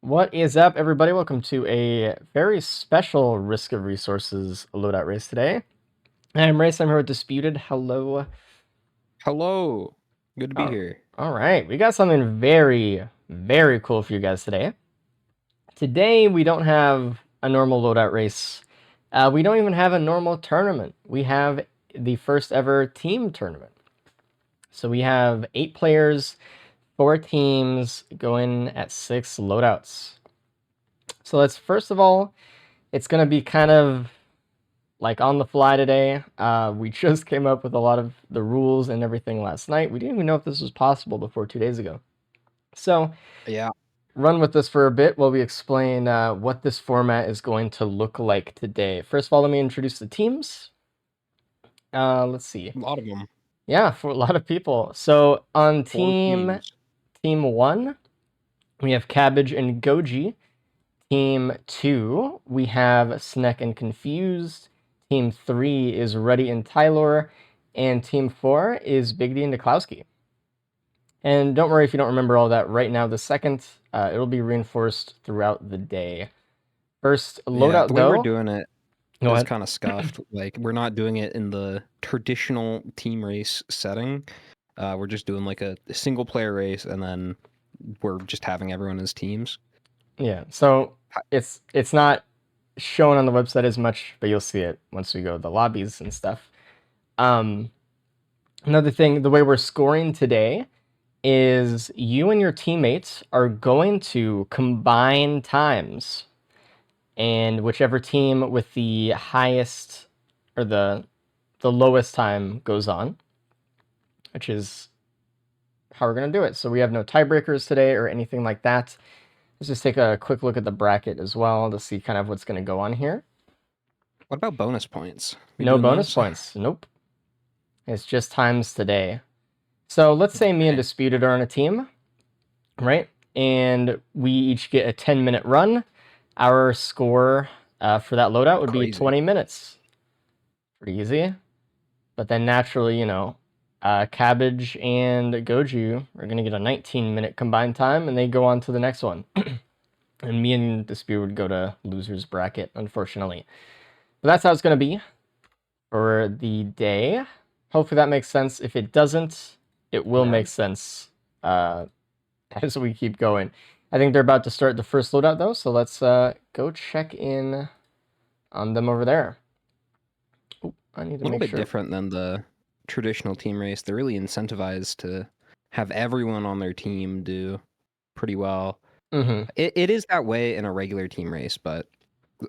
What is up, everybody? Welcome to a very special Risk of Resources loadout race today. I'm Race. I'm here with Disputed. Hello. Hello. Good to be here. All right. We got something very, very cool for you guys today. Today, we don't have a normal loadout race. We don't even have a normal tournament. We have the first ever team tournament. So we have 8 players, 4 teams going at 6 loadouts. So let's first of all, it's going to be kind of like on the fly today. We just came up with a lot of the rules and everything last night. We didn't even know if this was possible before 2 days ago. So Yeah. run with this for a bit while we explain what this format is going to look like today. First of all, let me introduce the teams. Let's see. A lot of them. Yeah, for a lot of people. So on 4 team teams. 1, we have Cabbage and Goji. Team 2, we have Sneck and Confused. Team 3 is Ruddy and Tylor. And Team 4 is Big D and Deklowski. And don't worry if you don't remember all that right now. The second, it'll be reinforced throughout the day. First loadout, the way we're doing it Go is ahead. kind of scuffed. Like, we're not doing it in the traditional team race setting. We're just doing like a single player race, and then we're just having everyone as teams. Yeah, so it's not shown on the website as much, but you'll see it once we go to the lobbies and stuff. Another thing, the way we're scoring today is you and your teammates are going to combine times, and whichever team with the highest or the lowest time goes on, which is how we're going to do it. So we have no tiebreakers today or anything like that. Let's just take a quick look at the bracket as well to see kind of what's going to go on here. What about bonus points? No bonus points. Nope. It's just times today. So let's say me and Disputed are on a team, right? And we each get a 10-minute run. Our score for that loadout would be 20 minutes. Pretty easy. But then naturally, Cabbage and Goju are going to get a 19-minute combined time, and they go on to the next one. And me and Dispute would go to loser's bracket, unfortunately. But that's how it's going to be for the day. Hopefully that makes sense. If it doesn't, it will make sense as we keep going. I think they're about to start the first loadout, though, so let's go check in on them over there. Ooh, I need to make sure. A little bit different than the traditional team race. They're really incentivized to have everyone on their team do pretty well. Mm-hmm. It is that way in a regular team race, but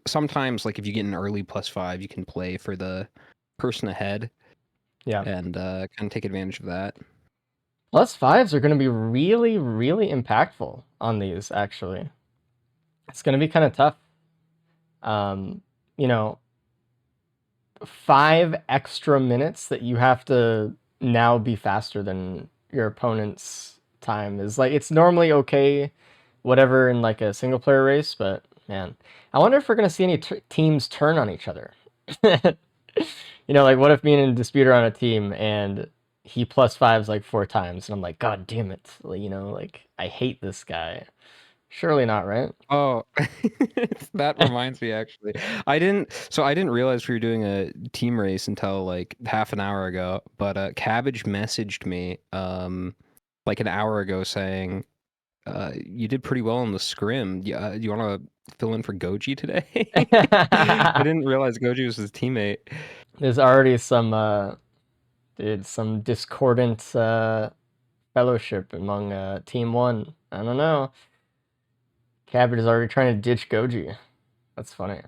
sometimes, like, if you get an early +5, you can play for the person ahead. Yeah. And kind of take advantage of that. +5s are going to be really, really impactful on these, actually. It's going to be kind of tough. 5 extra minutes that you have to now be faster than your opponent's time is like, it's normally okay, whatever, in like a single player race, but man, I wonder if we're going to see any teams turn on each other. Like, what if me and Dispute are on a team and he +5s like 4 times, and I'm like, God damn it, like, I hate this guy. Surely not, right? Oh, that reminds me, actually. I didn't realize we were doing a team race until like half an hour ago, but Cabbage messaged me like an hour ago saying, you did pretty well in the scrim. Do you want to fill in for Goji today? I didn't realize Goji was his teammate. There's already some discordant fellowship among Team 1. I don't know. Cabbage is already trying to ditch Goji. That's funny.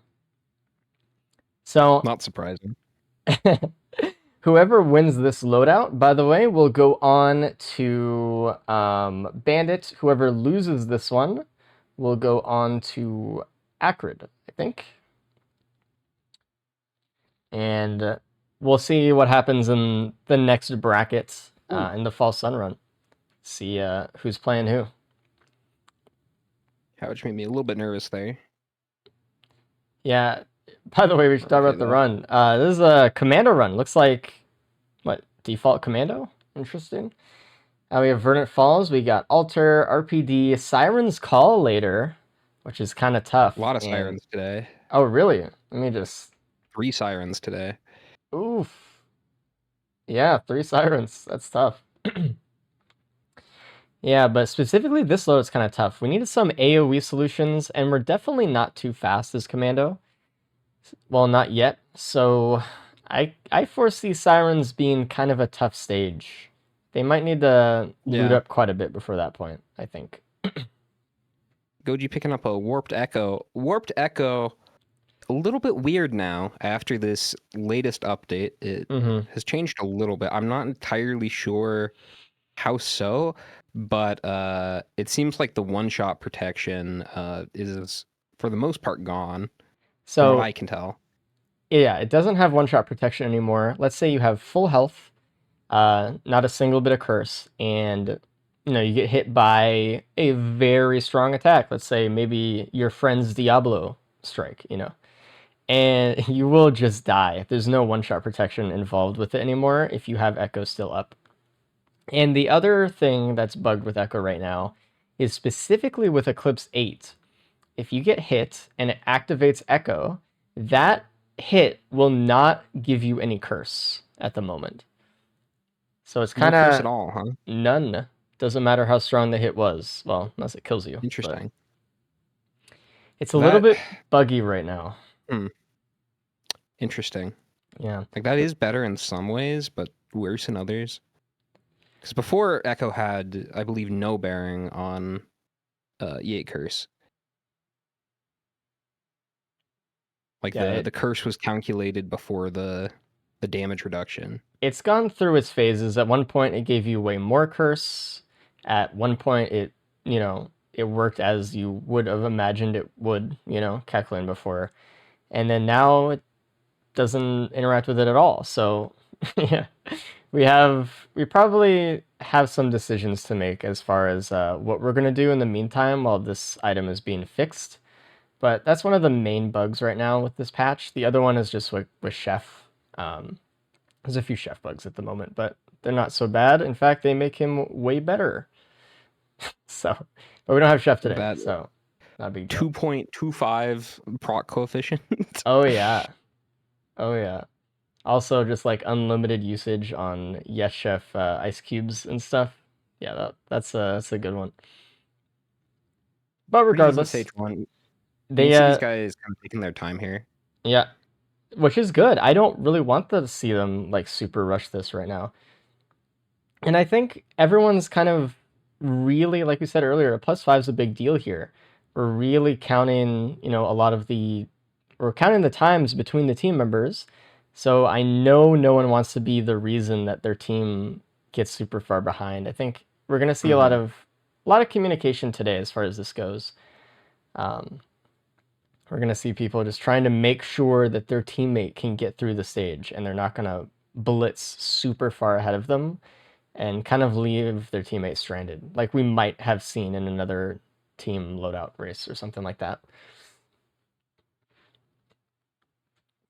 So, not surprising. Whoever wins this loadout, by the way, will go on to Bandit. Whoever loses this one will go on to Acrid, I think. And we'll see what happens in the next bracket in the Fall Sun Run. See who's playing who. Which made me a little bit nervous there. Yeah. By the way, we should talk about the run. This is a commando run. Looks like, what, default commando? Interesting. We have Verdant Falls. We got Alter, RPD, Siren's Call later. which is kind of A tough. lot of And sirens today. oh, really? Let me just. 3 sirens today. Oof. Yeah, 3 sirens. That's tough. Yeah, but specifically this load is kind of tough. We needed some AoE solutions, and we're definitely not too fast as Commando. Well, not yet. So I foresee sirens being kind of a tough stage. They might need to loot Yeah. up quite a bit before that point, I think. Goji picking up a Warped Echo. Warped Echo, a little bit weird now after this latest update. It Mm-hmm. has changed a little bit. I'm not entirely sure how so, but it seems like the one-shot protection is, for the most part, gone, from what So I can tell. yeah, it doesn't have one-shot protection anymore. Let's say you have full health, not a single bit of curse, and you get hit by a very strong attack. Let's say maybe your friend's Diablo strike, and you will just die. There's no one-shot protection involved with it anymore if you have Echo still up. And the other thing that's bugged with Echo right now is specifically with Eclipse 8. If you get hit and it activates Echo, that hit will not give you any curse at the moment. So it's No kind curse at of all, huh? none. Doesn't matter how strong the hit was. Well, unless it kills you. But Interesting. it's a little That, bit buggy right now. Interesting. Yeah. Like, that is better in some ways, but worse in others. Because before, Echo had, I believe, no bearing on E8 curse. Like, Yeah, the curse was calculated before the damage reduction. it's gone through its phases. At one point, it gave you way more curse. At one point, it worked as you would have imagined it would, calculating before. And then now it doesn't interact with it at all. So, yeah, we probably have some decisions to make as far as what we're gonna do in the meantime while this item is being fixed. But that's one of the main bugs right now with this patch. The other one is just with Chef. There's a few Chef bugs at the moment, but they're not so bad. In fact, they make him way better. So, but we don't have Chef today, That so not a big deal. 2.25 proc coefficient. Oh yeah, oh yeah. Also, just like unlimited usage on Yes Chef ice cubes and stuff. Yeah, that's a good one. But Pretty easy regardless, stage 1. You can they see these guys kind of taking their time here. yeah, which is good. I don't really want to see them like super rush this right now. And I think everyone's kind of really, like we said earlier, a +5 is a big deal here. We're really counting, a lot of we're counting the times between the team members. So I know no one wants to be the reason that their team gets super far behind. I think we're gonna see a lot of communication today as far as this goes. Um, we're gonna see people just trying to make sure that their teammate can get through the stage, and they're not gonna blitz super far ahead of them and kind of leave their teammates stranded, like we might have seen in another team loadout race or something like that.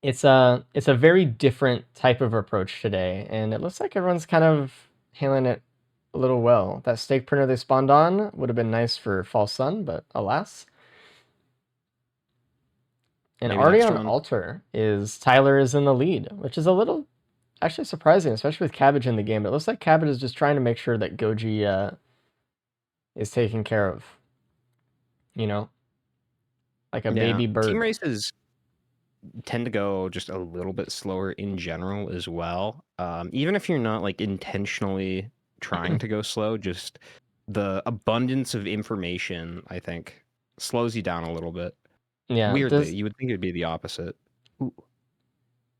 It's a very different type of approach today, and it looks like everyone's kind of handling it a little well. That stake printer they spawned on would have been nice for False Sun, but alas. And Maybe already next on round. Altar is Tyler is in the lead, which is a little actually surprising, especially with Cabbage in the game. It looks like Cabbage is just trying to make sure that Goji is taken care of. Like a Yeah. baby Team bird. races tend to go just a little bit slower in general as well. Even if you're not like intentionally trying to go slow, just the abundance of information, I think, slows you down a little bit. Yeah. Weirdly, you would think it would be the opposite. Ooh,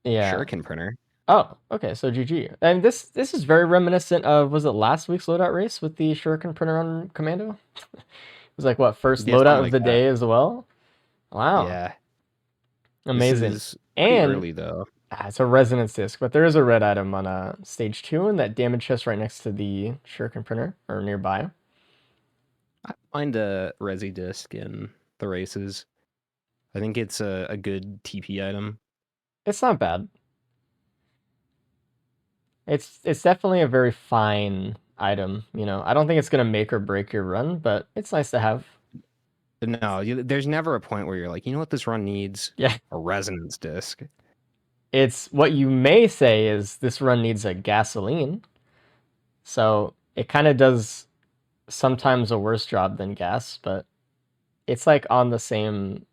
Yeah. shuriken printer. Oh, okay. So GG. And this is very reminiscent of, was it last week's loadout race with the Shuriken printer on Commando? It was like what, first Yeah, something loadout of like the that. day as well? Wow. Yeah. This Amazing. is pretty And early though. it's a resonance disc, but there is a red item on stage 2 and that damage chest right next to the Shuriken printer or nearby. I find a resi disc in the races. I think it's a good TP item. It's not bad. It's definitely a very fine item, I don't think it's gonna make or break your run, but it's nice to have. No, there's never a point where you're like, you know what, this run needs Yeah. a resonance disc. It's what you may say is this run needs a gasoline. So it kind of does sometimes a worse job than gas, but it's like on the same,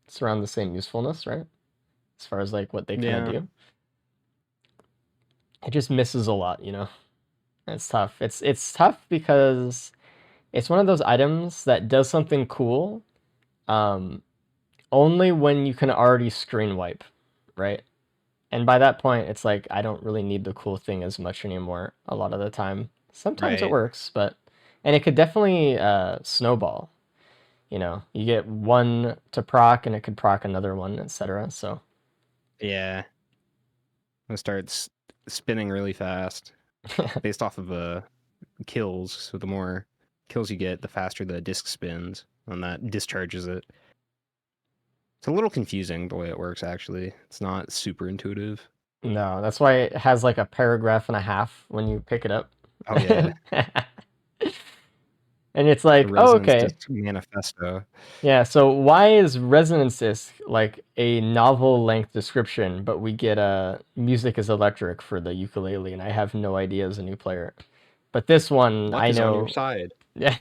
it's around the same usefulness, right? As far as like what they kind of Yeah, do. It just misses a lot, It's tough. It's tough because it's one of those items that does something cool, um, only when you can already screen wipe, right? And by that point, it's like I don't really need the cool thing as much anymore a lot of the time. Sometimes it right. works, but and it could definitely snowball. You get one to proc and it could proc another one, etc. So Yeah, it starts spinning really fast based off of kills. So the more kills you get, the faster the disc spins, and that discharges it. It's a little confusing the way it works, actually. It's not super intuitive. no, that's why it has like a paragraph and a half when you pick it up. Oh, yeah. And it's The like, oh, Resonance okay. Disc Manifesto. Yeah, so why is Resonance Disc like a novel length description, but we get music is electric for the ukulele, and I have no idea as a new player. But this one, Luck I is on your know. side. Yeah.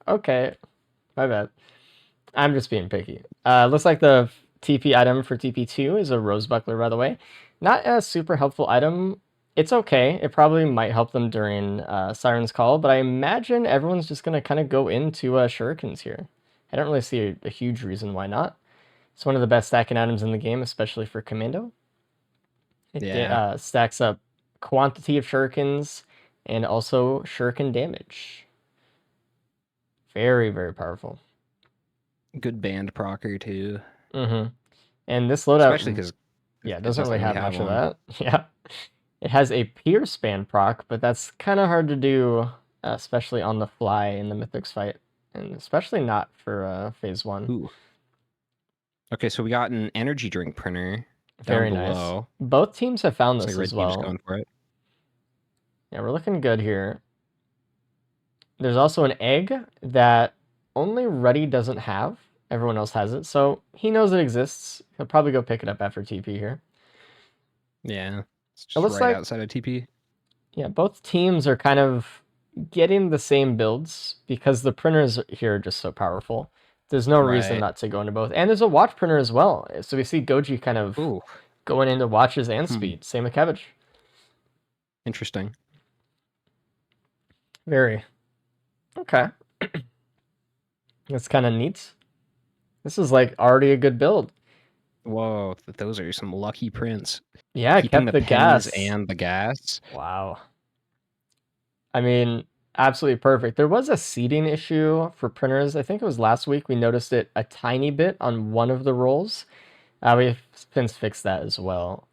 Okay, my bad. I'm just being picky. Looks like the TP item for TP2 is a Rose Buckler, by the way. Not a super helpful item. It's okay. It probably might help them during Siren's Call, but I imagine everyone's just going to kind of go into Shurikens here. I don't really see a huge reason why not. It's one of the best stacking items in the game, especially for Commando. It Yeah. stacks up quantity of Shurikens and also Shuriken damage. Very, very powerful. Good band procer, too. Mm-hmm. And this Especially loadout, because yeah, it doesn't doesn't really really have have much of one. that. Yeah. It has a Pierce span proc, but that's kind of hard to do, especially on the fly in the Mythics fight, and especially not for phase 1. Ooh. Okay, so we got an energy drink printer down Very nice. below. Both teams have found Looks like this red as team's well. going for it. Yeah, we're looking good here. There's also an egg that only Ruddy doesn't have. Everyone else has it, so he knows it exists. He'll probably go pick it up after TP here. Yeah. It's It just looks right like, outside of TP. yeah, both teams are kind of getting the same builds because the printers here are just so powerful. There's no reason Right. not to go into both. And there's a watch printer as well. So we see Goji kind of Ooh. going into watches and Hmm. speed. Same with Cabbage. Interesting. Very. Okay. That's kind of neat. This is like already a good build. Whoa, those are some lucky prints. Yeah, I Keeping kept the the pennies gas. and the gas. Wow. I mean, absolutely perfect. There was a seeding issue for printers. I think it was last week. We noticed it a tiny bit on one of the rolls. We've since fixed that as well.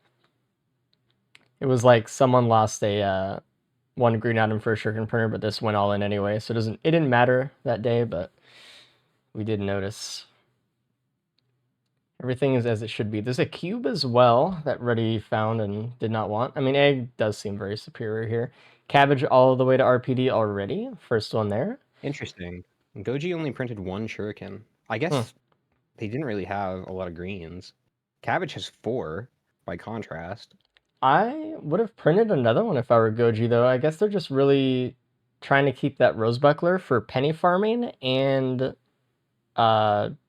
It was like someone lost a one green item for a shuriken printer, but this went all in anyway, so it didn't matter that day, but we did notice. Everything is as it should be. There's a cube as well that Reddy found and did not want. I mean, egg does seem very superior here. Cabbage all the way to RPD already. First one there. Interesting. Goji only printed one shuriken. I guess they didn't really have a lot of greens. Cabbage has 4, by contrast. I would have printed another one if I were Goji, though. I guess they're just really trying to keep that rose buckler for penny farming and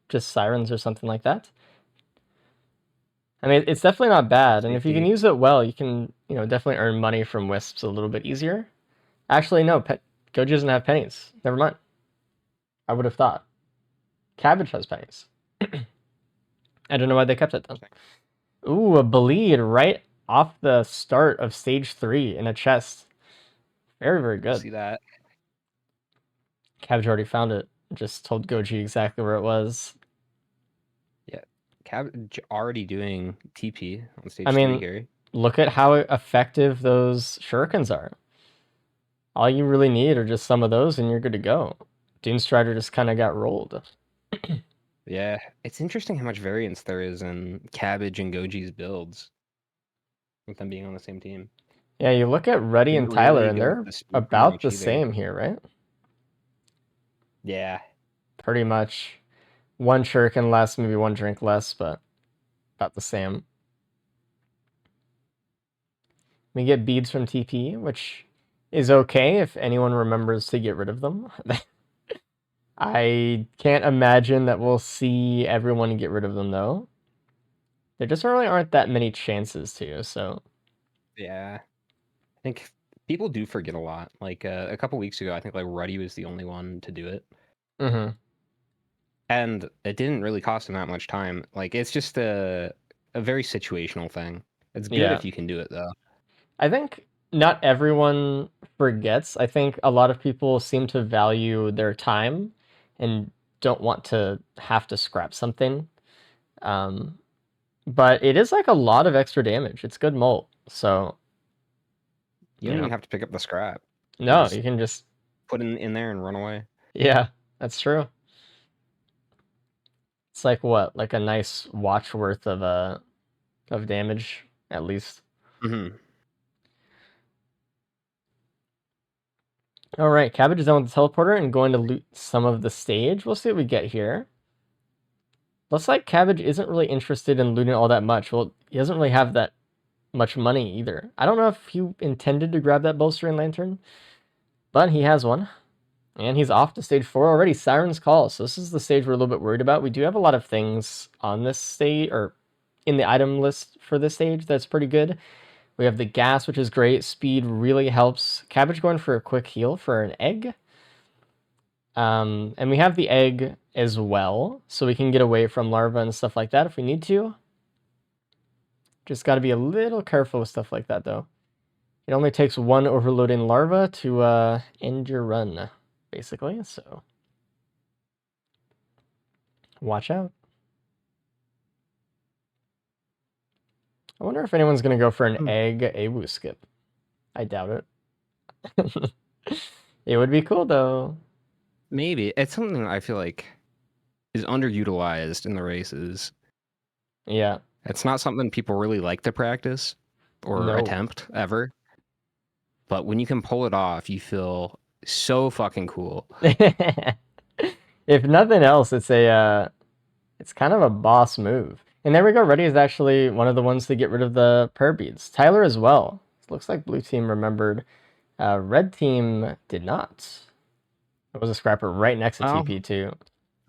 just sirens or something like that. I mean, it's definitely not bad, and if you can Safety. use it well, you can, definitely earn money from wisps a little bit easier. Actually, no, Goji doesn't have pennies. Never mind. I would have thought. Cabbage has pennies. I don't know why they kept it then. Ooh, a bleed right off the start of stage 3 in a chest. Very, very good. See that? Cabbage already found it. Just told Goji exactly where it was. Yeah. Cabbage already doing TP on stage I 3 mean, here. look at how effective those shurikens are. All you really need are just some of those and you're good to go. Doomstrider just kind of got rolled. Yeah. It's interesting how much variance there is in Cabbage and Goji's builds. With them being on the same team. Yeah, you look at Ruddy and Didn't Tyler, really and go with they're the speed from about reach the either. same here, right? Yeah. Pretty much. 1 shuriken less, maybe 1 drink less, but about the same. We get beads from TP, which is okay if anyone remembers to get rid of them. I can't imagine that we'll see everyone get rid of them, though. There just really aren't that many chances to, so... Yeah. I think people do forget a lot. Like, a couple weeks ago, I think, like, Ruddy was the only one to do it. Mm-hmm. And it didn't really cost him that much time. Like, it's just a very situational thing. It's good Yeah. if you can do it, though. I think not everyone forgets. I think a lot of people seem to value their time and don't want to have to scrap something. But it is like a lot of extra damage. It's good molt, so You don't even have to pick up the scrap. You no, just you can just put it in there and run away. yeah, that's true. It's like what, like a nice watch worth of damage at least. Mm-hmm. All right, Cabbage is done with the teleporter and going to loot some of the stage. We'll see what we get here. Looks like Cabbage isn't really interested in looting all that much. Well, he doesn't really have that much money either. I don't know if he intended to grab that bolstering lantern, but he has one. And he's off to stage 4 already, Siren's Call. So this is the stage we're a little bit worried about. We do have a lot of things on this stage, or in the item list for this stage that's pretty good. We have the gas, which is great. Speed really helps. Cabbage going for a quick heal for an egg. And we have the egg as well, so we can get away from larva and stuff like that if we need to. Just got to be a little careful with stuff like that, though. It only takes 1 overloading larva to end your run, basically, so watch out. I wonder if anyone's going to go for an egg AWU skip. I doubt it. It would be cool, though. Maybe. It's something I feel like is underutilized in the races. Yeah. It's not something people really like to practice or attempt ever. But when you can pull it off, you feel so fucking cool. If nothing else, it's kind of a boss move. And there we go. Reddy is actually one of the ones to get rid of the prayer beads. Tyler as well. It looks like blue team remembered. Red team did not. It was a scrapper right next to TP too.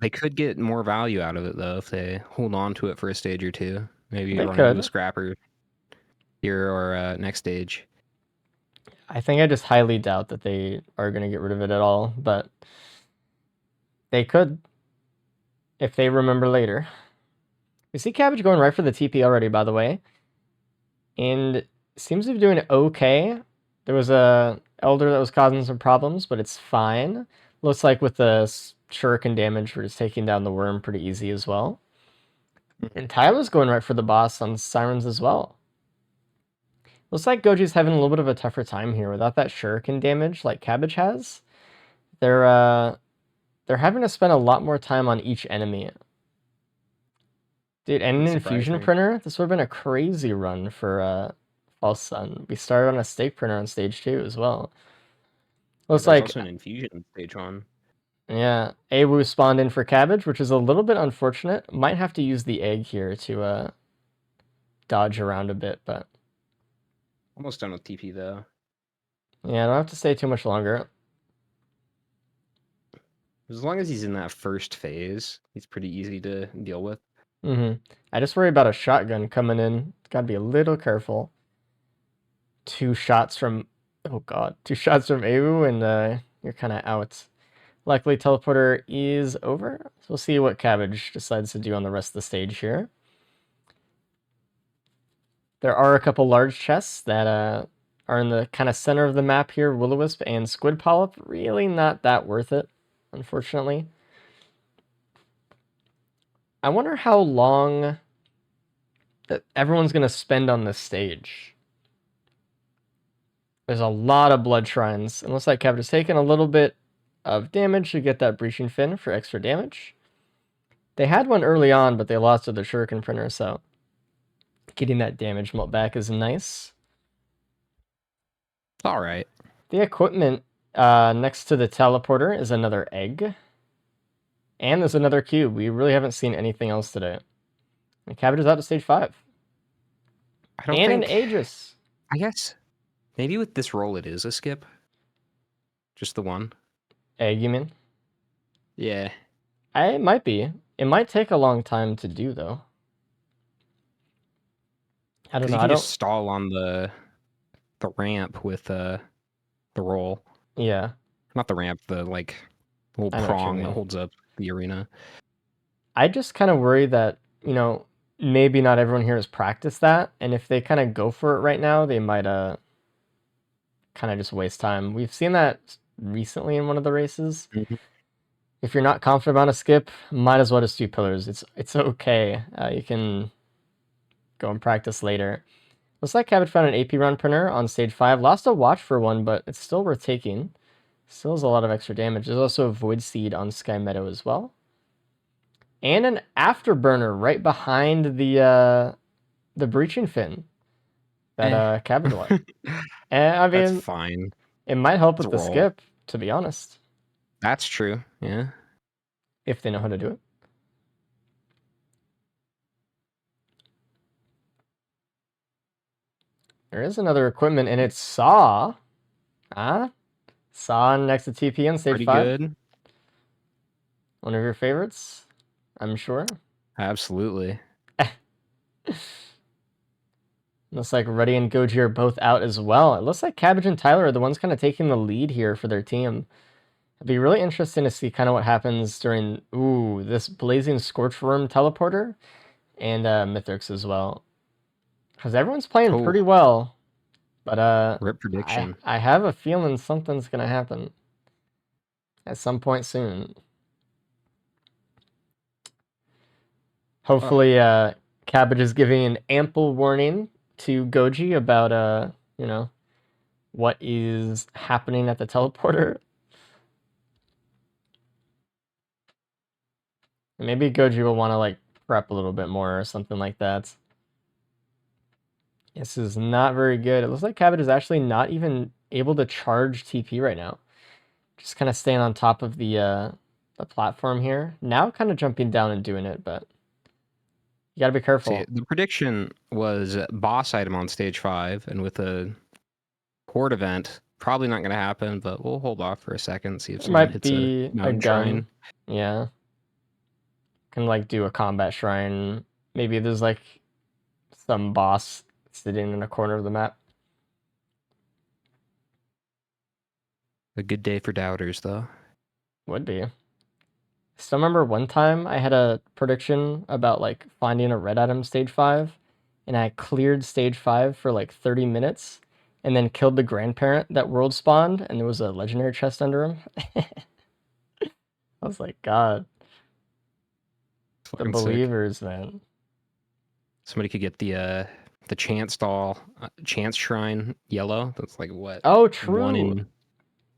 They could get more value out of it though if they hold on to it for a stage or two. Maybe they run could. into a scrapper here or next stage. I think I just highly doubt that they are going to get rid of it at all, but they could if they remember later. We see Cabbage going right for the TP already, by the way, and seems to be doing okay. There was a Elder that was causing some problems, but it's fine. Looks like with the shuriken damage, we're just taking down the worm pretty easy as well. And Tyler's going right for the boss on Sirens as well. Looks like Goji's having a little bit of a tougher time here without that shuriken damage like Cabbage has. They're having to spend a lot more time on each enemy. Dude, and an infusion printer? This would have been a crazy run for False Sun. We started on a stake printer on stage 2 as well. Looks like also an infusion on stage 1. Yeah, AWU spawned in for Cabbage, which is a little bit unfortunate. Might have to use the egg here to dodge around a bit, but almost done with TP though. Yeah, I don't have to stay too much longer. As long as he's in that first phase, he's pretty easy to deal with. I just worry about a shotgun coming in. Gotta be a little careful. 2 shots from... Oh god. 2 shots from AWU and you're kind of out. Luckily, teleporter is over. So we'll see what Cabbage decides to do on the rest of the stage here. There are a couple large chests that are in the kind of center of the map here. Will-O-Wisp and Squid Polyp. Really not that worth it, unfortunately. I wonder how long that everyone's going to spend on this stage. There's a lot of blood shrines. It looks like Cabbage has taken a little bit of damage to get that breaching fin for extra damage. They had one early on, but they lost to the shuriken printer, so getting that damage mult back is nice. All right. The equipment next to the teleporter is another egg. And there's another cube. We really haven't seen anything else today. And Cabbage is out to stage 5. I don't And think. an Aegis. I guess maybe with this roll it is a skip. Just the one. Egg, you mean? Yeah. It might be. It might take a long time to do, though. I don't Because know. you I can don't. just stall on the ramp with the roll. Yeah, Not the ramp, the like little I know what you prong that mean. holds up the arena. I just kind of worry that, maybe not everyone here has practiced that, and if they kind of go for it right now, they might kind of just waste time. We've seen that recently in one of the races. Mhm. If you're not confident about a skip, might as well just do pillars. It's okay. You can go and practice later. Looks like Cabbage found an AP run printer on stage 5. Lost a watch for one, but it's still worth taking. Still has a lot of extra damage. There's also a Void Seed on Sky Meadow as well. And an Afterburner right behind the Breaching Fin that Cabbage left. And I That's mean, fine. it might help It's with a the roll. skip, to be honest, That's true. Yeah. if they know how to do it. There is another equipment, and it's Saw. Saw next to TP on stage Pretty 5. good. One of your favorites, I'm sure. Absolutely. Looks like Ruddy and Goji are both out as well. It looks like Cabbage and Tyler are the ones kind of taking the lead here for their team. It'd be really interesting to see kind of what happens during, this Blazing Scorchworm teleporter and Mythrix as well. Because everyone's playing pretty well. But Rip prediction. I have a feeling something's going to happen at some point soon. Hopefully, Cabbage is giving an ample warning to Goji about, what is happening at the teleporter. Maybe Goji will want to, like, prep a little bit more or something like that. This is not very good. It looks like Cabbage is actually not even able to charge TP right now. Just kind of staying on top of the platform here. Now kind of jumping down and doing it, but you gotta be careful. See, the prediction was boss item on stage 5, and with a horde event, probably not going to happen, but we'll hold off for a second, see if someone Might hits be a mountain shrine. Yeah. Can like do a combat shrine. Maybe there's like some boss sitting in a corner of the map. A good day for doubters, though. Would be. Still remember one time I had a prediction about like finding a red item stage 5, and I cleared stage 5 for like 30 minutes, and then killed the grandparent that world spawned, and there was a legendary chest under him. I was like, God, the believers, sick. Man. Somebody could get the chance doll, chance shrine yellow. That's like what? Oh, true. 1 in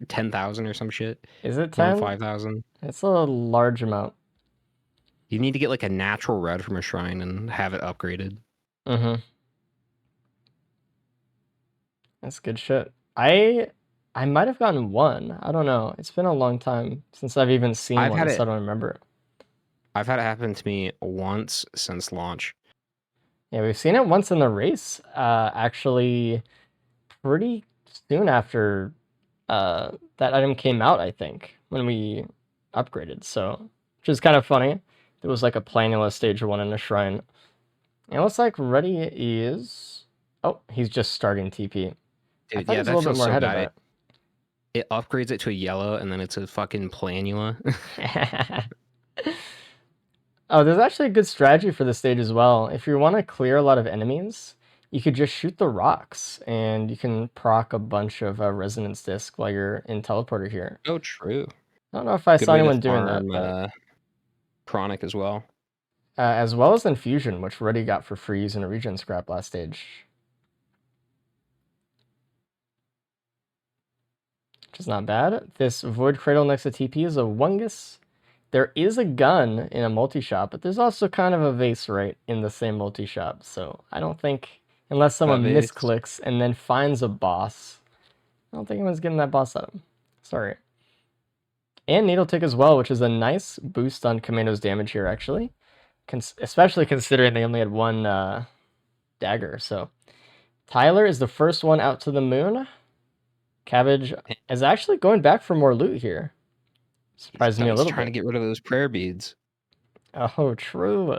10,000 or some shit. Is it 10? 5,000. It's a large amount. You need to get like a natural red from a shrine and have it upgraded. Mm-hmm. That's good shit. I might have gotten 1. I don't know. It's been a long time since I've even seen one, so I don't remember. I've had it happen to me once since launch. Yeah, we've seen it once in the race. Actually, pretty soon after that item came out, I think, when we upgraded. So, which is kind of funny. There was like a planula stage 1 in a shrine. And it looks like Ruddy is... Oh, he's just starting TP. Dude, yeah, that feels so bad. That. It upgrades it to a yellow, and then it's a fucking planula. Oh, there's actually a good strategy for this stage as well. If you want to clear a lot of enemies, you could just shoot the rocks, and you can proc a bunch of resonance disc while you're in teleporter here. Oh, true. I don't know if I saw anyone doing that. But... Chronic as well. As well as Infusion, which Ruddy got for free using a regen scrap last stage. Which is not bad. This Void Cradle next to TP is a Wungus. There is a gun in a multi-shop, but there's also kind of a vase right in the same multi-shop. So I don't think, unless someone misclicks and then finds a boss, I don't think anyone's getting that boss item. Sorry. And Needle Tick as well, which is a nice boost on Commando's damage here, actually. Especially considering they only had one dagger. So Tyler is the first one out to the moon. Cabbage is actually going back for more loot here. Surprised me a He's little trying bit. to get rid of those prayer beads. Oh, true.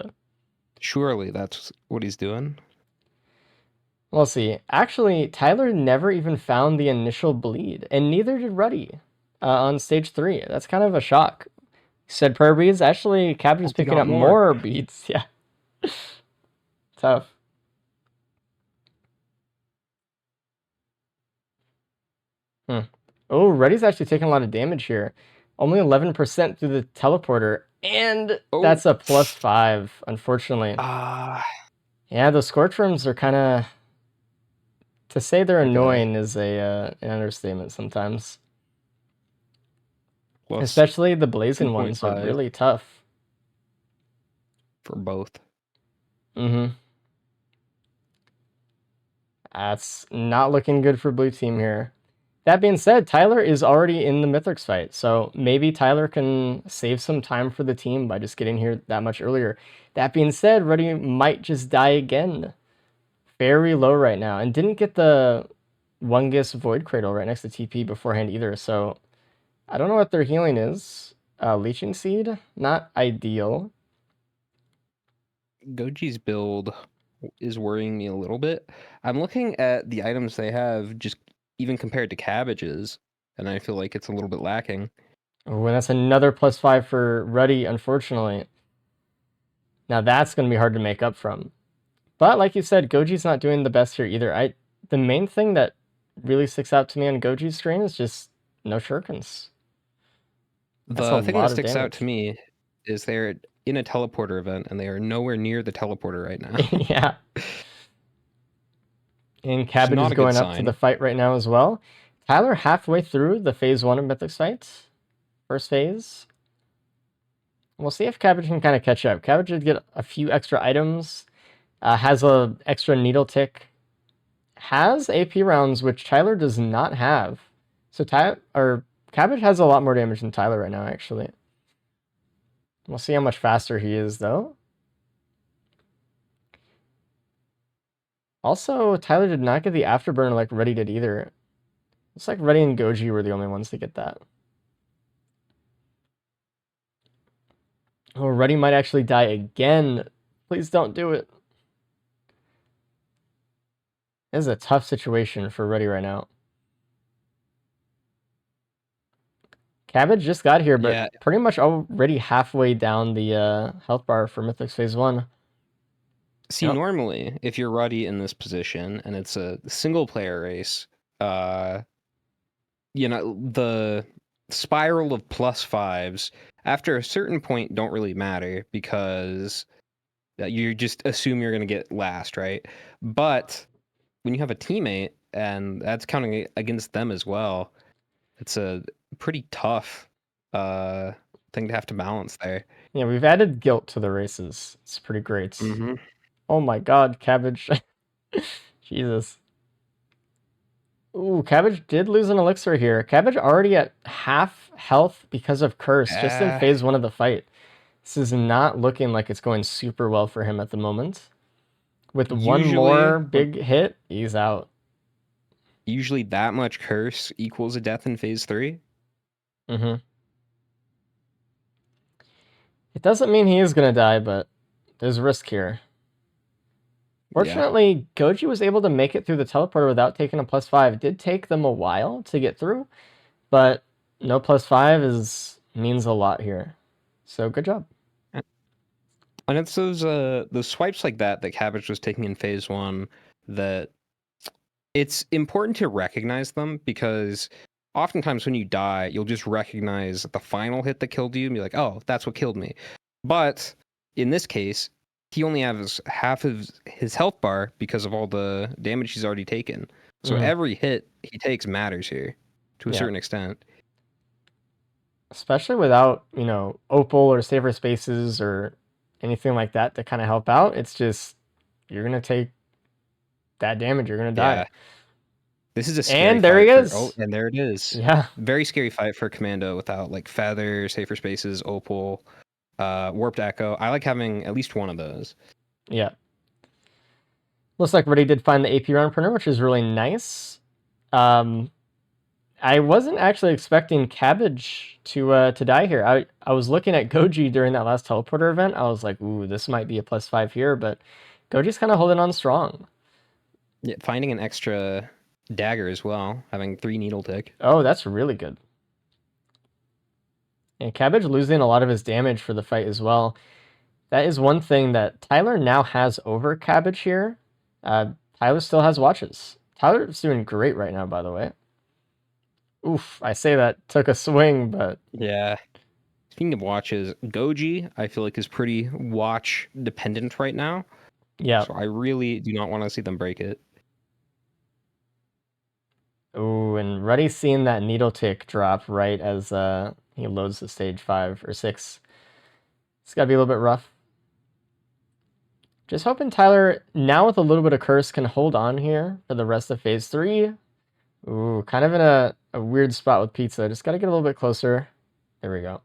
Surely that's what he's doing. We'll see. Actually, Tyler never even found the initial bleed, and neither did Ruddy on stage 3. That's kind of a shock. He said prayer beads. Actually, Cabbage is picking up more beads. Yeah. Tough. Oh, Ruddy's actually taking a lot of damage here. Only 11% through the teleporter, and that's a +5, unfortunately. Yeah, those Scorch Worms are kind of... To say they're annoying is an understatement sometimes. Plus especially the blazing ones are really tough. For both. That's not looking good for blue team here. That being said, Tyler is already in the Mythics fight, so maybe Tyler can save some time for the team by just getting here that much earlier. That being said, Ruddy might just die again. Very low right now, and didn't get the Wungus Void Cradle right next to TP beforehand either, so I don't know what their healing is. Leeching Seed, not ideal. Goji's build is worrying me a little bit. I'm looking at the items they have, just even compared to Cabbage's, and I feel like it's a little bit lacking. Oh, and that's another +5 for Ruddy, unfortunately. Now that's going to be hard to make up from. But like you said, Goji's not doing the best here either. The main thing that really sticks out to me on Goji's strain is just no shurikens. The thing that sticks out to me is they're in a teleporter event, and they are nowhere near the teleporter right now. Yeah. And Cabbage is going up to the fight right now as well. Tyler halfway through the phase 1 of Mythics fight. First phase. We'll see if Cabbage can kind of catch up. Cabbage did get a few extra items. Has a extra Needle Tick. Has AP rounds, which Tyler does not have. So Cabbage has a lot more damage than Tyler right now, actually. We'll see how much faster he is, though. Also, Tyler did not get the Afterburner like Ruddy did either. It's like Ruddy and Goji were the only ones to get that. Oh, Ruddy might actually die again. Please don't do it. This is a tough situation for Ruddy right now. Cabbage just got here, but pretty much already halfway down the health bar for Mythics Phase 1. See, normally, if you're Ruddy in this position, and it's a single-player race, the spiral of +5s, after a certain point, don't really matter, because you just assume you're going to get last, right? But when you have a teammate, and that's counting against them as well, it's a pretty tough thing to have to balance there. Yeah, we've added guilt to the races. It's pretty great. Oh my god, Cabbage. Jesus. Ooh, Cabbage did lose an elixir here. Cabbage already at half health because of Curse, just in phase 1 of the fight. This is not looking like it's going super well for him at the moment. With one more big hit, he's out. Usually that much Curse equals a death in phase 3. It doesn't mean he is going to die, but there's risk here. Fortunately, Goji was able to make it through the teleporter without taking a +5. It did take them a while to get through, but no +5 means a lot here. So good job. And it's those swipes like that Cabbage was taking in phase 1 that it's important to recognize them, because oftentimes when you die, you'll just recognize the final hit that killed you and be like, oh, that's what killed me. But in this case, he only has half of his health bar because of all the damage he's already taken. So every hit he takes matters here to a certain extent. Especially without, Opal or Saver Spaces or anything like that to kind of help out. It's just, you're going to take that damage. You're going to die. This is a scary And there he fight for. Oh, is. and there it is. Yeah. Very scary fight for Commando without like Feather, Safer Spaces, Opal, Warped Echo. I like having at least one of those. Yeah. Looks like Reddy did find the AP round printer, which is really nice. I wasn't actually expecting Cabbage to die here. I was looking at Goji during that last teleporter event. I was like, ooh, this might be a +5 here, but Goji's kind of holding on strong. Yeah, finding an extra dagger as well, having 3 needle tick. Oh, that's really good. And Cabbage losing a lot of his damage for the fight as well. That is one thing that Tyler now has over Cabbage here. Tyler still has watches. Tyler's doing great right now, by the way. Oof, I say that took a swing, but Yeah. Speaking of watches, Goji, I feel like is pretty watch dependent right now. yeah. So I really do not want to see them break it. Ooh, and Ruddy's seeing that needle tick drop right as he loads the stage 5 or 6. It's gotta be a little bit rough. Just hoping Tyler, now with a little bit of curse, can hold on here for the rest of phase 3. Ooh, kind of in a weird spot with Pizza. Just gotta get a little bit closer. There we go.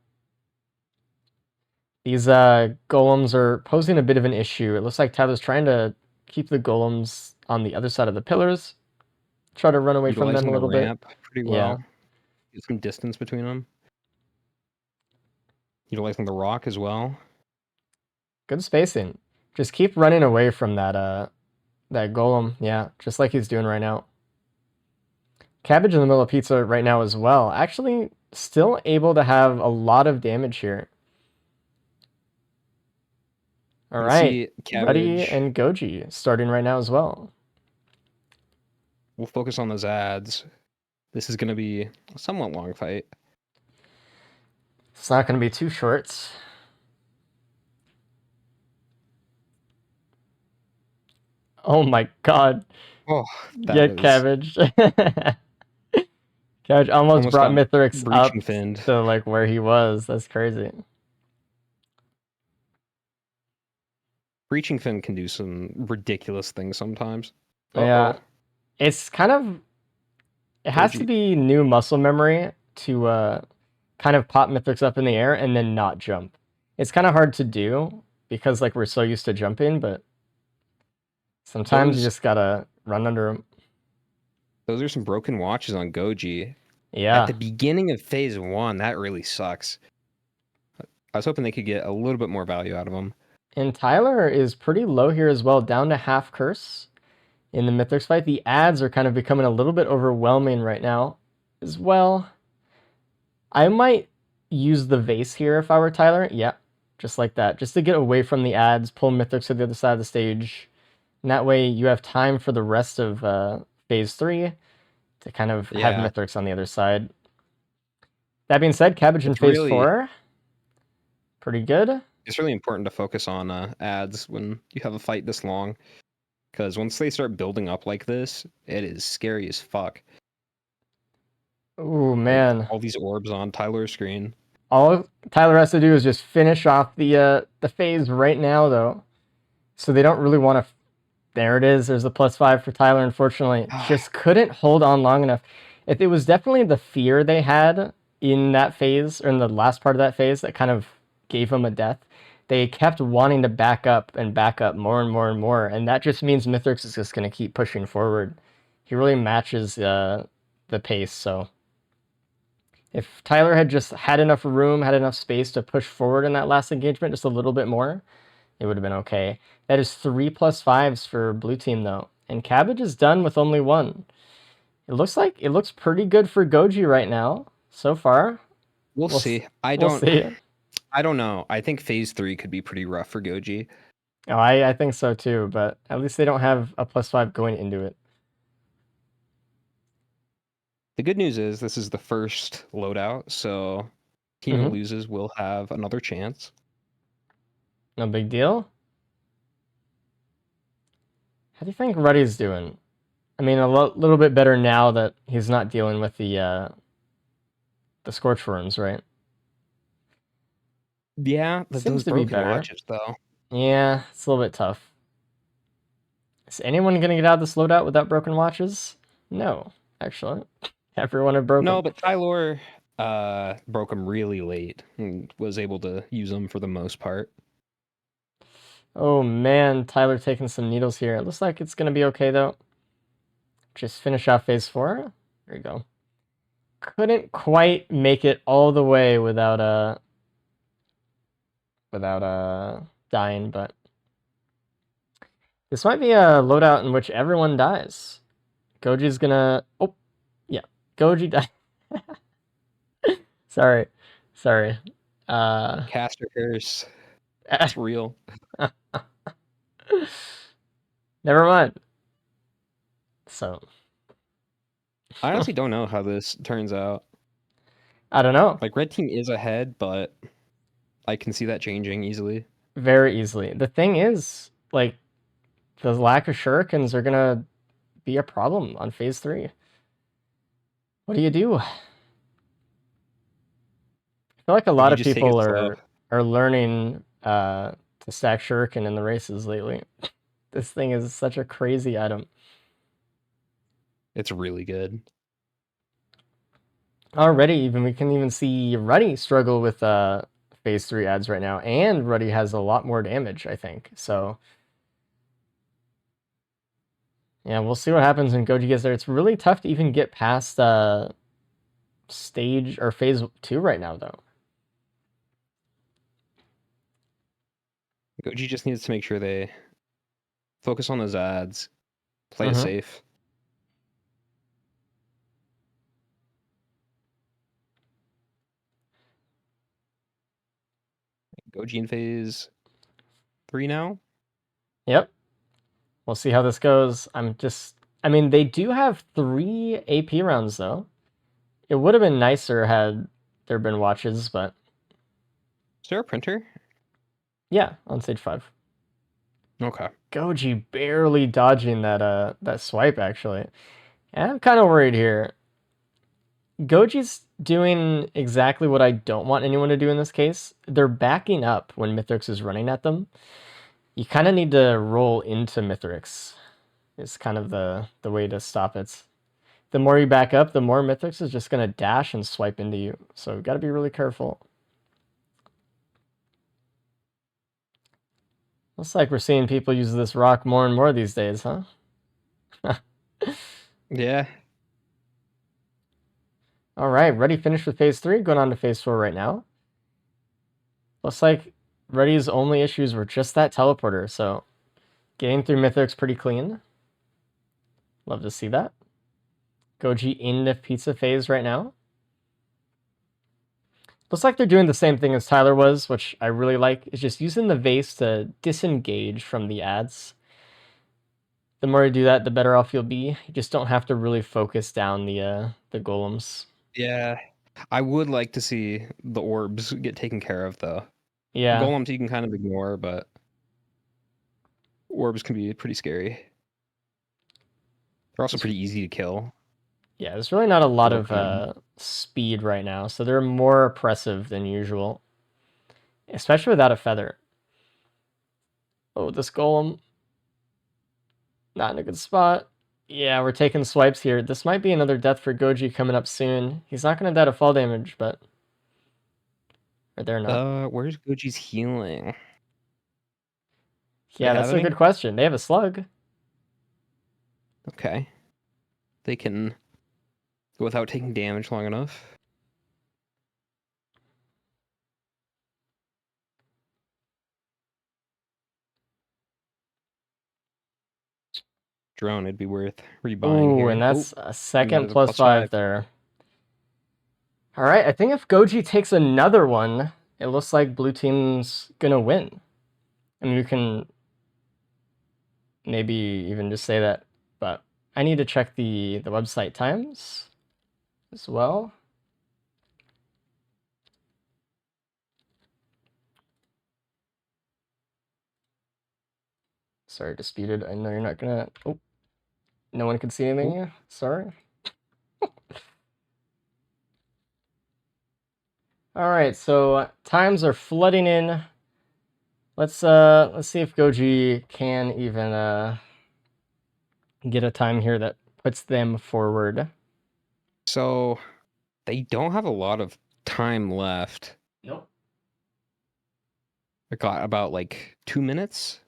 These golems are posing a bit of an issue. It looks like Tyler's trying to keep the golems on the other side of the pillars. Try to run away from them a Utilizing the little bit. ramp pretty Yeah. well. Get some distance between them. Utilizing the rock as well. Good spacing. Just keep running away from that golem. Yeah, just like he's doing right now. Cabbage in the middle of Pizza right now as well. Actually, still able to have a lot of damage here. All right, Ruddy and Goji starting right now as well. We'll focus on those ads. This is going to be a somewhat long fight. It's not going to be too short. Oh my god. Oh, Get Cabbage. Cabbage almost brought Mithrix up to like where he was. That's crazy. Breaching Fin can do some ridiculous things sometimes. Yeah. It's kind of... It has to be new muscle memory to kind of pop Mithrix up in the air and then not jump. It's kind of hard to do because like we're so used to jumping, but sometimes you just gotta run under them. Those are some broken watches on Goji. Yeah. At the beginning of phase 1, that really sucks. I was hoping they could get a little bit more value out of them. And Tyler is pretty low here as well, down to half curse in the Mithrix fight. The ads are kind of becoming a little bit overwhelming right now as well. I might use the vase here if I were Tyler. Yeah, just like that. Just to get away from the ads, pull Mithrix to the other side of the stage. And that way you have time for the rest of phase 3 to kind of have Mithrix on the other side. That being said, Cabbage in phase 4. Pretty good. It's really important to focus on ads when you have a fight this long. Because once they start building up like this, it is scary as fuck. Ooh, man. Like, all these orbs on Tyler's screen. All Tyler has to do is just finish off the phase right now, though. So they don't really want to... There it is. There's a +5 for Tyler, unfortunately. Just couldn't hold on long enough. It was definitely the fear they had in that phase, or in the last part of that phase, that kind of gave them a death. They kept wanting to back up more and more and more, and that just means Mithrix is just going to keep pushing forward. He really matches the pace, so... If Tyler had just had enough room, had enough space to push forward in that last engagement just a little bit more, it would have been okay. That is 3 +5s for blue team, though. And Cabbage is done with only 1. It looks pretty good for Goji right now, so far. We'll see. I don't know. I think phase 3 could be pretty rough for Goji. Oh, I think so too, but at least they don't have a +5 going into it. The good news is this is the first loadout, so team that loses will have another chance. No big deal. How do you think Ruddy's doing? I mean, a little bit better now that he's not dealing with the scorch worms, right? Yeah, but Seems those to be broken better. watches, though. Yeah, it's a little bit tough. Is anyone going to get out of this loadout without broken watches? No. actually. Everyone had broken. No, but Tylor broke them really late and was able to use them for the most part. Oh man, Tyler taking some needles here. It looks like it's gonna be okay though. Just finish off phase 4. There you go. Couldn't quite make it all the way without dying, but this might be a loadout in which everyone dies. Goji's gonna... Oh, yeah. Goji died. Sorry. Caster curse. It's real. Never mind. So, I honestly don't know how this turns out. I don't know. Like, red team is ahead, but I can see that changing easily. Very easily. The thing is, like, the lack of shurikens are gonna be a problem on phase 3. What do you do? I feel like a lot You of just take it people slow. are learning to stack shuriken in the races lately. This thing is such a crazy item. It's really good. Already, even we can even see Ruddy struggle with phase 3 ads right now, and Ruddy has a lot more damage, I think. So yeah, we'll see what happens when Goji gets there. It's really tough to even get past stage or phase 2 right now, though. Goji just needs to make sure they focus on those ads, play it safe. Goji in phase 3 now. Yep. We'll see how this goes. I mean, they do have 3 AP rounds, though. It would have been nicer had there been watches, but... Is there a printer? Yeah, on stage 5. Okay. Goji barely dodging that swipe, actually. And I'm kind of worried here. Goji's doing exactly what I don't want anyone to do in this case. They're backing up when Mithrix is running at them. You kind of need to roll into Mithrix. It's kind of the way to stop it. The more you back up, the more Mithrix is just going to dash and swipe into you. So you've got to be really careful. Looks like we're seeing people use this rock more and more these days, huh? Yeah. All right, Ready finished with phase 3, going on to phase 4 right now. Looks like Ready's only issues were just that teleporter, so getting through Mythic's pretty clean. Love to see that. Goji into pizza phase right now. Looks like they're doing the same thing as Tyler was, which I really like. Is just using the vase to disengage from the ads. The more you do that, the better off you'll be. You just don't have to really focus down the golems. Yeah. I would like to see the orbs get taken care of, though. Yeah. Golems you can kind of ignore, but orbs can be pretty scary. They're also pretty easy to kill. Yeah, there's really not a lot Without of speed right now, so they're more oppressive than usual. Especially without a feather. Oh, this golem. Not in a good spot. Yeah, we're taking swipes here. This might be another death for Goji coming up soon. He's not going to die to fall damage, but... Or they're not. Where's Goji's healing? Yeah, that's a good question. They have a slug. Okay. They can go without taking damage long enough. Drone, it'd be worth rebuying here. And that's a second plus +5 there. All right, I think if Goji takes another one, it looks like blue team's gonna win. I mean, you can maybe even just say that, but I need to check the website times as well. Sorry, disputed. I know you're not gonna... Oh, no one can see anything here. Sorry. All right, so times are flooding in. Let's see if Goji can even get a time here that puts them forward. So they don't have a lot of time left. Nope. I got about like 2 minutes,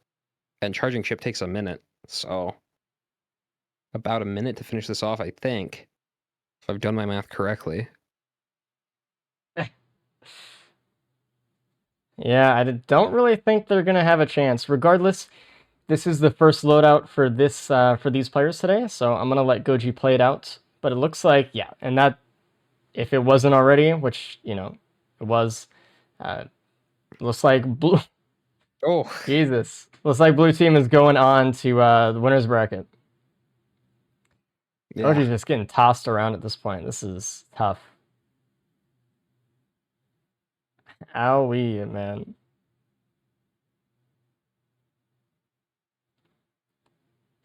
and charging ship takes a minute. So about a minute to finish this off, I think, if I've done my math correctly. Yeah, I don't really think they're gonna have a chance. Regardless, this is the first loadout for this for these players today, so I'm gonna let Goji play it out. But it looks like, yeah, and that if it wasn't already, which it was, looks like blue. Oh, Jesus, looks like blue team is going on to the winners bracket. yeah. Goji's just getting tossed around at this point. This is tough. Owie, man.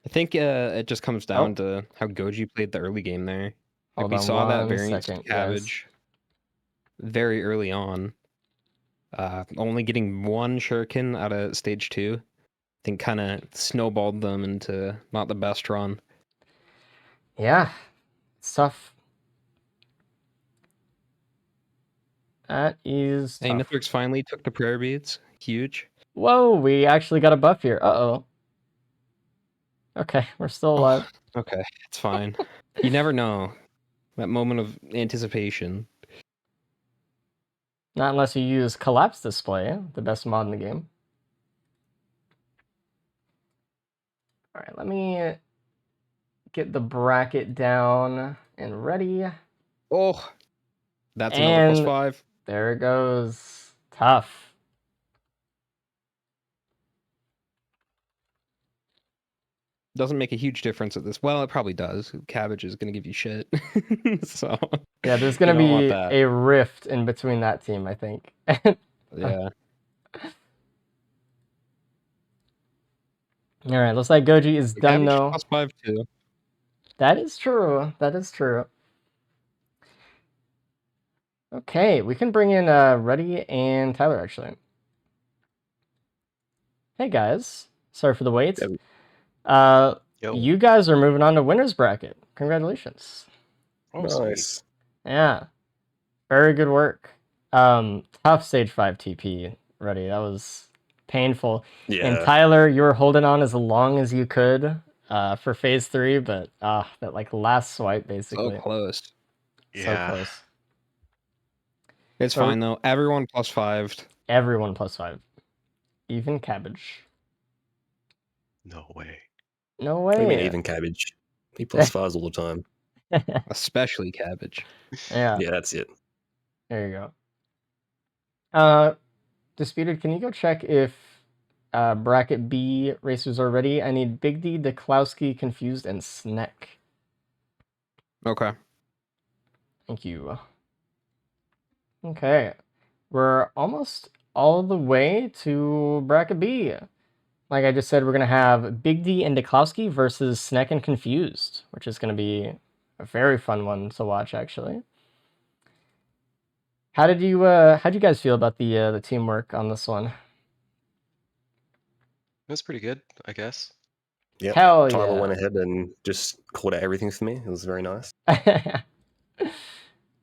I think it just comes down to how Goji played the early game there. Like Hold we on saw that 1 variance second, guys. cabbage very early on. Only getting one shuriken out of stage 2, I think kind of snowballed them into not the best run. Yeah, it's tough. That is Hey, tough. Mythrix finally took the prayer beads. Huge. Whoa, we actually got a buff here. Uh-oh. Okay, we're still alive. Okay, it's fine. You never know. That moment of anticipation. Not unless you use Collapse Display, the best mod in the game. Alright, let me get the bracket down and ready. Oh, that's another And +5. there it goes. Tough. Doesn't make a huge difference at this. Well, it probably does. Cabbage is going to give you shit. So Yeah, there's going to you don't want be that. a rift in between that team, I think. Yeah. Alright, looks like Goji is done Cabbage though. +5 too. That is true. That is true. Okay, we can bring in Ruddy and Tyler, actually. Hey, guys. Sorry for the wait. You guys are moving on to winner's bracket. Congratulations. Oh, Nice. Yeah. Very good work. Tough stage 5 TP, Ruddy. That was painful. Yeah. And Tyler, you were holding on as long as you could for phase 3, but that like last swipe, basically. So close. So close. It's fine though. Everyone +5'd. Everyone +5. Even Cabbage. No way. No What do you mean way. even Cabbage? He +5s all the time. Especially Cabbage. Yeah. Yeah, that's it. There you go. Disputed, can you go check if bracket B racers are ready? I need Big D, Deklowski, Confused, and Sneck. Okay. Thank you. Okay. We're almost all the way to bracket B. Like I just said, we're going to have Big D and Deklowski versus Sneck and Confused, which is going to be a very fun one to watch, actually. How'd you guys feel about the teamwork on this one? It was pretty good, I guess. Yeah. Hell Tyler yeah. went ahead and just called out everything for me. It was very nice.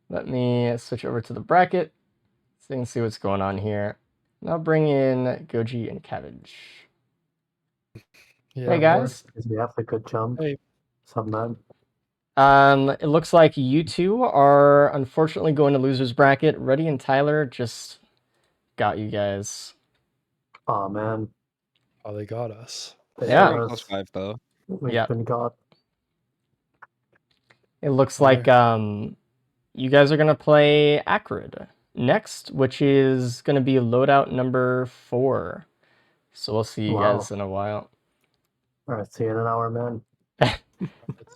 Let me switch over to the bracket so you can see what's going on here. And I'll bring in Goji and Cabbage. Yeah, Hey guys. We have a good jump. Hey. Some man. It looks like you two are unfortunately going to losers bracket. Ruddy and Tyler just got you guys. Oh man. Oh, they got us. Yeah. Everyone +5 though. We've Yeah. been got. It looks like you guys are gonna play Acrid next, which is gonna be loadout number 4. So we'll see you guys in a while. Alright, see you in an hour, man.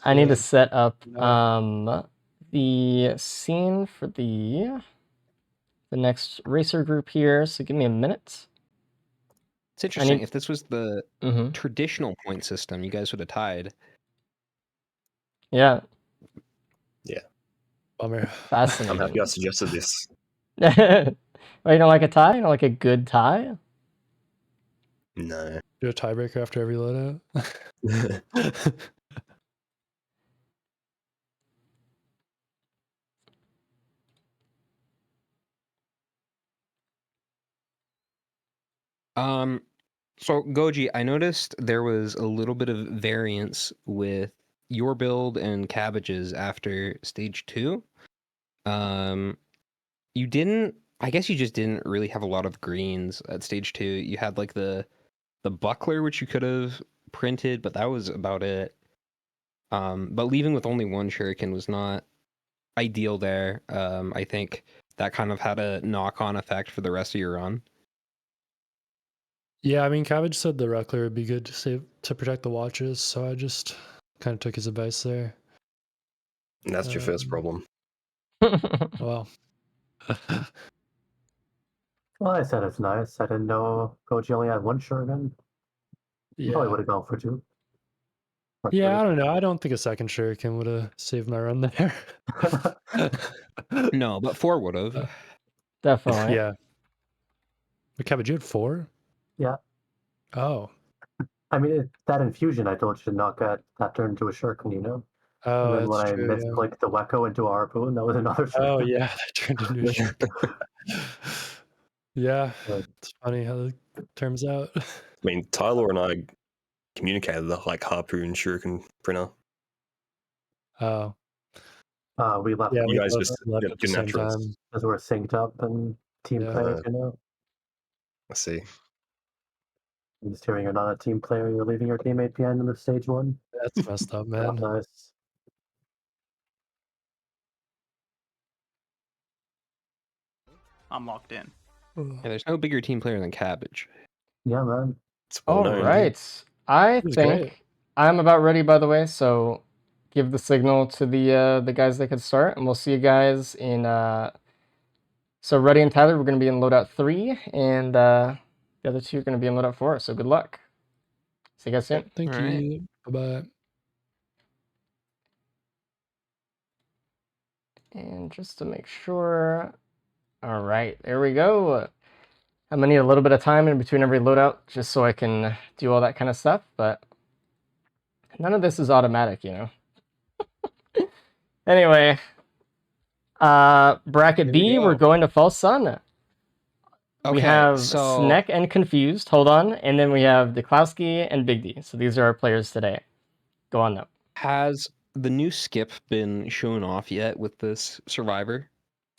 I need to set up the scene for the next racer group here, so give me a minute. It's interesting. If this was the Mm-hmm. traditional point system, you guys would have tied. Yeah. Yeah. Bummer. Fascinating. I'm happy I suggested this. Oh, you don't like a tie? You don't like a good tie? No. Do a tiebreaker after every loadout. So Goji, I noticed there was a little bit of variance with your build and Cabbage's after stage 2. You didn't. I guess you just didn't really have a lot of greens at stage 2. You had like the buckler, which you could have printed, but that was about it. But leaving with only one shuriken was not ideal there. I think that kind of had a knock-on effect for the rest of your run. Yeah, I mean, Cabbage said the Ruckler would be good to protect the watches, so I just kind of took his advice there. And that's your first Um, problem. Well, Well, I said it's nice. I didn't know Koji only had one shuriken. Probably yeah, would have gone for two. Or yeah. I three. don't know. I don't think a second shuriken would have saved my run there. No, but 4 would have. Definitely. Yeah. But Cabbage, you had 4? Yeah. Oh. I mean, that infusion I told you to knock at, that turned into a shuriken, you know? Oh, And then that's when I true. Yeah. misclicked the Wecco into a harpoon, that was another Oh, shuriken. yeah. That turned into a shuriken. Yeah. Yeah. It's funny how it turns out. I mean, Tyler and I communicated the like harpoon shuriken printer. Oh. We left Yeah, You we guys both just left at the didn't have same choice. time. because we're synced up and team Yeah. players, you know? I see. I'm just hearing you're not a team player, you're leaving your teammate behind in the stage 1. That's messed up, Not man. nice. I'm locked in. Yeah, there's no bigger team player than Cabbage. Yeah, man. It's well All known. right. I was think great. I'm about ready, by the way, so give the signal to the guys that could start, and we'll see you guys in so Reddy and Tyler, we're gonna be in loadout 3, and the other two are gonna be in loadout 4, so good luck. See you guys soon. Thank All right. you. Bye-bye. And just to make sure. All right, there we go. I'm gonna need a little bit of time in between every loadout just so I can do all that kind of stuff, but none of this is automatic, you know. Anyway, bracket Here we B, we're go. going to False Sun. We Okay, have so Sneck and Confused, hold on, and then we have Deklowski and Big D. So these are our players today. Go on now. has the new skip been shown off yet with this Survivor?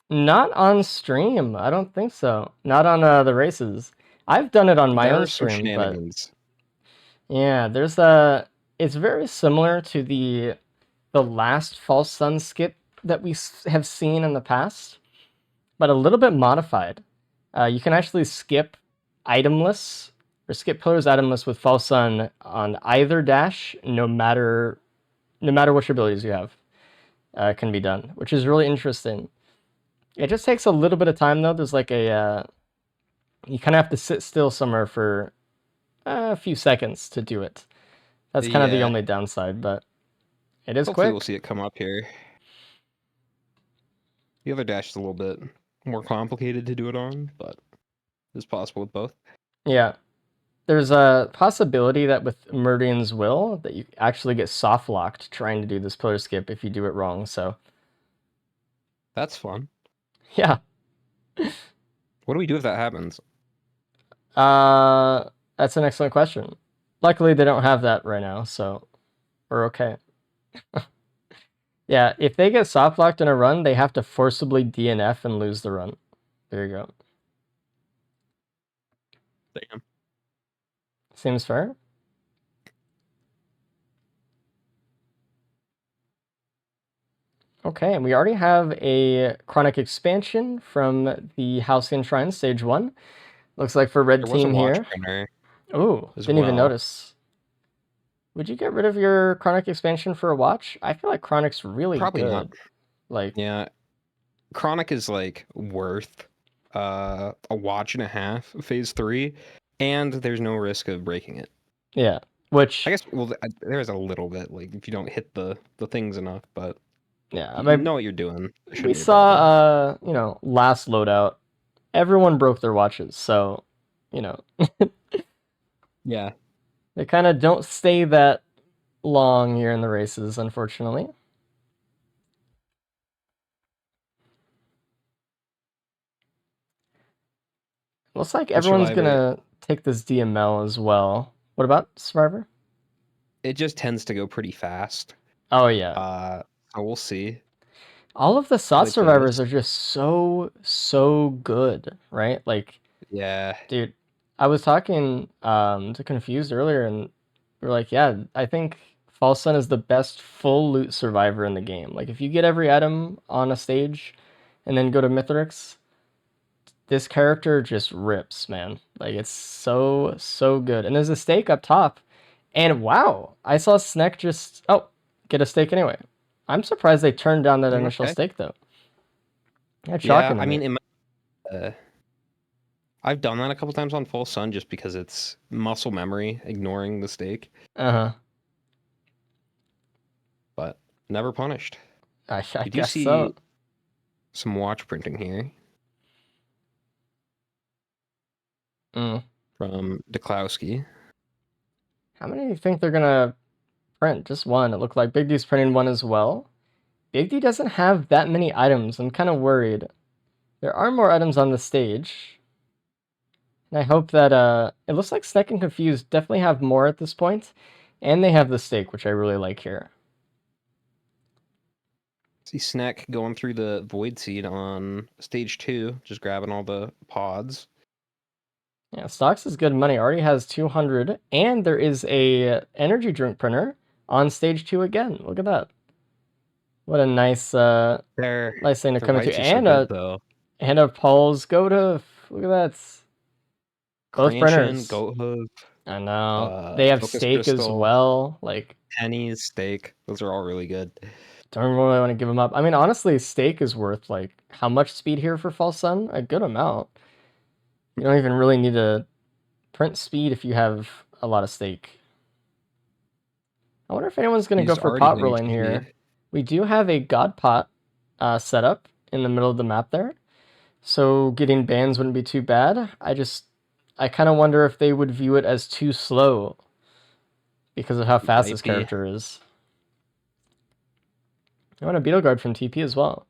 Not on stream, I don't think so. Not on the races. I've done it on my There own are some stream, but shenanigans. yeah, there's it's very similar to the last False Sun skip that we have seen in the past, but a little bit modified. You can actually skip itemless or skip pillars itemless with False Sun on either dash, no matter which abilities you have, can be done, which is really interesting. It just takes a little bit of time though. There's like you kind of have to sit still somewhere for a few seconds to do it. That's kind of the Yeah. only downside, but it is Hopefully quick. we'll see it come up here. The other dash is a little bit more complicated to do it on, but it's possible with both. Yeah. There's a possibility that with Meridian's Will that you actually get soft locked trying to do this pillar skip if you do it wrong. So That's fun. yeah. What do we do if that happens? That's an excellent question. Luckily they don't have that right now, so we're okay. Yeah, if they get soft locked in a run, they have to forcibly DNF and lose the run. There you go. Damn. Seems fair. Okay, and we already have a chronic expansion from the Halcyon Shrine Stage 1. Looks like for red There was a team watch here. printer. Ooh, as didn't even well. notice. Would you get rid of your chronic expansion for a watch? I feel like chronic's really Probably good. not. Like, Yeah. Chronic is like worth a watch and a half phase 3, and there's no risk of breaking it. yeah. Which I guess there is a little bit, like if you don't hit the things enough, but yeah, you I mean, know what you're doing. It shouldn't we be a problem. saw last loadout, everyone broke their watches, so Yeah. they kind of don't stay that long here in the races, unfortunately. Looks like The everyone's Survivor- gonna take this DML as well. What about Survivor? It just tends to go pretty fast. Oh yeah. So we'll see. All of the SOT Like survivors this. are just so good, right? Like, Yeah. dude, I was talking to Confused earlier, and we're like, yeah, I think False Sun is the best full loot survivor in the game. Like, if you get every item on a stage and then go to Mithrix, this character just rips, man. Like, it's so good. And there's a stake up top, and wow, I saw Sneck just get a stake anyway. I'm surprised they turned down that initial Okay. stake though. That's Yeah, shocking. I mean, I've done that a couple times on Full Sun just because it's muscle memory, ignoring the stake, uh-huh. but never punished. I You do guess see so. some watch printing here Mm. from Deklowski. How many do you think they're gonna print? Just one. It looked like Big D's printing one as well. Big D doesn't have that many items. I'm kind of worried. There are more items on the stage. And I hope that it looks like Sneck and Confused definitely have more at this point. And they have the stake, which I really like here. See Snack going through the Void Seed on stage 2, just grabbing all the pods. Yeah, Stocks is good money. Already has 200, and there is a energy drink printer on stage 2 again. Look at that. What a nice They're nice thing to their come into. wipes are so And good, though. a Paul's go to. Look at that. Both Cranshin, printers. Goat Hoof, I know. They have Focus steak as Crystal. well. Like, Pennies, steak. Those are all really good. don't really want to give them up. I mean, honestly, steak is worth like how much speed here for False Sun? A good amount. You don't even really need to print speed if you have a lot of steak. I wonder if anyone's going to go He's for already pot hitting rolling speed. here. We do have a God pot set up in the middle of the map there. So getting bans wouldn't be too bad. I kind of wonder if they would view it as too slow because of how fast Might this be. character is. I want a Beetle Guard from TP as well.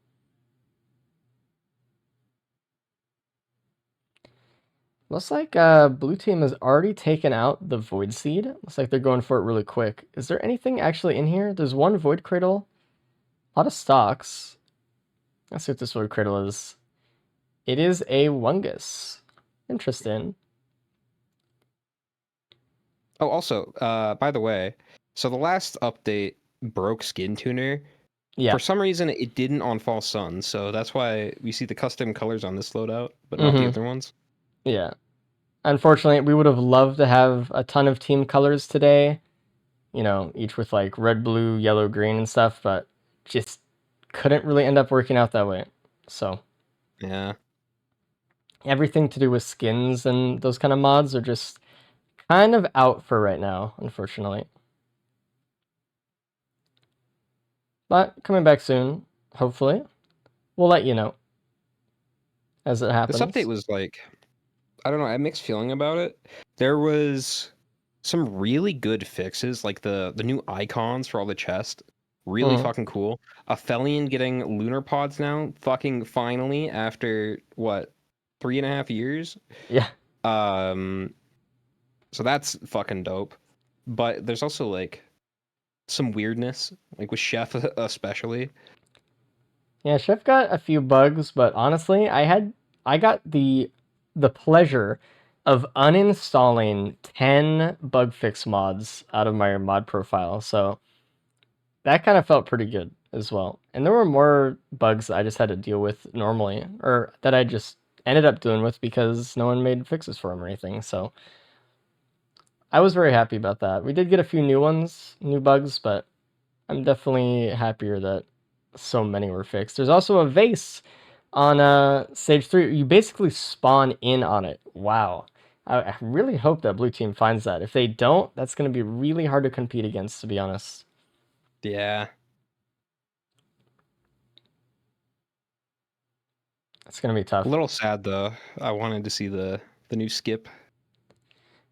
Looks like blue team has already taken out the Void Seed. Looks like they're going for it really quick. Is there anything actually in here? There's one Void Cradle. A lot of stocks. Let's see what this Void Cradle is. It is a Wungus. Interesting. Oh, also, by the way, so the last update broke Skin Tuner. Yeah. For some reason, it didn't on False Sun, so that's why we see the custom colors on this loadout, but not the other ones. Yeah. Unfortunately, we would have loved to have a ton of team colors today. You know, each with like red, blue, yellow, green and stuff, but just couldn't really end up working out that way. So, Yeah. everything to do with skins and those kind of mods are just kind of out for right now, unfortunately. But coming back soon, hopefully. We'll let you know as it happens. This update was like, I don't know, I had mixed feeling about it. There was some really good fixes, like the new icons for all the chests. Really fucking cool. Aphelion getting lunar pods now, fucking finally, after what, 3.5 years? Yeah. So that's fucking dope. But there's also like some weirdness, like with Chef especially. Yeah, Chef got a few bugs, but honestly, I got the pleasure of uninstalling 10 bug fix mods out of my mod profile. So that kind of felt pretty good as well. And there were more bugs that I just had to deal with normally, or that I just ended up dealing with because no one made fixes for them or anything. So I was very happy about that. We did get a few new bugs, but I'm definitely happier that so many were fixed. There's also a vase on stage 3. You basically spawn in on it. Wow. I really hope that blue team finds that. If they don't, that's going to be really hard to compete against, to be honest. Yeah. It's going to be tough. A little sad though. I wanted to see the new skip.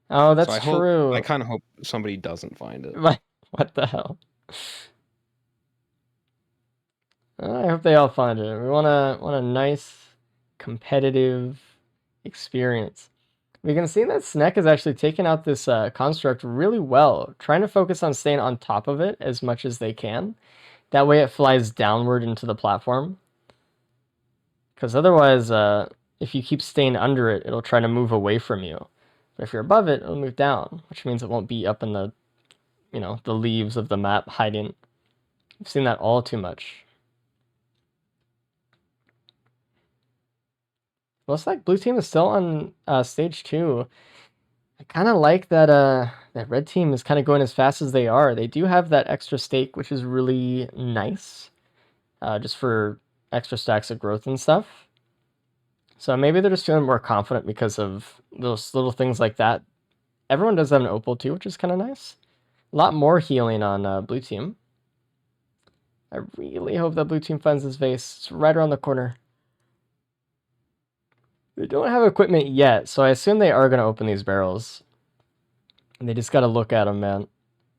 Oh, that's So true. I kind of hope somebody doesn't find it. What the hell? I hope they all find it. We want a nice competitive experience. We can see that Snek is actually taking out this construct really well, trying to focus on staying on top of it as much as they can. That way it flies downward into the platform. Because otherwise, if you keep staying under it, it'll try to move away from you. But if you're above it, it'll move down, which means it won't be up in the, the leaves of the map hiding. I've seen that all too much. Looks like blue team is still on stage 2. I kind of like that that red team is kind of going as fast as they are. They do have that extra stake, which is really nice, just for extra stacks of growth and stuff. So maybe they're just feeling more confident because of those little things like that. Everyone does have an opal too, which is kind of nice. A lot more healing on blue team. I really hope that blue team finds this vase. It's right around the corner. They don't have equipment yet, so I assume they are going to open these barrels. And they just got to look at them, man.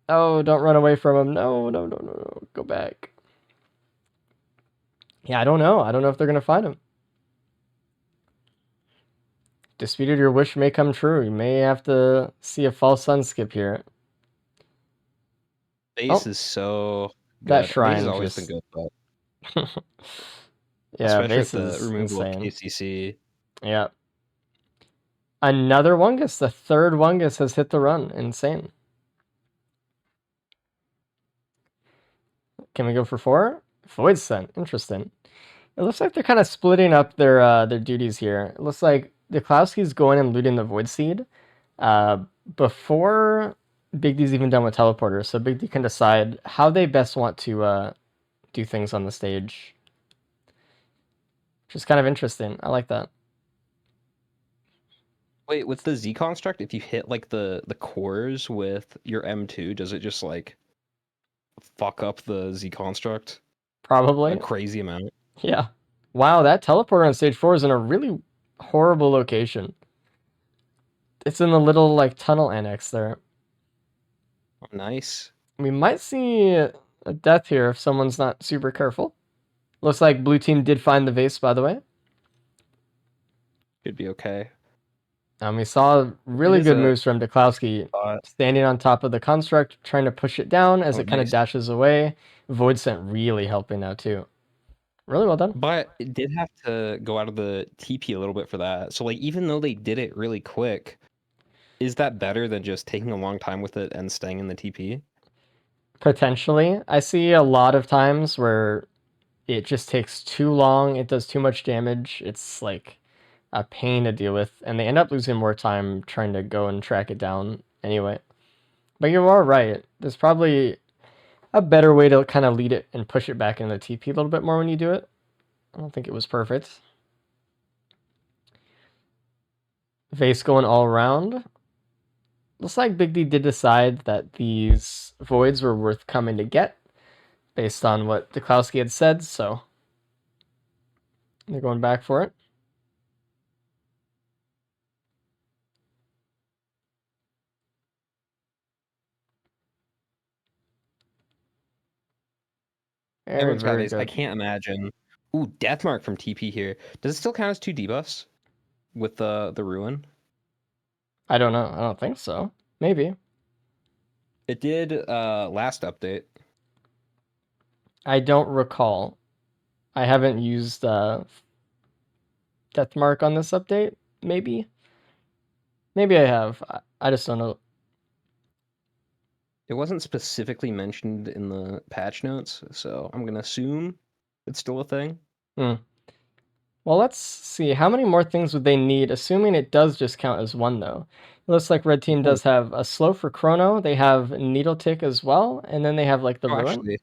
Oh, don't run away from them. No, no, no, no, no. Go back. Yeah, I don't know. I don't know if they're going to find him. Disputed, your wish may come true. You may have to see a false sun skip here. Base is so good. That shrine Base has always just... been good, but yeah, especially base with is the removal insane. of KCC. Yeah. Another Wungus. The third Wungus has hit the run. Insane. Can we go for 4? Void Scent. Interesting. It looks like they're kind of splitting up their duties here. It looks like Deklowski's going and looting the Void Seed before Big D's even done with Teleporter, so Big D can decide how they best want to do things on the stage. Which is kind of interesting. I like that. Wait, with the Z construct, if you hit like the cores with your M2, does it just like fuck up the Z construct? Probably. A crazy amount. Yeah. Wow, that teleporter on stage 4 is in a really horrible location. It's in the little like tunnel annex there. Oh, nice. We might see a death here if someone's not super careful. Looks like blue team did find the vase, by the way. Should be okay. We saw really good moves from Deklowski, standing on top of the construct, trying to push it down as it kind of dashes away. Void Scent really helping out too. Really well done. But it did have to go out of the TP a little bit for that. So like even though they did it really quick, is that better than just taking a long time with it and staying in the TP? Potentially. I see a lot of times where it just takes too long, it does too much damage, it's like a pain to deal with, and they end up losing more time trying to go and track it down anyway. But you are right. There's probably a better way to kind of lead it and push it back into the TP a little bit more when you do it. I don't think it was perfect. Vase going all around. Looks like Big D did decide that these voids were worth coming to get based on what Deklowski had said, so they're going back for it. Everyone's got these. I Good. can't imagine. Ooh, Deathmark from TP here. Does it still count as 2 debuffs with the ruin? I don't know. I don't think so. Maybe. It did last update. I don't recall. I haven't used Deathmark on this update. Maybe. Maybe I have. I just don't know. It wasn't specifically mentioned in the patch notes, so I'm gonna assume it's still a thing. Well, let's see. How many more things would they need, assuming it does just count as 1, though? It looks like red team does have a slow for Chrono. They have Needle Tick as well, and then they have like the Ruin. Actually,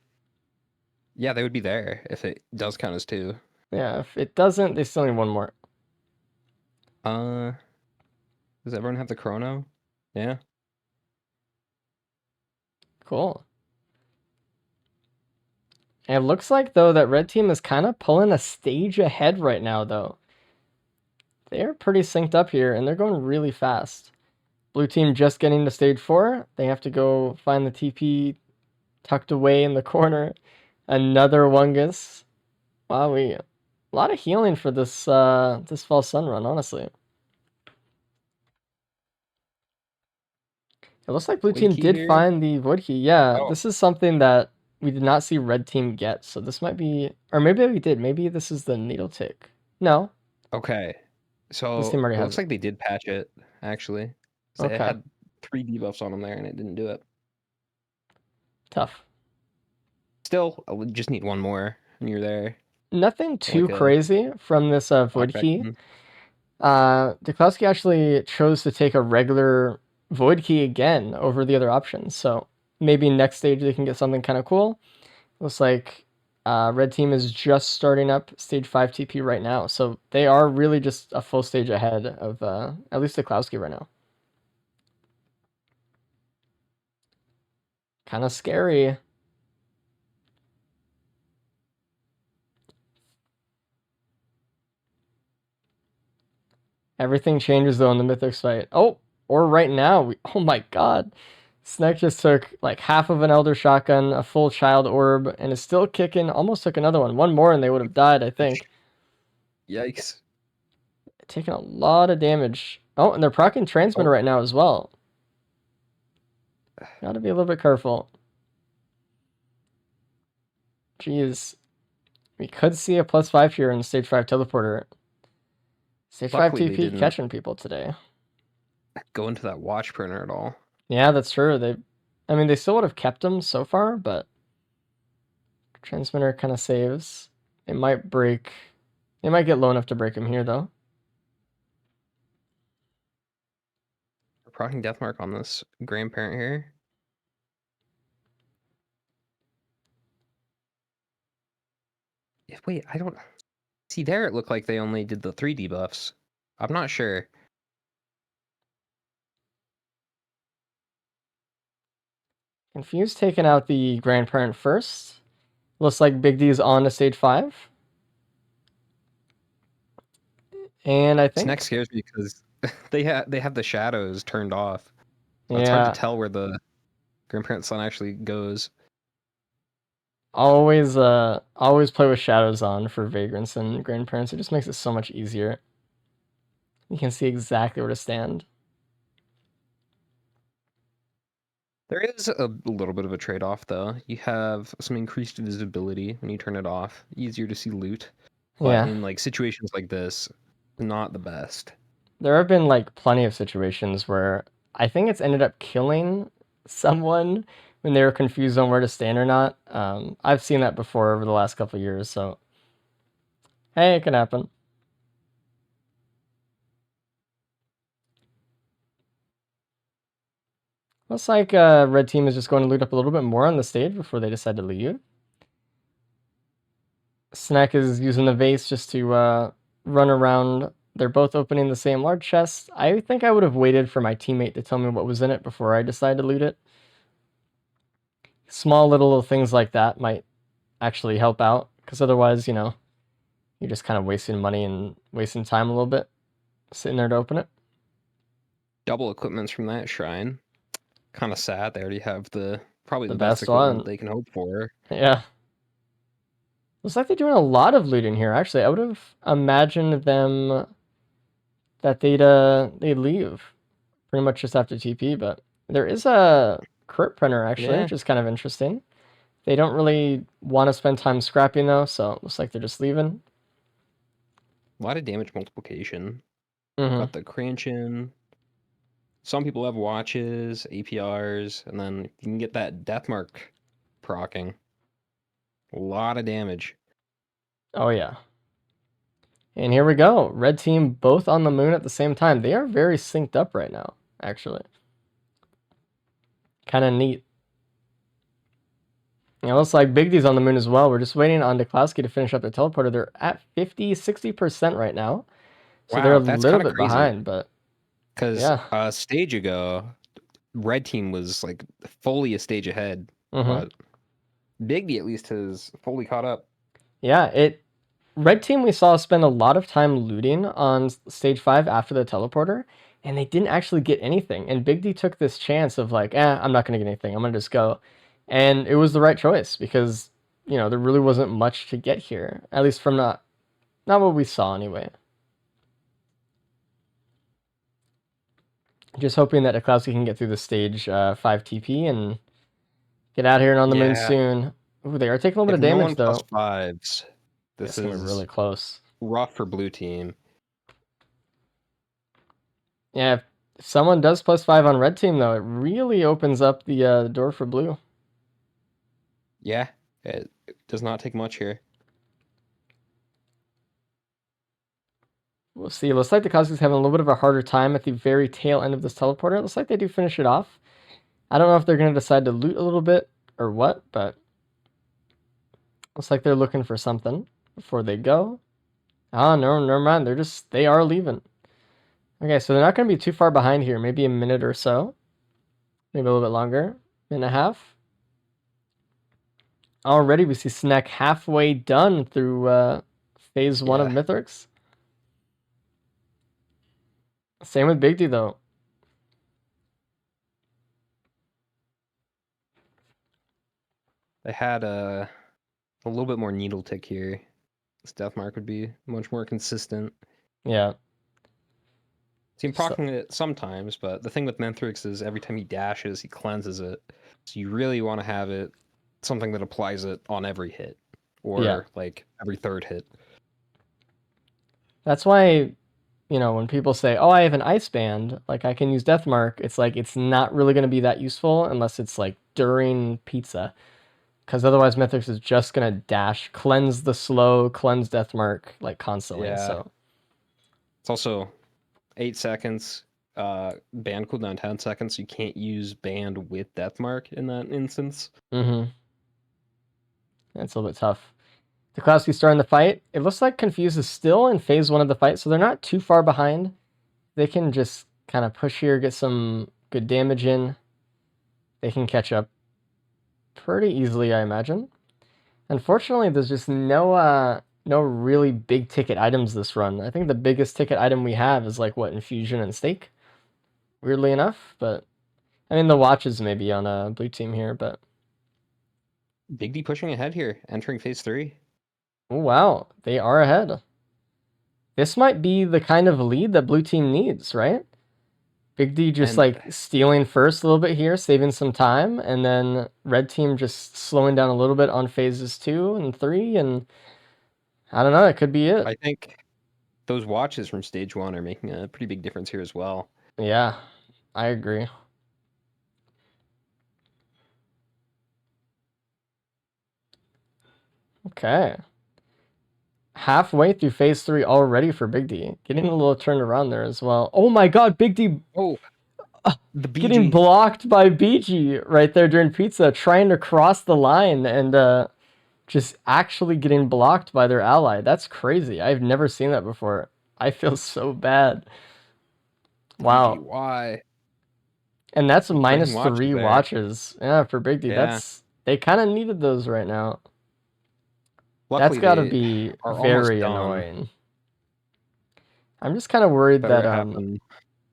yeah, they would be there if it does count as 2. Yeah, if it doesn't, they still need 1 more. Does everyone have the Chrono? Yeah. Cool. And it looks like, though, that red team is kind of pulling a stage ahead right now, though. They're pretty synced up here, and they're going really fast. Blue team just getting to stage 4. They have to go find the TP tucked away in the corner. Another Wungus. Wow, a lot of healing for this this false sun run, honestly. It looks like blue Void team key did here? find the void key. Yeah, Oh. this is something that we did not see red team get. So this might be, or maybe we did. Maybe this is the needle tick. No. Okay. So team already it has looks it. like they did patch it, actually. 'Cause It Okay. had 3 debuffs on them there and it didn't do it. Tough. Still, I would just need one more and you're there. Nothing too Like a crazy from this void Knockback key. button. Duklowski actually chose to take a regular void key again over the other options. So maybe next stage they can get something kind of cool. Looks like red team is just starting up stage 5 TP right now. So they are really just a full stage ahead of at least Duklowski right now. Kind of scary. Everything changes though in the Mythics fight. Oh, or right now. Oh my god. Snek just took like half of an Elder Shotgun, a full Child Orb, and is still kicking. Almost took another one. One more and they would have died, I think. Yikes. Taking a lot of damage. Oh, and they're proccing Transmitter right now as well. Gotta be a little bit careful. Jeez. We could see a +5 here in stage 5 teleporter. Stage Luckily, 5 they TP didn't. catching people today. Go into that watch printer at all. Yeah, that's true. I mean, they still would have kept them so far, but Transmitter kind of saves. It might break. They might get low enough to break him here, though. We're proccing Deathmark on this grandparent here. Wait, I don't see there. It looked like they only did the 3 debuffs. I'm not sure. Confused taking out the grandparent first. Looks like Big D is on to stage 5. And I This think next scares me because they have the shadows turned off. So it's hard to tell where the grandparent son actually goes. always play with shadows on for vagrants and grandparents. It just makes it so much easier. You can see exactly where to stand. There is a little bit of a trade-off, though. You have some increased visibility when you turn it off. Easier to see loot. But Yeah. in like situations like this, not the best. There have been like plenty of situations where I think it's ended up killing someone when they were confused on where to stand or not. I've seen that before over the last couple of years, so hey, it can happen. Looks like red team is just going to loot up a little bit more on the stage before they decide to leave. Snack is using the vase just to run around. They're both opening the same large chest. I think I would have waited for my teammate to tell me what was in it before I decide to loot it. Small little things like that might actually help out, because otherwise, you know, you're just kind of wasting money and wasting time a little bit sitting there to open it. Double equipments from that shrine. Kind of sad. They already have probably The the best best equipment one. they can hope for. Yeah. Looks like they're doing a lot of loot in here, actually. I would have imagined them that they'd leave pretty much just after TP, but there is a crit printer, actually, Yeah. which is kind of interesting. They don't really want to spend time scrapping, though, so it looks like they're just leaving. A lot of damage multiplication. Mhm. Got the Cranchin. Some people have watches, APRs, and then you can get that Deathmark proccing. A lot of damage. Oh, yeah. And here we go. Red team both on the moon at the same time. They are very synced up right now, actually. Kind of neat. It looks like Big D's on the moon as well. We're just waiting on Duklowski to finish up the teleporter. They're at 50-60% right now. So Wow, they're a that's little kinda bit crazy. behind, but Because yeah. a stage ago, red team was like fully a stage ahead. Mhm. But Big D at least has fully caught up. Yeah, red team we saw spend a lot of time looting on stage 5 after the teleporter, and they didn't actually get anything. And Big D took this chance of like, I'm not going to get anything. I'm going to just go. And it was the right choice because, you know, there really wasn't much to get here, at least from not what we saw anyway. Just hoping that Deklowski can get through the stage 5 TP and get out here and on the moon Yeah. soon. Ooh, they are taking a little If bit of no damage, one though. plus fives, This this is is really close. rough for blue team. Yeah, if someone does +5 on red team, though, it really opens up the door for blue. Yeah, it does not take much here. We'll see. It looks like the Cosmic's having a little bit of a harder time at the very tail end of this teleporter. It looks like they do finish it off. I don't know if they're going to decide to loot a little bit or what, but looks like they're looking for something before they go. Oh, no, never mind. They are leaving. Okay, so they're not going to be too far behind here. Maybe a minute or so. Maybe a little bit longer. Minute and a half. Already we see Snack halfway done through phase 1 of Yeah. Mythrix. Same with Big D, though. They had a little bit more needle tick here. This death mark would be much more consistent. Yeah. See him So- proccing it sometimes, but the thing with Menthrix is every time he dashes, he cleanses it. So you really want to have it something that applies it on every hit, or Yeah. like every third hit. That's why, when people say, oh, I have an ice band, like I can use Death Mark, it's like it's not really going to be that useful unless it's like during pizza. Because otherwise Mythrix is just going to dash, cleanse the slow, cleanse Death Mark like constantly. Yeah. So It's also 8 seconds, band cooldown 10 seconds, so you can't use band with death mark in that instance. that's a little bit tough. Deklowski starting the fight. It looks like Confuse is still in phase 1 of the fight, so they're not too far behind. They can just kind of push here, get some good damage in. They can catch up pretty easily, I imagine. Unfortunately, there's just no really big ticket items this run. I think the biggest ticket item we have is like Infusion and Stake. Weirdly enough, but I mean the watches maybe on a blue team here, but Big D pushing ahead here, entering phase 3. oh wow, they are ahead. This might be the kind of lead that blue team needs, right? Big D just And- like stealing first a little bit here, saving some time, and then red team just slowing down a little bit on phases 2 and 3, and I don't know, it could be it. I think those watches from stage 1 are making a pretty big difference here as well. Yeah, I agree. Okay. Halfway through phase 3 already for Big D. Getting a little turned around there as well. Oh my god, Big D Oh, the BG. getting blocked by BG right there during pizza, trying to cross the line and just actually getting blocked by their ally. That's crazy. I've never seen that before. I feel so bad. Wow. BGY. And that's minus watches 3 there. watches. Yeah, for Big D. Yeah. They kind of needed those right now. Luckily, That's got to they be are almost very done. annoying. I'm just kind of worried Better that happen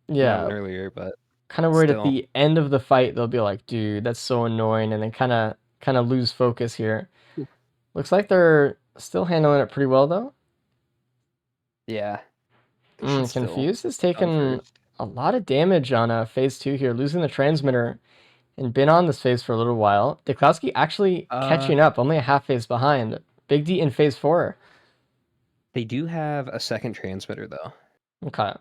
yeah, earlier, but kind of worried at still. the end of the fight they'll be like, dude, that's so annoying, and then kind of lose focus here. Looks like they're still handling it pretty well though. Yeah. They should still Confused is done taking first. a lot of damage on phase 2 here, losing the transmitter, and been on this phase for a little while. Deklowski actually catching up, only a half phase behind. Big D in phase 4. They do have a second transmitter though. Okay.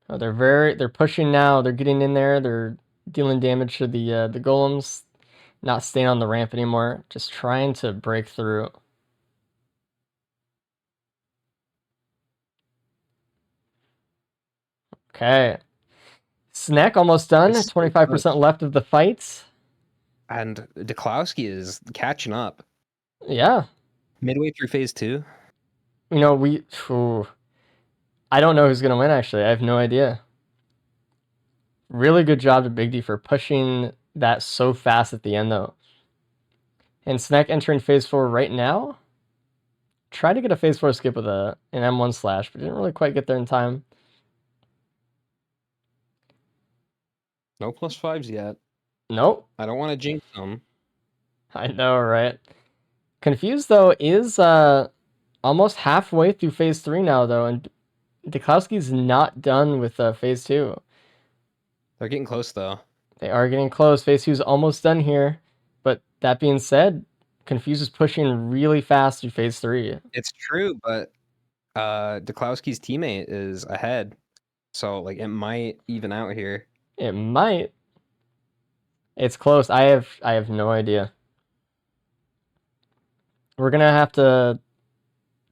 Oh, they're pushing now. They're getting in there. They're dealing damage to the golems. Not staying on the ramp anymore. Just trying to break through. Okay. Snack almost done. This is 25% left of the fight. And Deklowski is catching up. Yeah. Midway through phase 2. I don't know who's going to win, actually. I have no idea. Really good job to Big D for pushing that so fast at the end, though. And Snack entering phase 4 right now. Tried to get a phase 4 skip with an M1 slash, but didn't really quite get there in time. No +5s yet. Nope. I don't want to jinx them. I know, right? Confused, though, is almost halfway through phase 3 now, though, and Deklowski's not done with phase 2. They're getting close though. They are getting close. Phase 2 is almost done here. But that being said, Confuse is pushing really fast through phase 3. It's true, but Deklowski's teammate is ahead. So like it might even out here. It might. It's close. I have no idea. We're gonna have to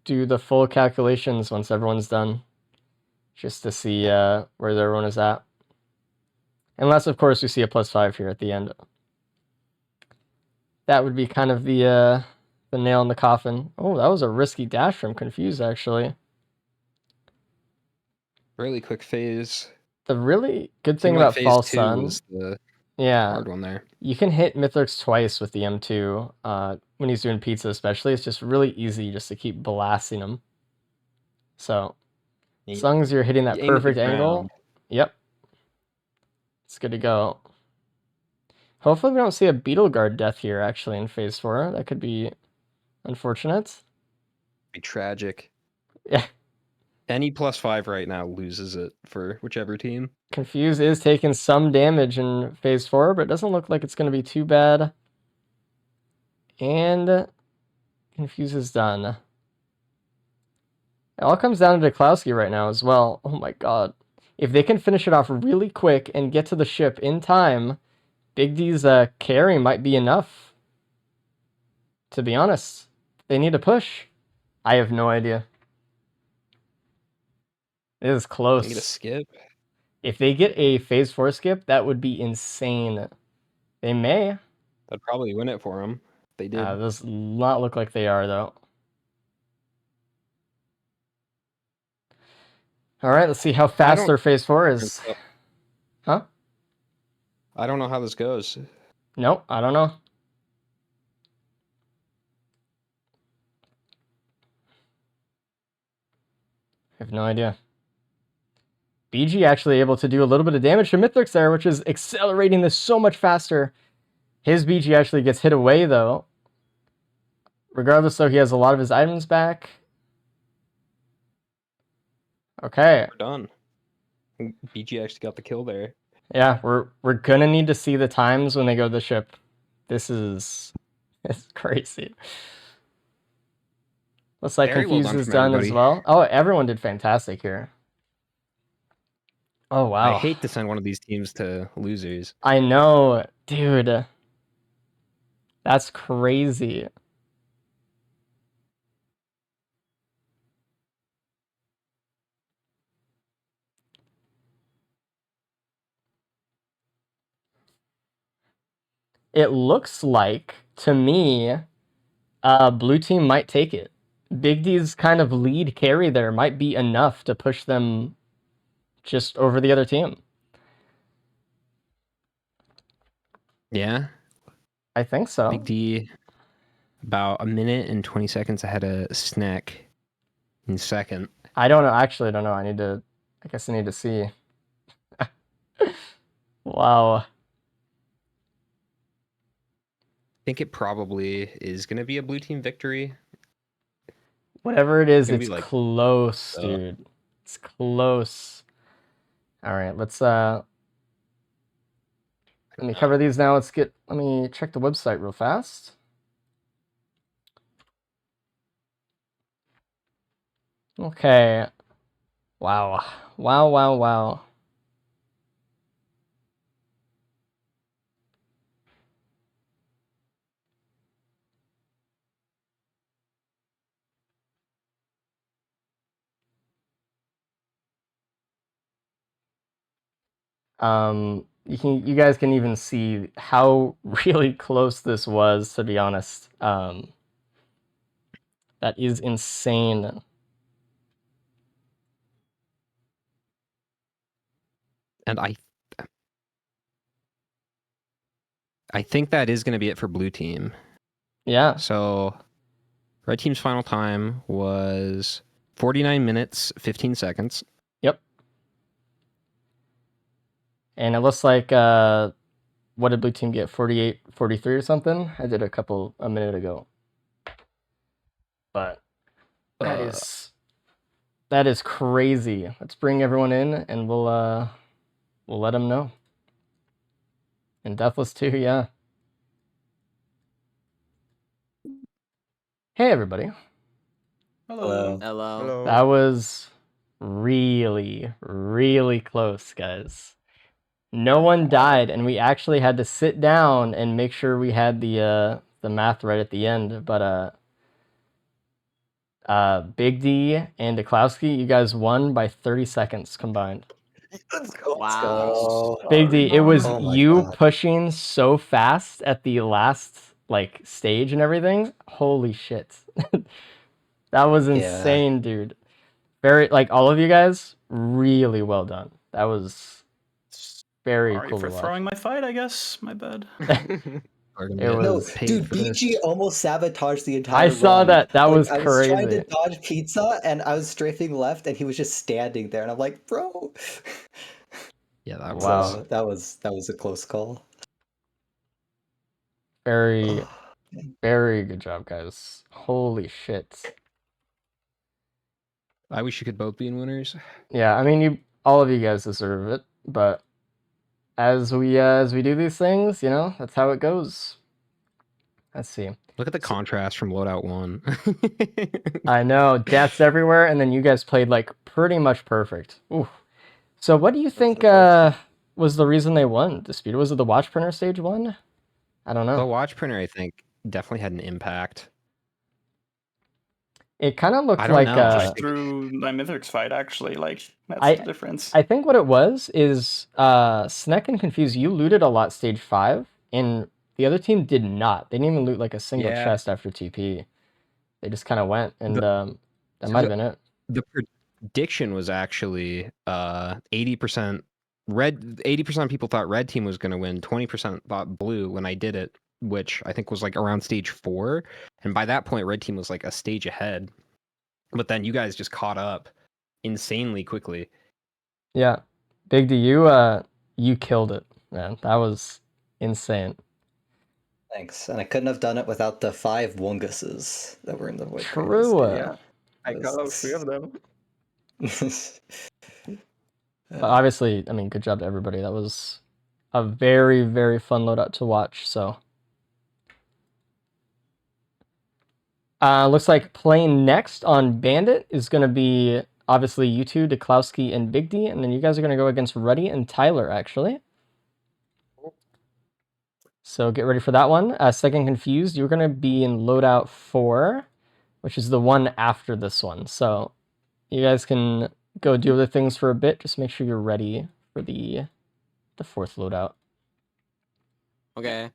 do the full calculations once everyone's done, just to see where everyone is at. Unless, of course, we see a +5 here at the end. That would be kind of the nail in the coffin. Oh, that was a risky dash from Confuse, actually. Really quick phase. The really good thing Seemed like about phase False 2 Sun, was the yeah, hard one there. you can hit Mythrix twice with the M2 when he's doing pizza, especially. It's just really easy just to keep blasting him. So, as long as you're hitting that You aim at the perfect angle, ground. yep, it's good to go. Hopefully we don't see a Beetle Guard death here, actually, in phase 4. That could be unfortunate. Be tragic. Yeah. Any +5 right now loses it for whichever team. Confuse is taking some damage in phase 4, but it doesn't look like it's going to be too bad. And Confuse is done. It all comes down to Deklowski right now as well. Oh my god. If they can finish it off really quick and get to the ship in time, Big D's carry might be enough. To be honest, they need to push. I have no idea. It is close. They get a skip. If they get a phase 4 skip, that would be insane. They may. That'd probably win it for them. They did. Does not look like they are, though. All right, let's see how fast their phase 4 is. Huh? I don't know how this goes. Nope, I don't know. I have no idea. BG actually able to do a little bit of damage to Mythrix there, which is accelerating this so much faster. His BG actually gets hit away, though. Regardless, though, he has a lot of his items back. Okay. We're done. BG actually got the kill there. Yeah, we're gonna need to see the times when they go to the ship. It's crazy. Looks like Very well Confuse done is from done as everybody. well. Oh, everyone did fantastic here. Oh wow. I hate to send one of these teams to losers. I know, dude. That's crazy. It looks like, to me, blue team might take it. Big D's kind of lead carry there might be enough to push them just over the other team. Yeah. I think so. Big D about a minute and 20 seconds ahead of Snack in second. I don't know. Actually, I don't know. I guess I need to see. Wow. I think it probably is going to be a blue team victory. Whatever it is, Gonna it's be like- close, dude. It's close. All right, let me cover these now. Let me check the website real fast. Okay. Wow. Wow, wow, wow. You guys can even see how really close this was, to be honest. That is insane. And I think that is going to be it for blue team. Yeah. So red team's final time was 49 minutes, 15 seconds. Yep. And it looks like, what did blue team get? 48, 43 or something? I did a minute ago. But that is That is crazy. Let's bring everyone in and we'll let them know. And Deathless too, yeah. Hey everybody. Hello. Hello. That was really, really close, guys. No one died, and we actually had to sit down and make sure we had the math right at the end. But Big D and Deklowski, you guys won by 30 seconds combined. Let's go. Wow. Big D, it was Oh my you God. pushing so fast at the last like stage and everything. Holy shit. That was insane, dude. Very like all of you guys, really well done. That was very Sorry cool for to watch. throwing my fight, I guess. My bad. It was paid Dude, for this. BG almost sabotaged the entire I saw run. that. That Like, was I was trying to crazy. dodge pizza, and I was strafing left, and he was just standing there, and I'm like, bro. Yeah, that Wow. was. So that was a close call. Very, very good job, guys. Holy shit. I wish you could both be in winners. Yeah, I mean, all of you guys deserve it, but as we do these things, you know, that's how it goes. Let's see. Look at the contrast from Loadout 1. I know, deaths everywhere, and then you guys played like pretty much perfect. Ooh. So what do you think was the reason they won, Dispute? Was it the watch printer stage 1? I don't know. The watch printer, I think, definitely had an impact. It kind of looked I don't like know. I Just think- through my Mythics fight, actually. Like, that's I- the difference. I think what it was is Sneck and Confused, you looted a lot stage 5, and the other team did not. They didn't even loot like a single Yeah. chest after TP. They just kind of went, and that so might have been it. The prediction was actually 80% red. 80% of people thought red team was going to win. 20% thought blue when I did it, which I think was like around stage 4. And by that point, red team was like a stage ahead. But then you guys just caught up insanely quickly. Yeah. Big D, you killed it, man. That was insane. Thanks. And I couldn't have done it without the 5 Wunguses that were in the void. True. Yeah. I got all 3 of them. But obviously, I mean, good job to everybody. That was a very, very fun loadout to watch. So, looks like playing next on Bandit is going to be obviously you two, Deklowski and Big D, and then you guys are going to go against Ruddy and Tyler, actually. So get ready for that one. Second Confused, you're going to be in Loadout 4, which is the one after this one. So you guys can go do other things for a bit. Just make sure you're ready for the 4th loadout. Okay.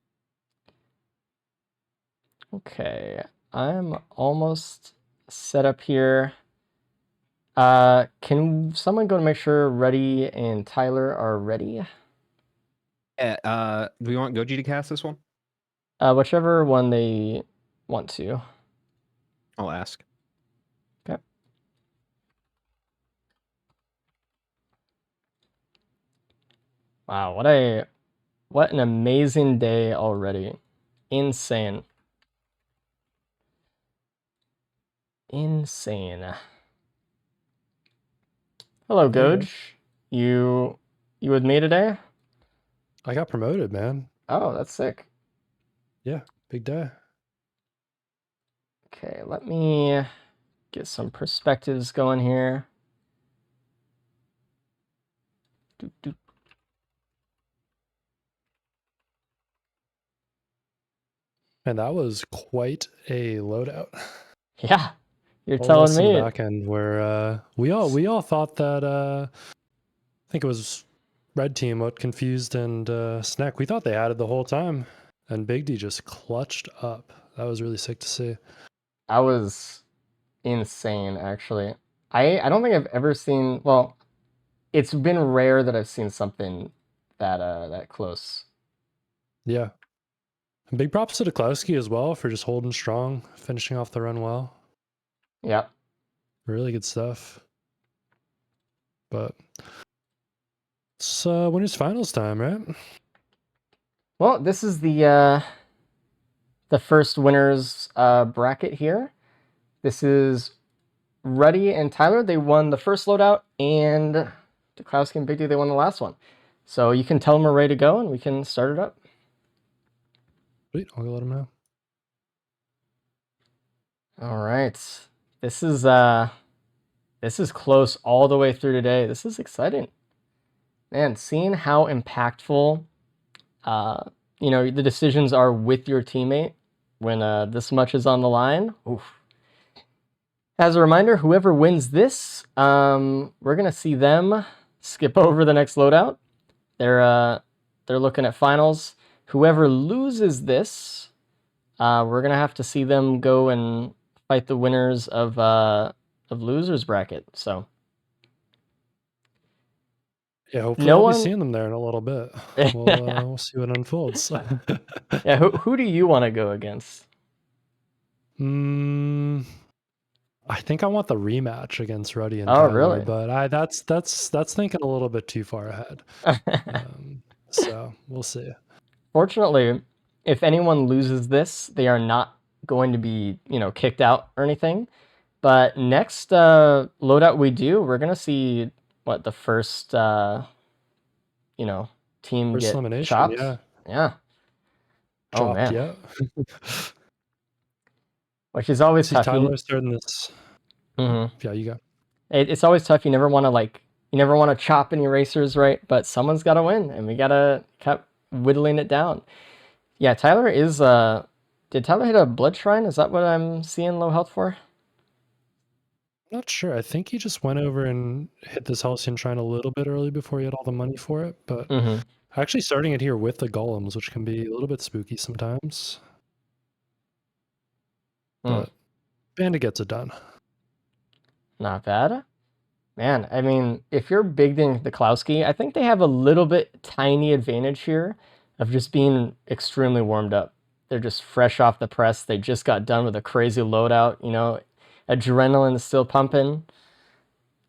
Okay, I'm almost set up here. Can someone go to make sure Ruddy and Tyler are ready? Do we want Goji to cast this one? Whichever one they want to. I'll ask. Okay. Wow, what an amazing day already. Insane. Insane. Hello, Goj. You with me today? I got promoted, man. Oh, that's sick. Big day. Okay, let me get some perspectives going here. Doop, doop. And that was quite a loadout. Yeah, you're Almost telling in me. the back end where we all thought that I think it was red team what confused and Snack. We thought they had it the whole time, and Big D just clutched up. That was really sick to see. That was insane, actually. I don't think I've ever seen. Well, it's been rare that I've seen something that close. Yeah. And big props to Deklowski as well for just holding strong, finishing off the run well. Yep. Really good stuff. But it's winners finals time, right? Well, this is the first winners bracket here. This is Ruddy and Tyler, they won the first loadout, and Duklowski and Big D, they won the last one. So you can tell them we're ready to go, and we can start it up. Sweet, I'll go let him know. All right. This is close all the way through today. This is exciting. Man, seeing how impactful the decisions are with your teammate when this much is on the line. Oof. As a reminder, whoever wins this, we're gonna see them skip over the next loadout. They're looking at finals. Whoever loses this, we're gonna have to see them go and fight the winners of losers bracket. So Yeah, hopefully No I'll one- be seeing them there in a little bit. We'll see what unfolds. yeah, who do you want to go against? I think I want the rematch against Ruddy and Oh, Tyler, really? but that's thinking a little bit too far ahead. So we'll see. Fortunately, if anyone loses this, they are not going to be, kicked out or anything. But next loadout we do, we're gonna see what the first team First get elimination, chopped. yeah. Yeah. Oh Chopped, man. yeah. Which is always See tough. Tyler starting this. Mhm. Yeah, you go. It's always tough. You never want to chop any racers, right? But someone's got to win, and we gotta keep whittling it down. Yeah, Tyler is. Did Tyler hit a blood shrine? Is that what I'm seeing low health for? Not sure. I think he just went over and hit this Halcyon Shrine a little bit early before he had all the money for it. But Mm-hmm. actually starting it here with the golems, which can be a little bit spooky sometimes. But Bandit gets it done. Not bad. Man, I mean, if you're Big D and Duklowski, I think they have a little bit tiny advantage here of just being extremely warmed up. They're just fresh off the press. They just got done with a crazy loadout, adrenaline is still pumping.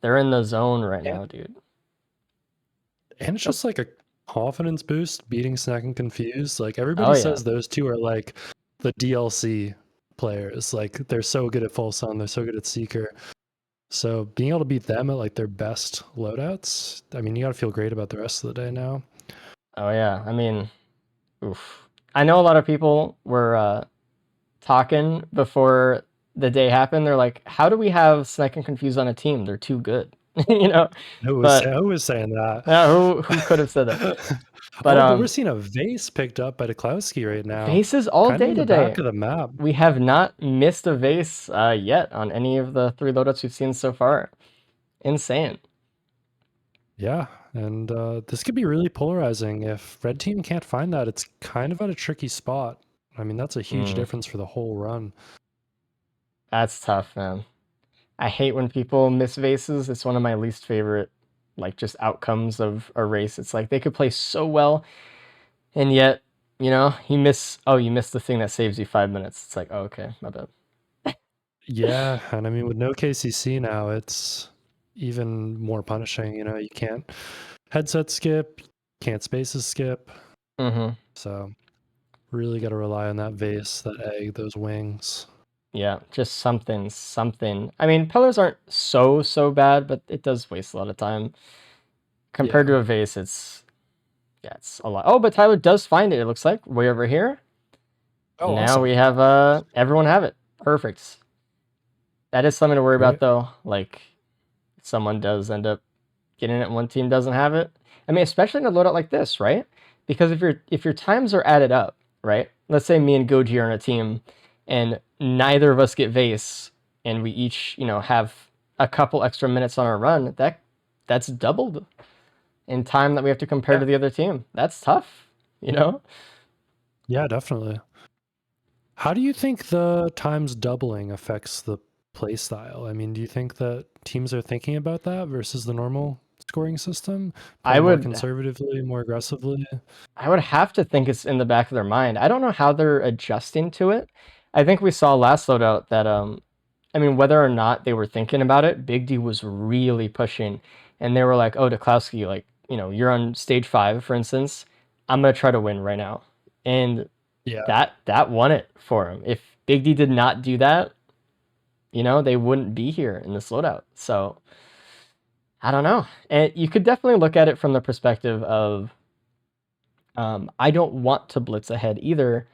They're in the zone right now, dude. And it's just like a confidence boost beating Snack and Confused. Like everybody Oh, yeah. says those two are like the DLC players. Like they're so good at Full Sun, they're so good at Seeker. So being able to beat them at like their best loadouts, I mean, you gotta feel great about the rest of the day now. Oh yeah, I mean, oof. I know a lot of people were talking before the day happened. They're like, "How do we have Snack and Confused on a team? They're too good," Who But- was saying that? Yeah, who could have said that? But we're seeing a vase picked up by Duklowski right now. Vases all Kind of day in the today. back of the map. We have not missed a vase yet on any of the 3 loadouts we've seen so far. Insane. Yeah, and this could be really polarizing. If Red Team can't find that, it's kind of at a tricky spot. I mean, that's a huge difference for the whole run. That's tough, man. I hate when people miss vases. It's one of my least favorite, just outcomes of a race. It's like they could play so well, and yet, you miss the thing that saves you 5 minutes. It's like, oh, okay, my bad. Yeah, and I mean, with no KCC now, it's even more punishing. You can't headset skip, can't spaces skip. Mm-hmm. So really got to rely on that vase, that egg, those wings. Yeah, just something. I mean, pillars aren't so bad, but it does waste a lot of time. Compared to a vase, it's a lot. Oh, but Tyler does find it, it looks like. Way over here. Oh, now awesome. we have everyone have it. Perfect. That is something to worry about though. Like someone does end up getting it and one team doesn't have it. I mean, especially in a loadout like this, right? Because if your times are added up, right? Let's say me and Goji are on a team and neither of us get vase and we each, have a couple extra minutes on our run, that's doubled in time that we have to compare to the other team. That's tough, Yeah, definitely. How do you think the times doubling affects the play style? I mean, do you think that teams are thinking about that versus the normal scoring system? I More would- conservatively, more aggressively. I would have to think it's in the back of their mind. I don't know how they're adjusting to it. I think we saw last loadout that I mean, whether or not they were thinking about it, Big D was really pushing, and they were like, "Oh, Duklowski, you're on stage 5, for instance. I'm gonna try to win right now," and Yeah. that won it for him. If Big D did not do that, you know, they wouldn't be here in this loadout. So I don't know. And you could definitely look at it from the perspective of I don't want to blitz ahead either.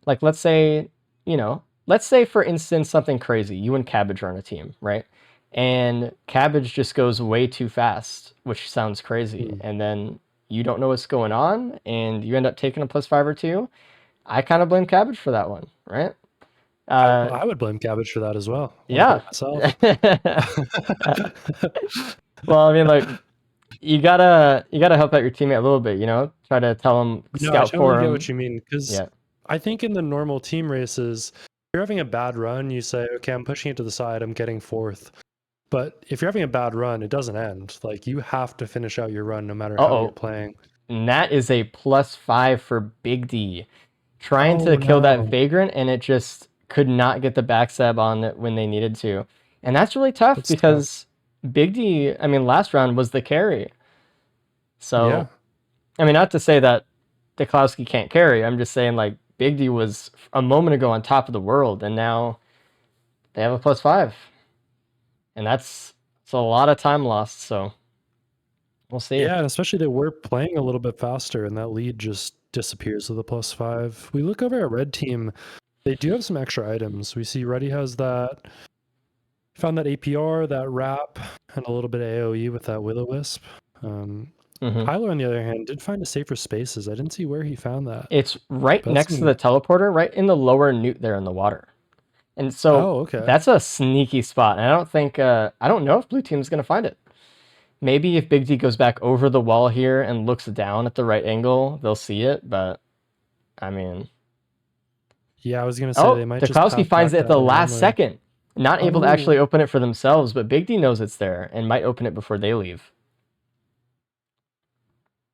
Like, let's say, for instance, something crazy. You and Cabbage are on a team, right? And Cabbage just goes way too fast, which sounds crazy. And then you don't know what's going on, and you end up taking a +5 or 2. I kind of blame Cabbage for that one, right? I would blame Cabbage for that as well. Yeah. Myself. Well, I mean, like, you gotta help out your teammate a little bit, try to tell him, No, I scout for totally him. get what you mean, because Yeah. I think in the normal team races, if you're having a bad run, you say, okay, I'm pushing it to the side, I'm getting 4th. But if you're having a bad run, it doesn't end. Like, you have to finish out your run no matter how you're playing. And that is a +5 for Big D. Trying to kill that Vagrant, and it just could not get the backstab on it when they needed to. And that's really tough because Big D, I mean, last round was the carry. So, Yeah. I mean, not to say that Deklowski can't carry. I'm just saying, like, Big D was a moment ago on top of the world, and now they have a +5. And it's a lot of time lost, so we'll see. Yeah, and especially they were playing a little bit faster, and that lead just disappears with a +5. We look over at Red Team. They do have some extra items. We see Reddy has that. Found that APR, that wrap, and a little bit of AoE with that Will-O-Wisp. Tyler, on the other hand, did find a safer spaces. I didn't see where he found that. It's right next to the teleporter, right in the lower newt there in the water. And so that's a sneaky spot. And I don't think, I don't know if blue team's going to find it. Maybe if Big D goes back over the wall here and looks down at the right angle, they'll see it. But, I mean... Yeah, I was going to say they might just... Deklowski finds it at the last second. Not able to actually open it for themselves, but Big D knows it's there and might open it before they leave.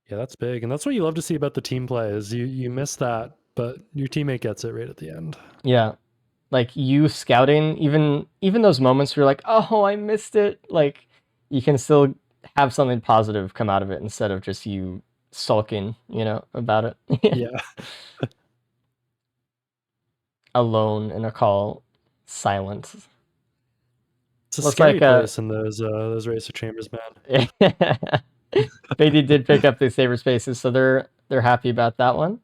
Yeah, that's big. And that's what you love to see about the team play is you miss that, but your teammate gets it right at the end. Yeah. Like, you scouting, even those moments where you're like, oh, I missed it. Like, you can still have something positive come out of it instead of just you sulking, about it. Yeah. Alone in a call, silent. It's a scary place in those racer chambers, man. Big D did pick up the saber spaces, so they're happy about that one.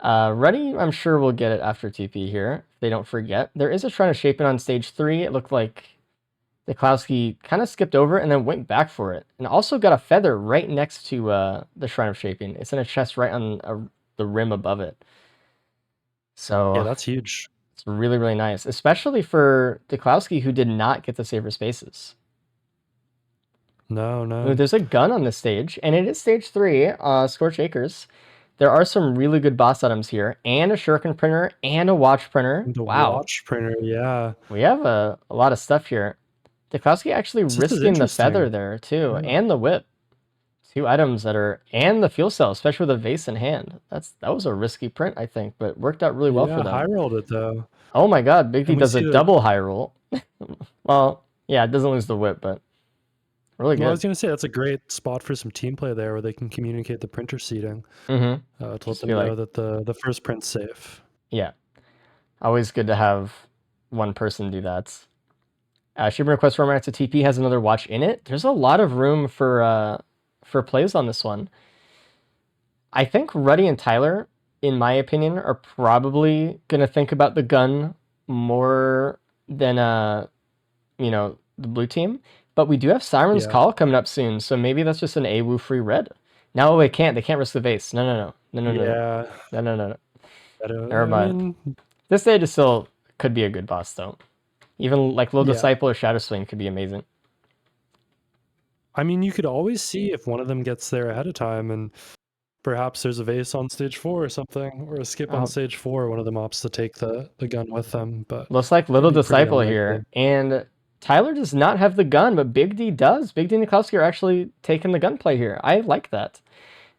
Ready, I'm sure we'll get it after TP here. If they don't forget. There is a Shrine of Shaping on stage 3. It looked like Deklowski kind of skipped over it and then went back for it. And also got a feather right next to the Shrine of Shaping. It's in a chest right on the rim above it. So yeah, that's huge. It's really, really nice. Especially for Deklowski, who did not get the saber spaces. No. Ooh, there's a gun on this stage, and it is stage 3, Scorch Acres. There are some really good boss items here, and a shuriken printer, and a watch printer. Wow. Watch printer, yeah. We have a lot of stuff here. Deklowski actually risking the feather there, too, and the whip. 2 items that are, and the fuel cell, especially with a vase in hand. That was a risky print, I think, but worked out really well for them. High rolled it, though. Oh my god, Big D does a double high roll. Well, yeah, it doesn't lose the whip, but really good. Well, I was going to say, that's a great spot for some team play there where they can communicate the printer seating to let them know that the first print's safe. Yeah. Always good to have one person do that. Shipping request for to TP has another watch in it. There's a lot of room for plays on this one. I think Ruddy and Tyler, in my opinion, are probably going to think about the gun more than the blue team. But we do have Siren's Call coming up soon, so maybe that's just an AWU free red. No, they can't risk the vase. No. Yeah. No. Never mind. This stage is still could be a good boss though. Even like Low Disciple or Shadow Swing could be amazing. I mean, you could always see if one of them gets there ahead of time, and perhaps there's a vase on stage 4 or something, or a skip on stage 4. One of them opts to take the gun with them. But looks like Little Disciple here, and Tyler does not have the gun, but Big D does. Big D and Deklowski are actually taking the gunplay here. I like that.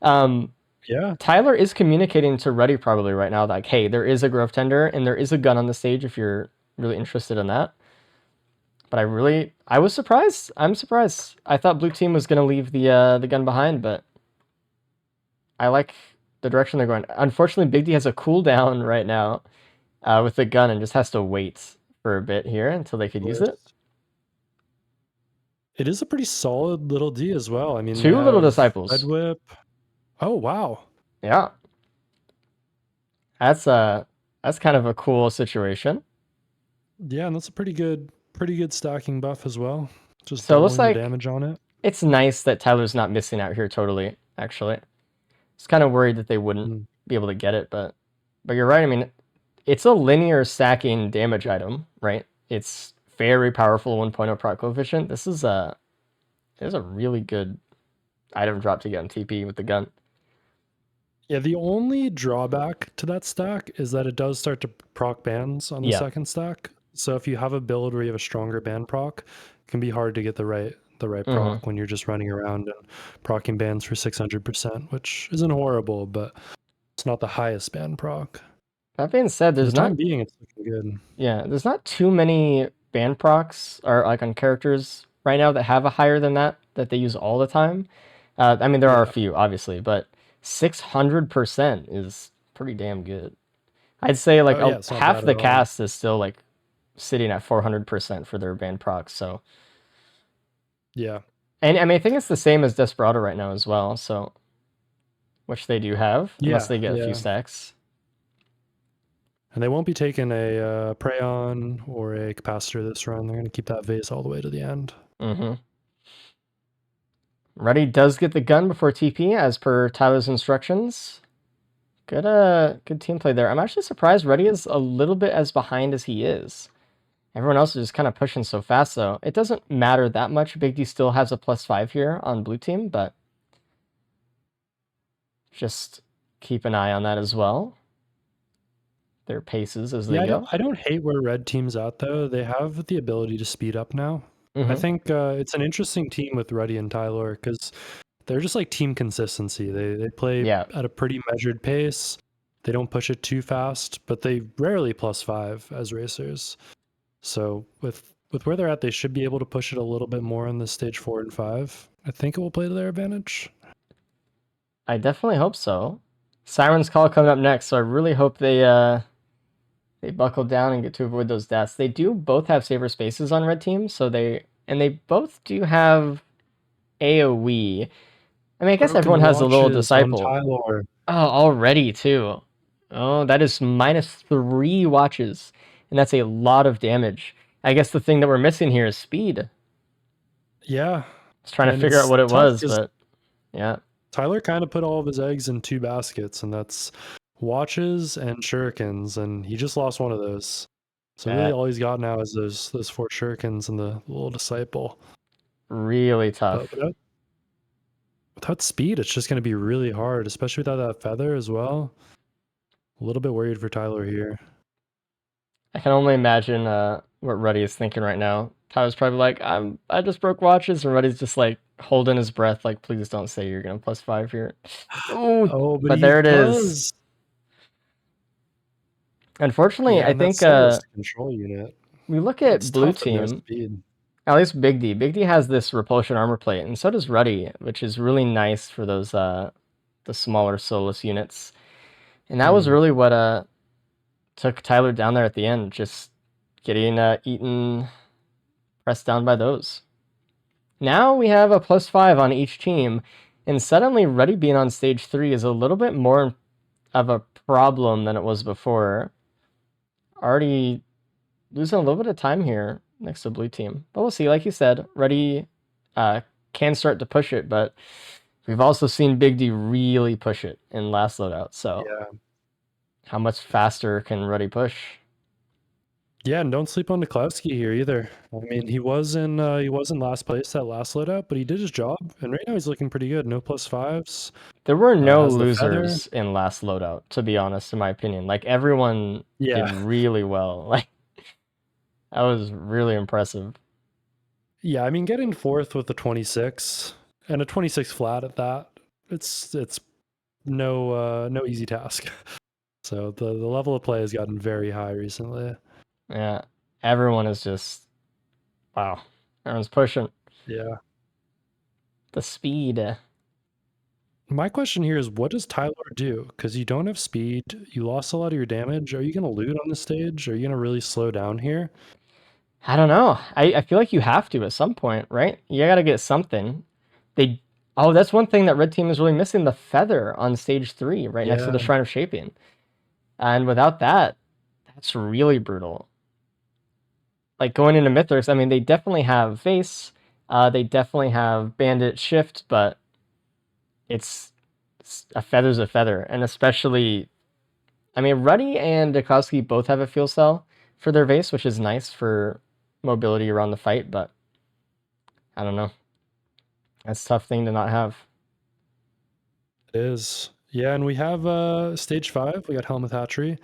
Yeah. Tyler is communicating to Ruddy probably right now, like, hey, there is a Grove Tender, and there is a gun on the stage if you're really interested in that. But I was surprised. I'm surprised. I thought blue team was going to leave the gun behind, but I like the direction they're going. Unfortunately, Big D has a cooldown right now with the gun and just has to wait for a bit here until they could use it. It is a pretty solid little D as well. I mean, Two they little have disciples. Red Whip. Oh wow. Yeah. That's kind of a cool situation. Yeah, and that's a pretty good stacking buff as well. Just So it looks doubling the like damage on it. it's nice that Tyler's not missing out here totally, actually. I was kind of worried that they wouldn't be able to get it, but you're right. I mean, it's a linear stacking damage item, right? It's very powerful 1.0 proc coefficient. This is a really good item drop to get on TP with the gun. Yeah, the only drawback to that stack is that it does start to proc bans on the Yeah. second stack. So if you have a build where you have a stronger ban proc, it can be hard to get the right proc when you're just running around and procking bans for 600%, which isn't horrible, but it's not the highest ban proc. That being said, For the there's time not being, it's looking good. yeah, there's not too many ban procs or like on characters right now that have a higher than that they use all the time. I mean, there are a few, obviously, but 600% is pretty damn good. I'd say like it's not half bad the at all. cast is still like sitting at 400% for their ban procs. So Yeah. and I mean, I think it's the same as Desperado right now as well. So which they do have, unless they get a few stacks. And they won't be taking a Praeon or a Capacitor this run. They're going to keep that Vase all the way to the end. Mm-hmm. Ruddy does get the gun before TP as per Tyler's instructions. Good team play there. I'm actually surprised Ruddy is a little bit as behind as he is. Everyone else is just kind of pushing so fast, though. It doesn't matter that much. Big D still has a +5 here on blue team, but just keep an eye on that as well. Their paces as they go. I don't hate where red team's at, though. They have the ability to speed up now. I think it's an interesting team with Ruddy and Tyler because they're just like team consistency. They play at a pretty measured pace. They don't push it too fast, but they rarely +5 as racers. So with where they're at, they should be able to push it a little bit more on the stage 4 and 5. I think it will play to their advantage. I definitely hope so. Siren's Call coming up next, so I really hope they buckle down and get to avoid those deaths. They do both have saver spaces on red team, so they both do have AoE. I mean, I guess everyone has a little disciple. Oh, already too. Oh, that is -3 watches, and that's a lot of damage. I guess the thing that we're missing here is speed. Yeah. I was trying to figure out what it was, but yeah. Tyler kind of put all of his eggs in 2 baskets, and that's watches and shurikens, and he just lost one of those. So really all he's got now is those 4 shurikens and the little disciple. Really tough. But without speed, it's just going to be really hard, especially without that feather as well. A little bit worried for Tyler here. I can only imagine what Ruddy is thinking right now. Tyler's probably like, I just broke watches, and Ruddy's just like holding his breath, like, please don't say you're gonna +5 here. Ooh, but there it is. Unfortunately, I think control unit. We look at blue team. At least Big D. Big D has this repulsion armor plate, and so does Ruddy, which is really nice for those the smaller soulless units. And that was really what took Tyler down there at the end, just getting eaten, pressed down by those. Now we have a +5 on each team, and suddenly Ruddy being on stage 3 is a little bit more of a problem than it was before. Already losing a little bit of time here next to blue team. But we'll see. Like you said, Ruddy can start to push it, but we've also seen Big D really push it in last loadout. So how much faster can Ruddy push? Yeah, and don't sleep on Niklowski here either. I mean, he was in last place that last loadout, but he did his job, and right now he's looking pretty good. No +5s. There were no losers in last loadout, to be honest, in my opinion. Like everyone did really well. Like that was really impressive. Yeah, I mean, getting 4th with a 26 and a 26 flat at that, it's no easy task. So the level of play has gotten very high recently. Yeah, everyone is just, wow. Everyone's pushing. Yeah. The speed. My question here is, what does Tyler do? Because you don't have speed. You lost a lot of your damage. Are you going to loot on the stage? Are you going to really slow down here? I don't know. I feel like you have to at some point, right? You got to get something. That's one thing that red team is really missing, the feather on stage 3 right next to the Yeah. Shrine of Shaping. And without that, that's really brutal. Like going into Mythics, I mean, they definitely have Vase, they definitely have Bandit Shift, but a feather's a feather. And especially, I mean, Ruddy and Dukowski both have a fuel cell for their Vase, which is nice for mobility around the fight, but I don't know. That's a tough thing to not have. It is. Yeah, and we have stage 5. We got Helm with Hatchery.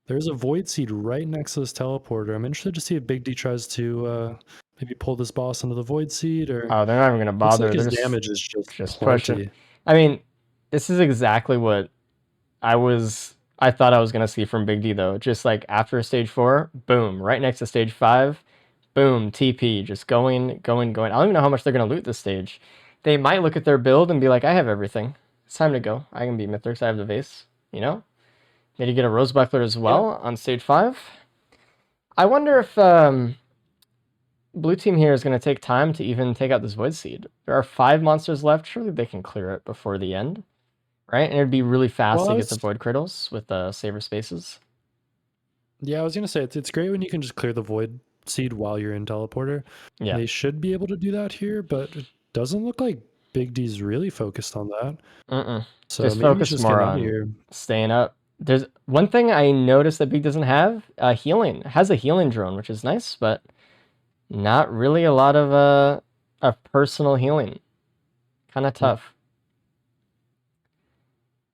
There's a Void Seed right next to this teleporter. I'm interested to see if Big D tries to maybe pull this boss into the Void Seed, or Oh, they're not even going to looks bother. like his They're damage is just plenty. pushing. I mean, this is exactly what I thought I was going to see from Big D, though. Just like after stage 4, boom, right next to stage 5, boom, TP, just going. I don't even know how much they're going to loot this stage. They might look at their build and be like, I have everything. It's time to go. I can beat Mythics. I have the Vase, you know? Maybe get a Rose Buckler as well on stage 5. I wonder if blue team here is going to take time to even take out this Void Seed. There are 5 monsters left. Surely they can clear it before the end, right? And it'd be really fast to get the Void Cradles with the Saver Spaces. Yeah, I was going to say, it's great when you can just clear the Void Seed while you're in teleporter. Yeah. They should be able to do that here, but it doesn't look like Big D's really focused on that. So just maybe focus he's just more getting out on of here. staying up. There's one thing I noticed that Big doesn't have, healing. It has a healing drone, which is nice, but not really a lot of personal healing. Kind of tough.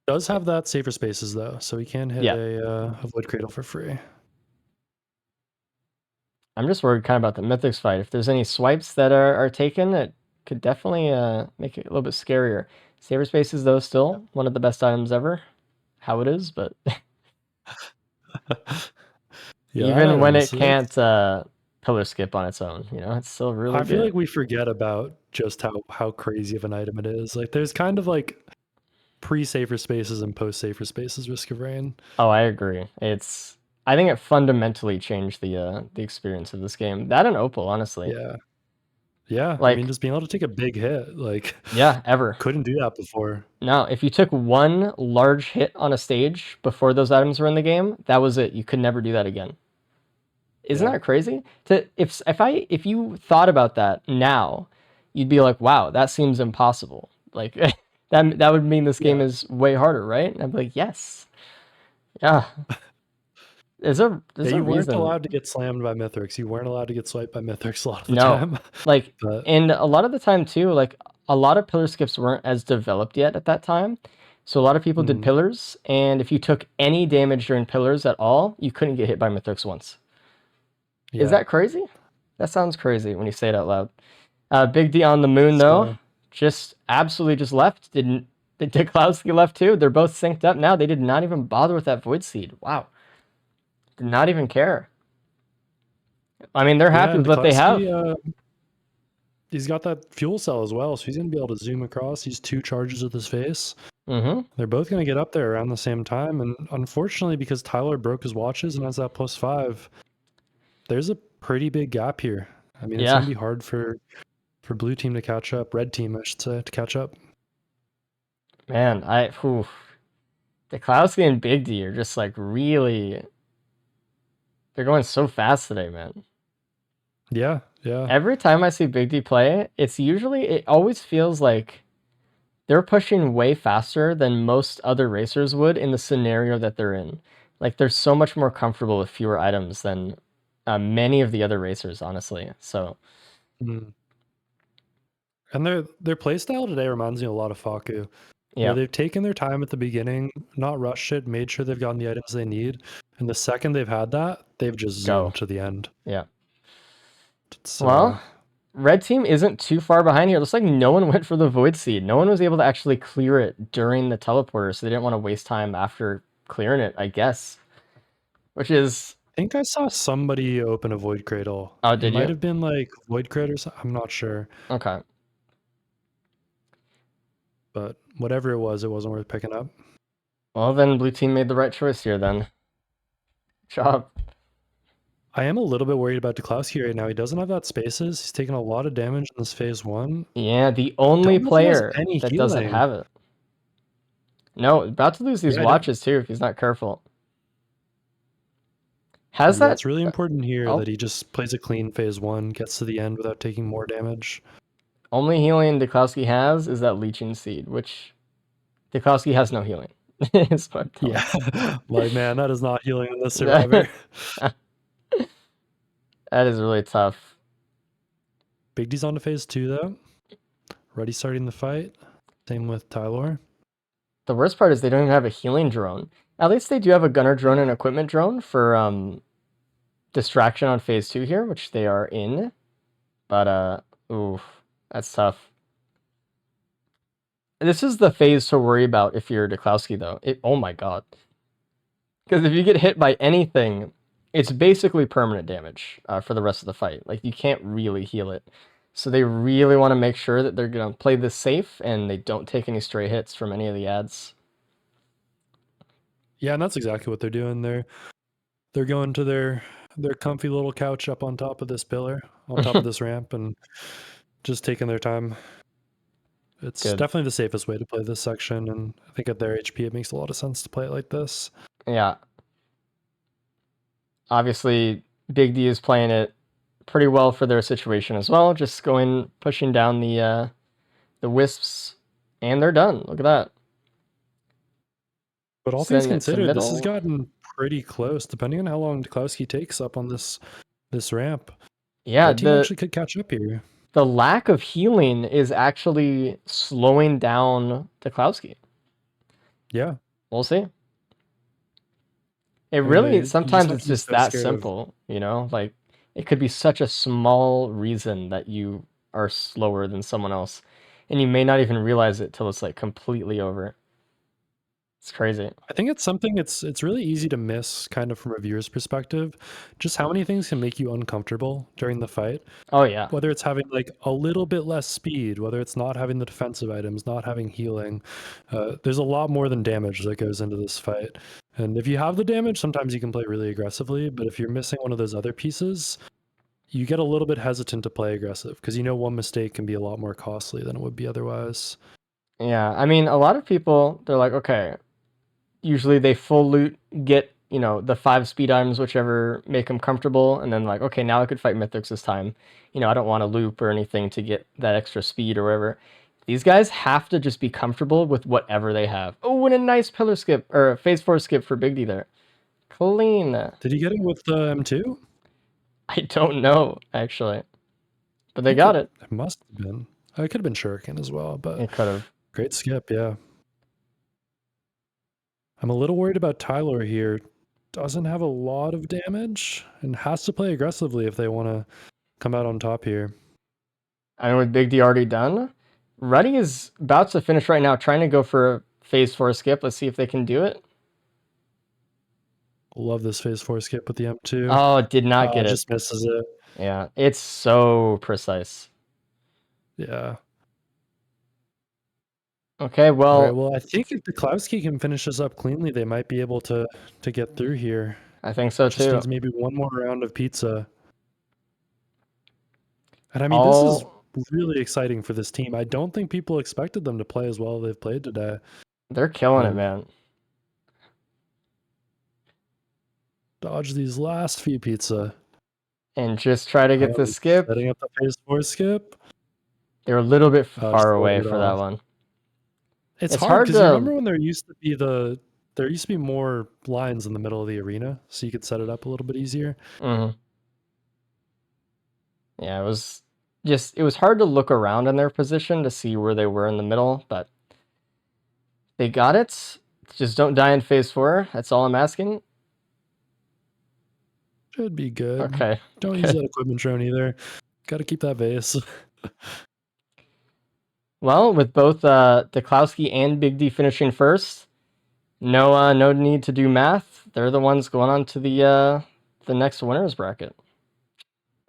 Does have that Safer Spaces though, so he can hit a Void Cradle for free. I'm just worried kind of about the Mythics fight. If there's any swipes that are taken, it could definitely make it a little bit scarier. Saver Spaces, though, still one of the best items ever. How it is, but even when it can't pillar skip on its own, you know, it's still really good. I feel like we forget about just how crazy of an item it is. Like there's kind of like pre-Safer Spaces and post-Safer Spaces Risk of Rain. Oh, I agree. I think it fundamentally changed the experience of this game. That and Opal, honestly. Yeah. Like, I mean, just being able to take a big hit, like ever couldn't do that before. No, if you took one large hit on a stage before those items were in the game, that was it. You could never do that again. Isn't that crazy? If you thought about that now, you'd be like, wow, that seems impossible. Like that would mean this game is way harder, right? And I'd be like, yes. Yeah. There's a you weren't reason. allowed to get slammed by Mythics. You weren't allowed to get swiped by Mythics a lot of the No. time. Like, and a lot of the time too, like a lot of pillar skips weren't as developed yet at that time. So a lot of people did pillars, and if you took any damage during pillars at all, you couldn't get hit by Mythics once. Is that crazy? That sounds crazy when you say it out loud. Big D on the moon though, just absolutely just left. Dukowski left too. They're both synced up now. They did not even bother with that Void Seed. Wow. Did not even care. I mean, they're happy with what they have. He's got that fuel cell as well, so he's going to be able to zoom across these 2 charges with his face. They're both going to get up there around the same time, and unfortunately, because Tyler broke his watches and has that +5, there's a pretty big gap here. I mean, it's going to be hard for blue team to catch up, red team, I should say, to catch up. Man, Dukowski and Big D are just like really... They're going so fast today, man. Yeah. Every time I see Big D play, it always feels like they're pushing way faster than most other racers would in the scenario that they're in. Like, they're so much more comfortable with fewer items than many of the other racers, honestly. So, and their playstyle today reminds me a lot of Faku. Yeah, they've taken their time at the beginning, not rushed it, made sure they've gotten the items they need, and the second they've had that, they've just zoomed to the end. Yeah. Well, red team isn't too far behind here. It looks like no one went for the Void Seed. No one was able to actually clear it during the teleporter, so they didn't want to waste time after clearing it, I guess. Which is... I think I saw somebody open a Void Cradle. Oh, did you? It might have been like Void Cradle or something. I'm not sure. Okay. But whatever it wasn't worth picking up. Well, then blue team made the right choice here then. Good job. I am a little bit worried about Duklowski right now. He doesn't have that spaces. He's taking a lot of damage in this phase 1. Yeah, the only Don't know if he has player any that doesn't healing. have it. No, about to lose these Yeah, I don't- watches too if he's not careful. Has Yeah, that? it's really important here Oh. that he just plays a clean phase 1, gets to the end without taking more damage. Only healing Duklowski has is that Leeching Seed, which Duklowski has no healing. Is what I'm telling Yeah, like man, that is not healing in this survivor. you. That is really tough. Big D's on to phase 2 though. Already starting the fight. Same with Tylor. The worst part is they don't even have a healing drone. At least they do have a gunner drone and equipment drone for distraction on phase 2 here, which they are in. But oof, that's tough. This is the phase to worry about if you're Duklowski though. Oh my god. Because if you get hit by anything, it's basically permanent damage for the rest of the fight. Like, you can't really heal it. So they really want to make sure that they're going to play this safe and they don't take any stray hits from any of the ads. Yeah, and that's exactly what they're doing. They're going to their comfy little couch up on top of this pillar, on top of this ramp, and just taking their time. It's Good. definitely the safest way to play this section, and I think at their HP, it makes a lot of sense to play it like this. Yeah. Obviously, Big D is playing it pretty well for their situation as well. Just pushing down the wisps, and they're done. Look at that. But all Send things it to considered, this has middle. gotten pretty close, depending on how long Duklowski takes up on this ramp. Yeah, Red team actually could catch up here. the lack of healing is actually slowing down Duklowski. Yeah. We'll see. It mean, really, you sometimes just have it's to be just so that scared of- simple, you know? Like, it could be such a small reason that you are slower than someone else, and you may not even realize it till it's like completely over. It's crazy. I think it's something it's really easy to miss kind of from a viewer's perspective, just how many things can make you uncomfortable during the fight. Oh yeah. Whether it's having like a little bit less speed, whether it's not having the defensive items, not having healing. There's a lot more than damage that goes into this fight. And if you have the damage, sometimes you can play really aggressively, but if you're missing one of those other pieces, you get a little bit hesitant to play aggressive because you know one mistake can be a lot more costly than it would be otherwise. Yeah, I mean, a lot of people, they're like, okay, usually they full loot, get, you know, the 5 speed items, whichever make them comfortable, and then like, okay, now I could fight Mythics this time. You know, I don't want to loop or anything to get that extra speed or whatever. These guys have to just be comfortable with whatever they have. Oh, and a nice pillar skip, or a phase 4 skip for Big D there. Clean. Did he get it with the M2? I don't know, actually. But they got it. It must have been. Oh, it could have been Shuriken as well, but It could have. great skip, yeah. I'm a little worried about Tylor here. Doesn't have a lot of damage and has to play aggressively if they want to come out on top here. I mean, with Big D already done, Ruddy is about to finish right now, trying to go for a phase 4 skip. Let's see if they can do it. Love this phase 4 skip with the M2. Oh, did not get it. Just misses it. Yeah, it's so precise. Yeah. Okay, well, All right, well, I think if Duklowski can finish this up cleanly, they might be able to get through here. I think so Just too. needs maybe one more round of pizza. And I mean, this is really exciting for this team. I don't think people expected them to play as well as they've played today. They're killing it, Um, man. Dodge these last few pizza. And just try to get the skip. Setting up the phase 4 skip. They're a little bit just far away hold it for that off. one. It's It's hard hard because to- you remember when there used to be more lines in the middle of the arena, so you could set it up a little bit easier. Mm-hmm. Yeah, it was hard to look around in their position to see where they were in the middle, but they got it. Just don't die in phase 4. That's all I'm asking. Should be good. Okay. Don't use that equipment drone either. Got to keep that base. Well, with both Duklowski and Big D finishing first, no need to do math. They're the ones going on to the next winners bracket.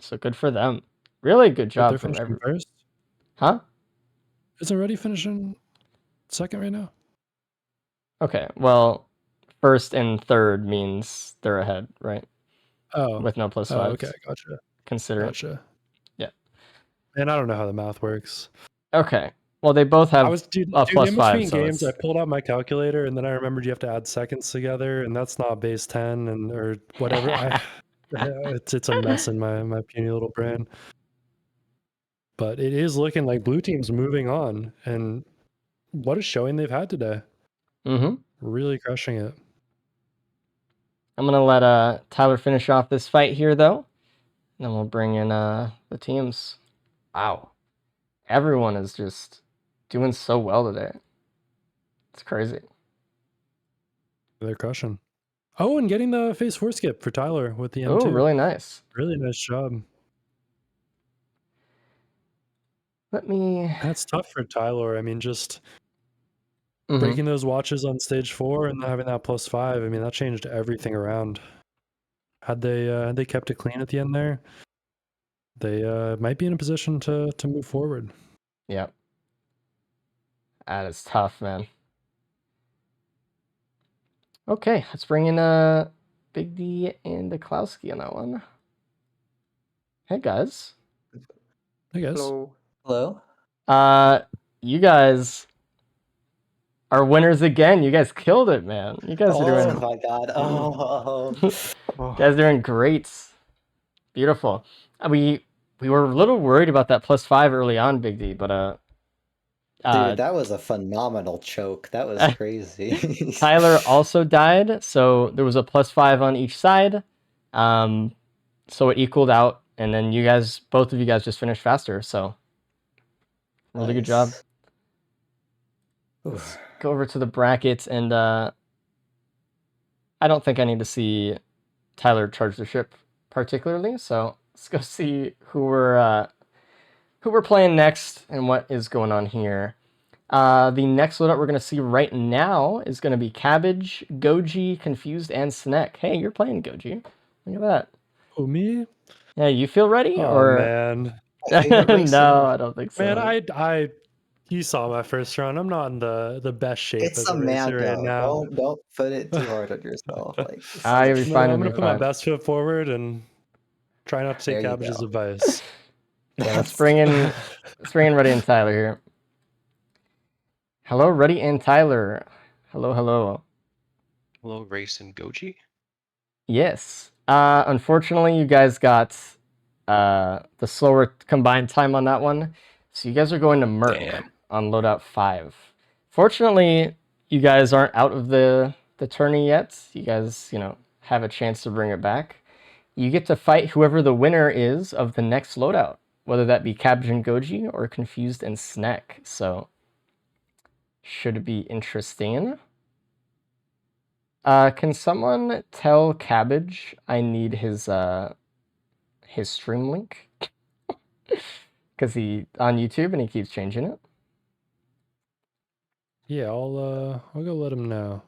So good for them. Really good But job they're from finishing everyone. first. Huh? Is already finishing second right now? Okay, well, first and third means they're ahead, right? Oh, With no plus oh, fives. okay, gotcha, Consider it. gotcha. Yeah. And I don't know how the math works. Okay. Well, they both I have was dude, a plus in 5, between so games. I it's... pulled out my calculator, and then I remembered you have to add seconds together, and that's not base 10 and or whatever. It's a mess in my puny little brain. But it is looking like blue team's moving on, and what a showing they've had today. Mm-hmm. Really crushing it. I'm gonna let Tyler finish off this fight here, though. Then we'll bring in the teams. Wow. Everyone is just doing so well today. It's crazy. They're crushing. Oh, and getting the phase 4 skip for Tyler with the M2. Oh, really nice. Really nice job. Let me... That's tough for Tyler. I mean, just Mhm. breaking those watches on stage 4 and having that plus 5. I mean, that changed everything around. Had they kept it clean at the end there, they might be in a position to move forward. Yep. That is tough, man. Okay, let's bring in Big D and Klowski on that one. Hey guys. I guess. Hello. Hello? You guys are winners again. You guys killed it, man. You guys are Oh doing... my god. Oh. You guys are doing great. Beautiful. We were a little worried about that plus 5 early on, Big D, but Dude, that was a phenomenal choke. That was crazy. Tyler also died, so there was a plus 5 on each side. So it equaled out, and then both of you guys just finished faster, so really good job. Nice. Let's go over to the brackets, and I don't think I need to see Tyler charge the ship particularly, so let's go see who we're playing next and what is going on here. The next loadout we're going to see right now is going to be Cabbage, Goji, Confused, and Snek. Hey, you're playing Goji. Look at that. Oh, me? Yeah, you feel ready? Oh, or man. My favorite race No, ever. I don't think so. Man, you saw my first run. I'm not in the best shape It's as a a racer right Mando. now. Don't put it too hard on yourself. Like, You'll be fine. I'm You'll gonna be put my fine. best foot forward and try not to There take you Cabbage's go. advice. Yeah, let's bring in Ruddy and Tyler here. Hello, Ruddy and Tyler. Hello, hello. Hello, Race and Goji. Yes. Unfortunately, you guys got the slower combined time on that one, so you guys are going to Merc Damn. on Loadout 5. Fortunately, you guys aren't out of the tourney yet. You guys, have a chance to bring it back. You get to fight whoever the winner is of the next loadout, whether that be Cabbage and Goji or Confused and Snack. So, should be interesting. Can someone tell Cabbage I need his stream link? Because he on YouTube and he keeps changing it. Yeah, I'll go let him know.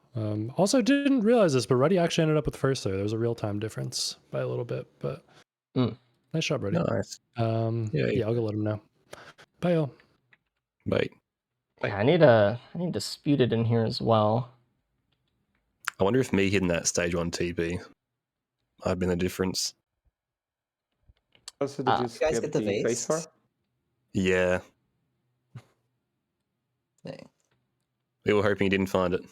Also, didn't realize this, but Ruddy actually ended up with first there. There was a real time difference by a little bit, but nice job, Ruddy. Nice. Yeah, I'll go let him know. Bye, y'all. Bye. Yeah, I need Disputed in here as well. I wonder if me hitting that stage 1 TP might have been the difference. Also, did you You guys skip get the the vase? face for? Yeah, Dang. we were hoping you didn't find it.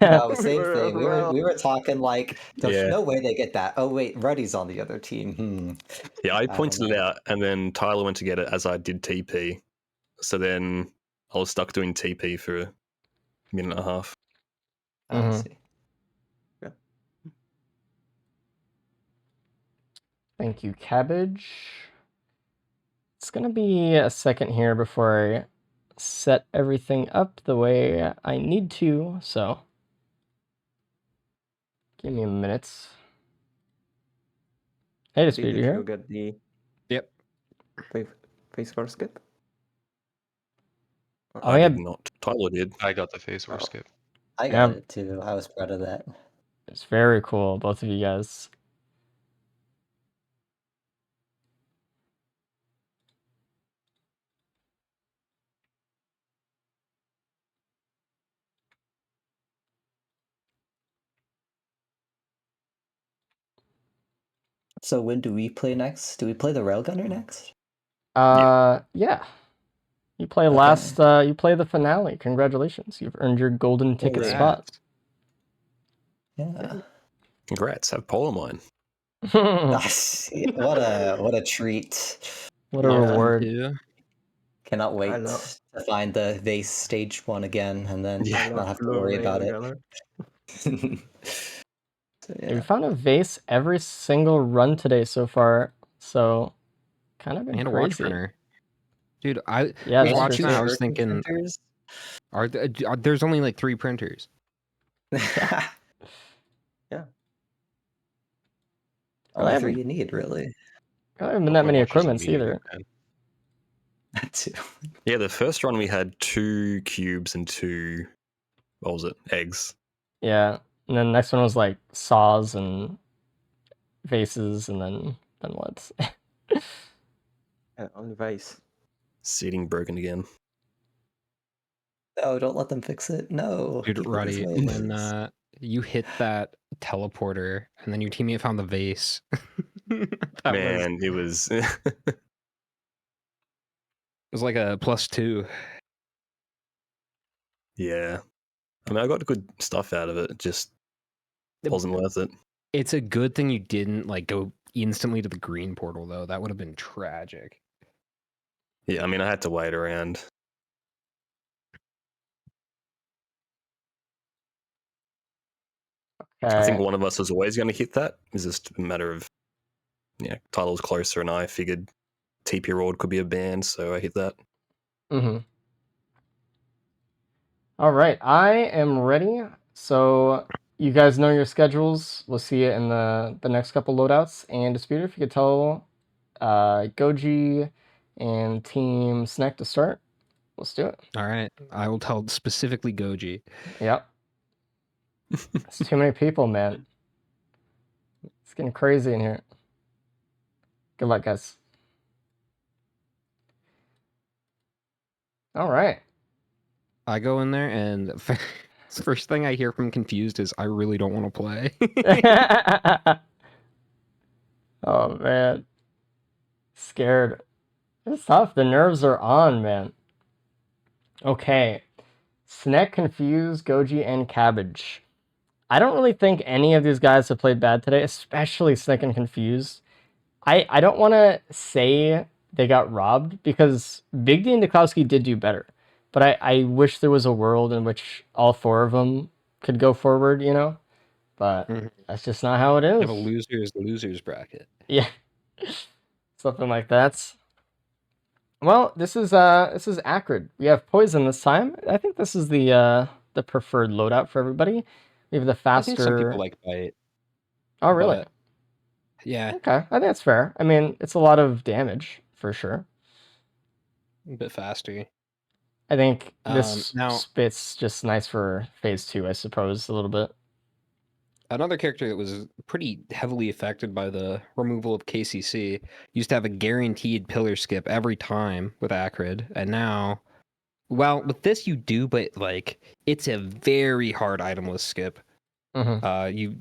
No, same were thing. We were talking like, there's Yeah. no way they get that. Oh wait, Ruddy's on the other team. Yeah, I I don't pointed it know. out, and then Tyler went to get it as I did TP. So then I was stuck doing TP for a minute and a half. I Mhm. see. Thank you, Cabbage. It's gonna be a second here before I set everything up the way I need to, so give me a minute. Hey, Dispute, Did you you here? get the Yep. face for skip? Oh, I yeah. did not. Tyler did. I got the phase war Oh. skip. I got it too. I was proud of that. It's very cool, both of you guys. So when do we play next? Do we play the Railgunner next? Yeah. You play Okay. you play the finale. Congratulations. You've earned your golden ticket Holy. spot. Yeah. Congrats, have Polemine. What a treat. What a Yeah. reward. Yeah. Cannot wait love- to find the vase stage one again and then Yeah. not have to worry about it. So, We yeah. found a vase every single run today so far, so kind of been And a watch crazy. printer. Dude, I Yeah, was that's watching true. that. I was thinking, there's only like 3 printers. Yeah. Well, Only every- 3 you need, really. There haven't been that My many watch isn't equipments needed, either. man. That too. Yeah, the first run we had 2 cubes and 2, what was it, eggs. Yeah, and then the next one was like saws and vases, and then what? Only vase. Seating broken again. No, don't let them fix it. No. Dude, keep it Roddy, this way. when you hit that teleporter and then your teammate found the vase. That Man, it was it was like a +2. yeah. I mean, I got good stuff out of it. It just wasn't worth it. It's a good thing you didn't like go instantly to the green portal though. That would have been tragic. Yeah, I mean, I had to wait around. I think Okay. one of us was always going to hit that. It's just a matter of, yeah, Tyler was closer, and I figured TP Road could be a band, so I hit that. Mm-hmm. All right, I am ready. So you guys know your schedules. We'll see you in the next couple loadouts. And Disputer, if you could tell Goji and Team Snack to start, let's do it. All right. I will tell specifically Goji. Yep. It's too many people, man. It's getting crazy in here. Good luck, guys. All right. I go in there and the first thing I hear from Confused is I really don't want to play. Oh, man. Scared. It's tough. The nerves are on, man. Okay. Snack, Confused, Goji, and Cabbage. I don't really think any of these guys have played bad today, especially Snack and Confused. I don't want to say they got robbed because Big D and Dukowski did do better. But I wish there was a world in which all 4 of them could go forward, you know? But that's just not how it You is. have a losers bracket. Yeah. Something like that. Well, this is Acrid. We have poison this time. I think this is the preferred loadout for everybody. We have the faster. I think some people like bite. Oh, really? But, yeah, Okay, I think that's fair. I mean, it's a lot of damage for sure. a bit faster. I think this now- spit's just nice for phase 2, I suppose, a little bit. Another character that was pretty heavily affected by the removal of KCC used to have a guaranteed pillar skip every time with Acrid, and now, well, with this you do, but like it's a very hard itemless skip. Mm-hmm. You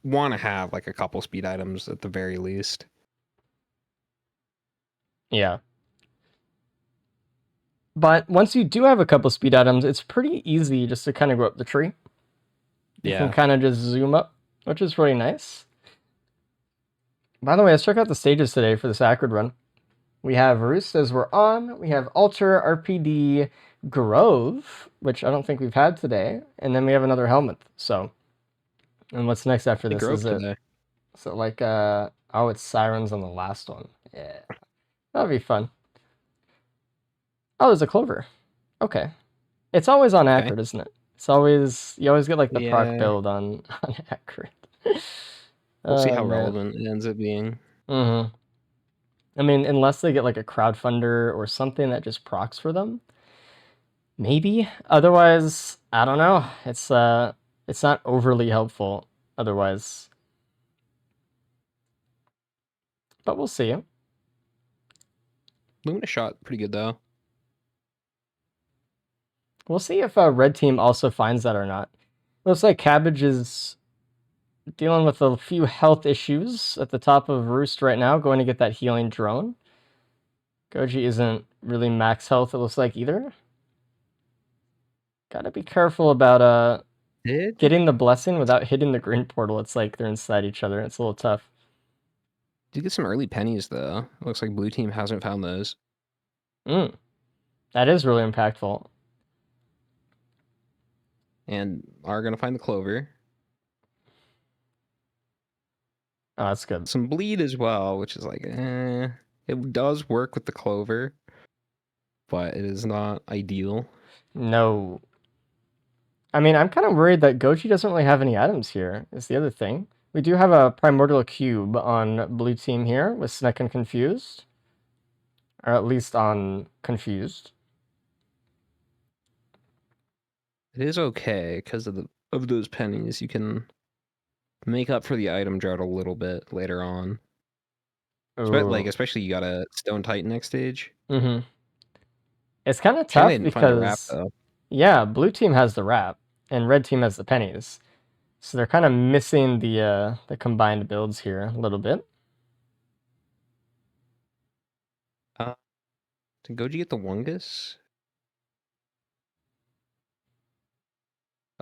want to have like a couple speed items at the very least. Yeah. But once you do have a couple speed items, it's pretty easy just to kind of go up the tree. You can kind of just zoom up, which is really nice. By the way, let's check out the stages today for this Acrid run. We have Roost as we're on. We have Alter, RPD, Grove, which I don't think we've had today. And then we have another Helmet. So, and what's next after this Grove is it? today. So like, oh, it's Sirens on the last one. Yeah, that'll be fun. Oh, there's a Clover. Okay. It's always on Okay. Acrid, isn't it? It's always, you always get like the proc Yeah. build on Acrid. We'll see how man. relevant it ends up being. Mm-hmm. I mean, unless they get like a crowdfunder or something that just procs for them, maybe. Otherwise, I don't know. It's not overly helpful. Otherwise, but we'll see. Lumina shot pretty good though. We'll see if Red Team also finds that or not. Looks like Cabbage is dealing with a few health issues at the top of Roost right now, going to get that healing drone. Goji isn't really max health, it looks like, either. Gotta be careful about getting the blessing without hitting the green portal. It's like they're inside each other. It's a little tough. Did get some early pennies though. Looks like blue team hasn't found those. That is really impactful. And are gonna find the clover. Oh, that's good. Some bleed as well, which is like, it does work with the clover, but it is not ideal. No. I mean, I'm kind of worried that Goji doesn't really have any items here, is the other thing. We do have a Primordial Cube on blue team here with Sneck and Confused. Or at least on Confused. It is okay because of those pennies. You can make up for the item drought a little bit later on. Especially you got a Stone Titan next stage. Mm-hmm. It's kind of Shame tough they didn't find the wrap, because, though. yeah, blue team has the wrap and red team has the pennies. So they're kind of missing the combined builds here a little bit. Did Goji get the Wungus?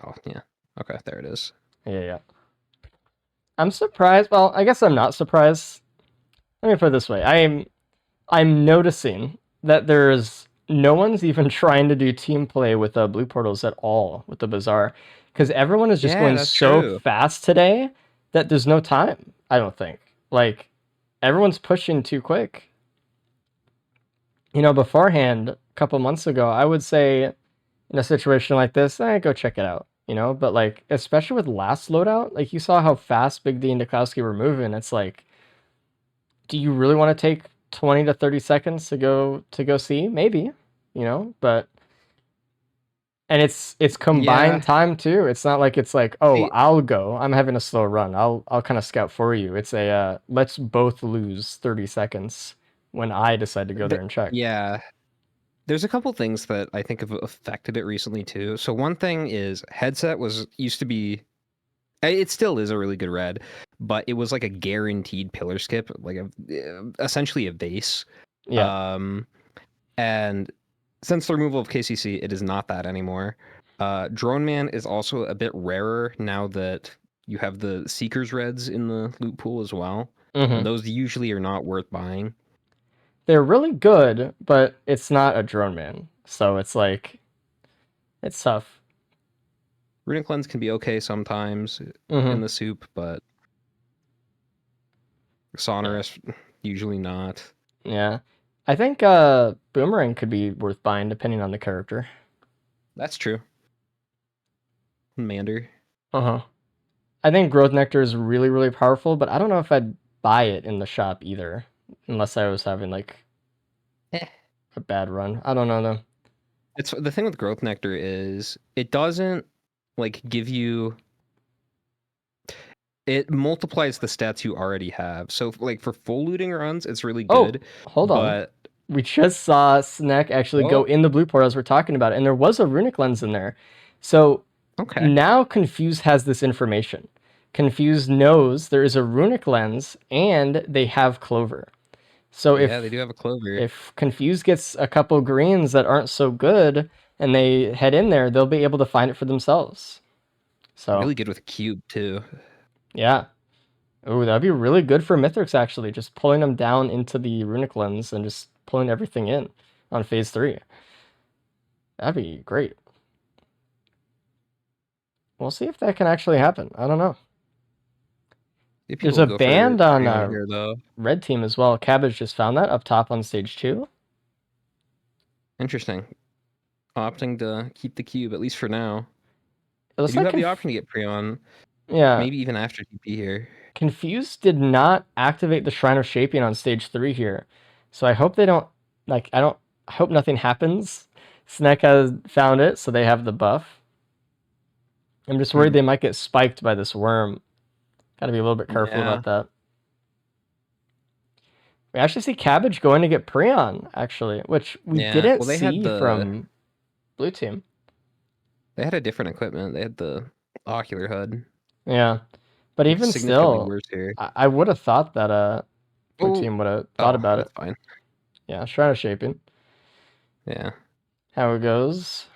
Oh, yeah. Okay, there it is. Yeah. I'm surprised. Well, I guess I'm not surprised. Let me put it this way. I'm noticing that no one's even trying to do team play with the blue portals at all with the Bazaar. Because everyone is just Yeah, going that's so true. fast today that there's no time, I don't think. Like, everyone's pushing too quick. You know, beforehand, a couple months ago, I would say in a situation like this, go check it out. You know, but like, especially with last loadout, like you saw how fast Big D and Dukowski were moving. It's like, do you really want to take 20 to 30 seconds to go see? Maybe, you know, but and it's combined time too. It's not like it's like, oh, I'll go. I'm having a slow run. I'll kind of scout for you. It's a let's both lose 30 seconds when I decide to go there and check. Yeah. There's a couple things that I think have affected it recently too. So one thing is headset used to be, it still is a really good red, but it was like a guaranteed pillar skip, like essentially a vase. Yeah. And since the removal of KCC, it is not that anymore. Drone Man is also a bit rarer now that you have the Seekers Reds in the loot pool as well. And those usually are not worth buying. They're really good, but it's not a Drone Man. So it's like, it's tough. Runic Lens can be okay sometimes in the soup, but Sonorous, usually not. Yeah. I think Boomerang could be worth buying depending on the character. That's true. Mander. I think Growth Nectar is really, really powerful, but I don't know if I'd buy it in the shop either. Unless I was having like a bad run. I don't know though. It's the thing with Growth Nectar is it doesn't like give you, it multiplies the stats you already have. So like for full looting runs, it's really good. Hold on. We just saw Sneck actually go in the blue portal as we're talking about it, and there was a runic lens in there. So now Confused has this information. Confused knows there is a runic lens and they have clover. So yeah, they do have a clover. If Confused gets a couple greens that aren't so good and they head in there, they'll be able to find it for themselves. So really good with cube too. Yeah. Oh, that'd be really good for Mithrix actually, just pulling them down into the runic lens and just pulling everything in on phase 3. That'd be great. We'll see if that can actually happen. I don't know. There's a band on red team as well. Cabbage just found that up top on stage 2. Interesting. Opting to keep the cube, at least for now. It looks you like have the option to get Prion. Yeah. Maybe even after TP here. Confused did not activate the Shrine of Shaping on stage 3 here. So I hope they don't, like, I hope nothing happens. Sneck has found it, so they have the buff. I'm just worried they might get spiked by this worm. Gotta be a little bit careful about that. We actually see Cabbage going to get Prion, actually, which we didn't see from blue team. They had a different equipment. They had the ocular HUD. Yeah. But It's even significantly still, worse here. I would have thought that blue Oh, team would have thought about it. that's fine. Yeah, Shrine of Shaping. Yeah. How it goes.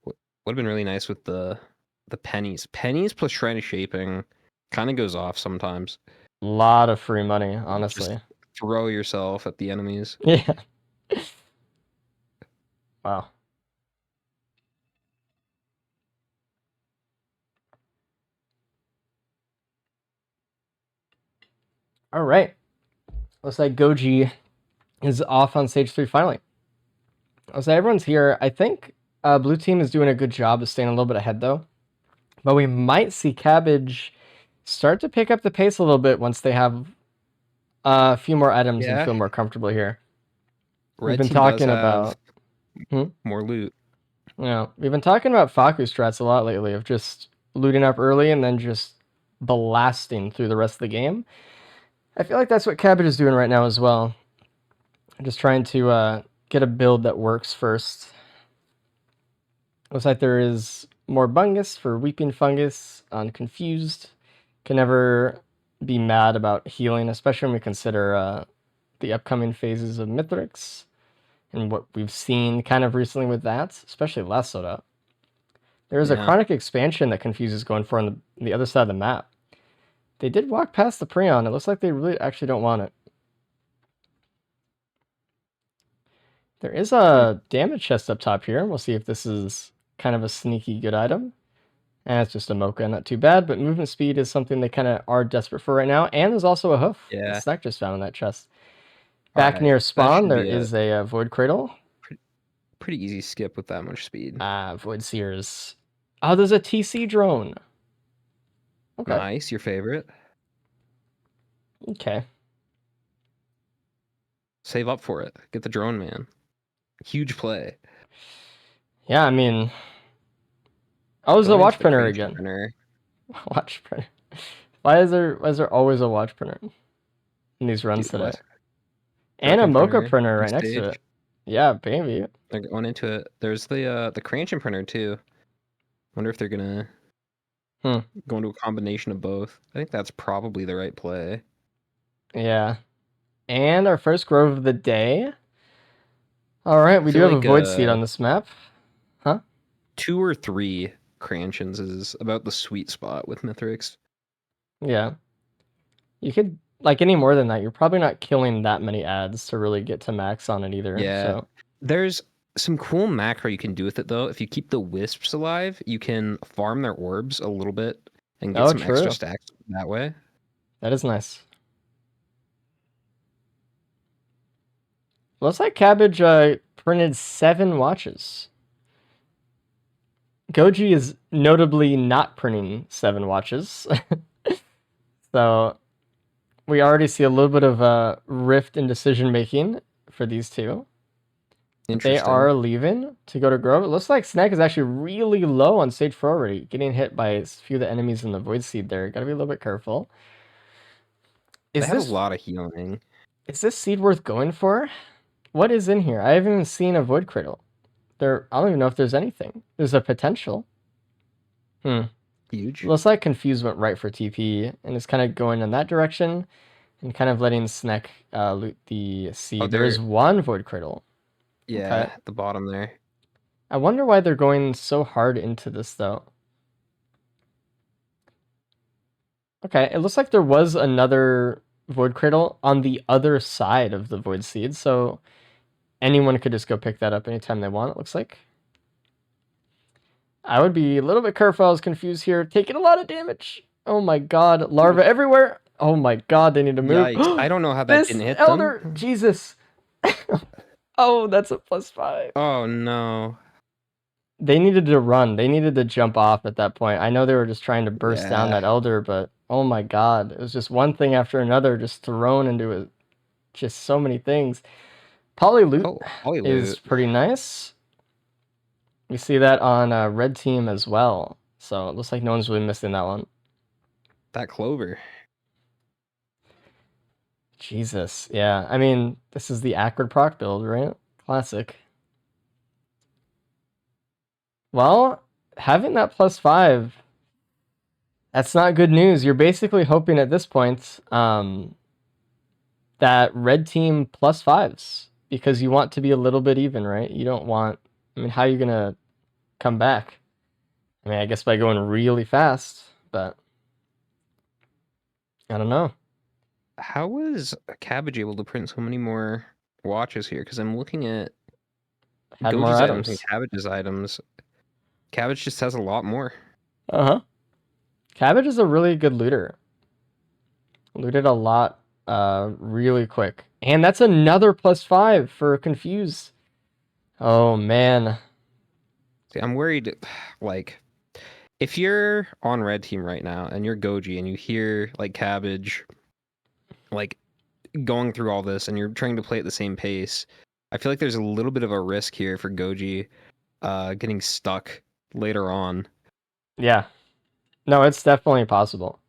Would have been really nice with the pennies. Pennies plus Shrine of Shaping kind of goes off sometimes. Lot of free money, honestly. Just throw yourself at the enemies. Yeah. Wow. All right. Looks like Goji is off on stage 3 finally. So everyone's here. I think blue team is doing a good job of staying a little bit ahead though. But we might see Cabbage start to pick up the pace a little bit once they have a few more items and Yeah. feel more comfortable here. Red We've been team does talking have about more loot. Yeah, we've been talking about Faku strats a lot lately of just looting up early and then just blasting through the rest of the game. I feel like that's what Cabbage is doing right now as well. Just trying to get a build that works first. Looks like there is more Bungus for Weeping Fungus on Confused. Can never be mad about healing, especially when we consider the upcoming phases of Mithrix and what we've seen kind of recently with that, especially last Loadout. There is a chronic expansion that Confuse is going for on the other side of the map. They did walk past the Prion. It looks like they really actually don't want it. There is a damage chest up top here. We'll see if this is kind of a sneaky good item. And it's just a Mocha, not too bad, but movement speed is something they kind of are desperate for right now. And there's also a hoof. Yeah. The Snack just found in that chest. Back Alright, near that spawn, should there be is a Void Cradle. Pretty easy skip with that much speed. Void Seers. Oh, there's a TC drone. Okay. Nice, your favorite. Okay. Save up for it. Get the drone, man. Huge play. Yeah, I mean... Oh, there's a Going watch into the printer Cranch again. Printer. Watch printer. Why is there always a watch printer in these runs Dude, today? what? And a Broken Mocha printer printer on right next to stage. it. Yeah, baby. They're going into it. There's the Cranch Printer too. Wonder if they're gonna go into a combination of both. I think that's probably the right play. Yeah. And our first grove of the day. All right, we do feel have like, a void seed on this map. 2 or 3 Cranchins is about the sweet spot with Mithrix. Yeah. You could, like, any more than that, you're probably not killing that many ads to really get to max on it either. Yeah. So. There's some cool macro you can do with it though. If you keep the wisps alive, you can farm their orbs a little bit and get some extra stacks that way. That is nice. Looks like Cabbage printed 7 watches. Goji is notably not printing 7 watches. So we already see a little bit of a rift in decision making for these two. They are leaving to go to Grove. It looks like Snack is actually really low on stage 4 already, getting hit by a few of the enemies in the Void Seed there. Gotta be a little bit careful. They have a lot of healing. Is this seed worth going for? What is in here? I haven't even seen a Void Cradle. I don't even know if there's anything. There's a potential. Huge. Looks like Confused went right for TP and is kind of going in that direction and kind of letting Snack loot the seed. Oh, there is one Void Cradle. Yeah, at the bottom there. I wonder why they're going so hard into this though. Okay, it looks like there was another Void Cradle on the other side of the Void Seed, so anyone could just go pick that up anytime they want, it looks like. I would be a little bit careful. I was confused here. Taking a lot of damage. Oh my god. Larva everywhere. Oh my god, they need to move. Yikes. I don't know how that didn't hit Elder, them. Jesus. Oh, that's a +5. Oh no. They needed to run. They needed to jump off at that point. I know they were just trying to burst down that Elder, but oh my god. It was just one thing after another just thrown into it. Just so many things. Polyloot is pretty nice. We see that on red team as well. So it looks like no one's really missing that one. That Clover. Jesus. Yeah. I mean, this is the Acrid proc build, right? Classic. Well, having that +5 That's not good news. You're basically hoping at this point that red team plus 5s because you want to be a little bit even, right? You don't want. I mean, how are you gonna come back? I mean, I guess by going really fast, but I don't know. How was Cabbage able to print so many more watches here? Because I'm looking at Had more Goji's items and items. Cabbage's items. Cabbage just has a lot more. Uh-huh. Cabbage is a really good looter. Looted a lot really quick. And that's another +5 for Confuse. Oh, man. See, I'm worried, like, if you're on red team right now and you're Goji and you hear, like, Cabbage, like, going through all this and you're trying to play at the same pace, I feel like there's a little bit of a risk here for Goji getting stuck later on. Yeah. No, it's definitely possible.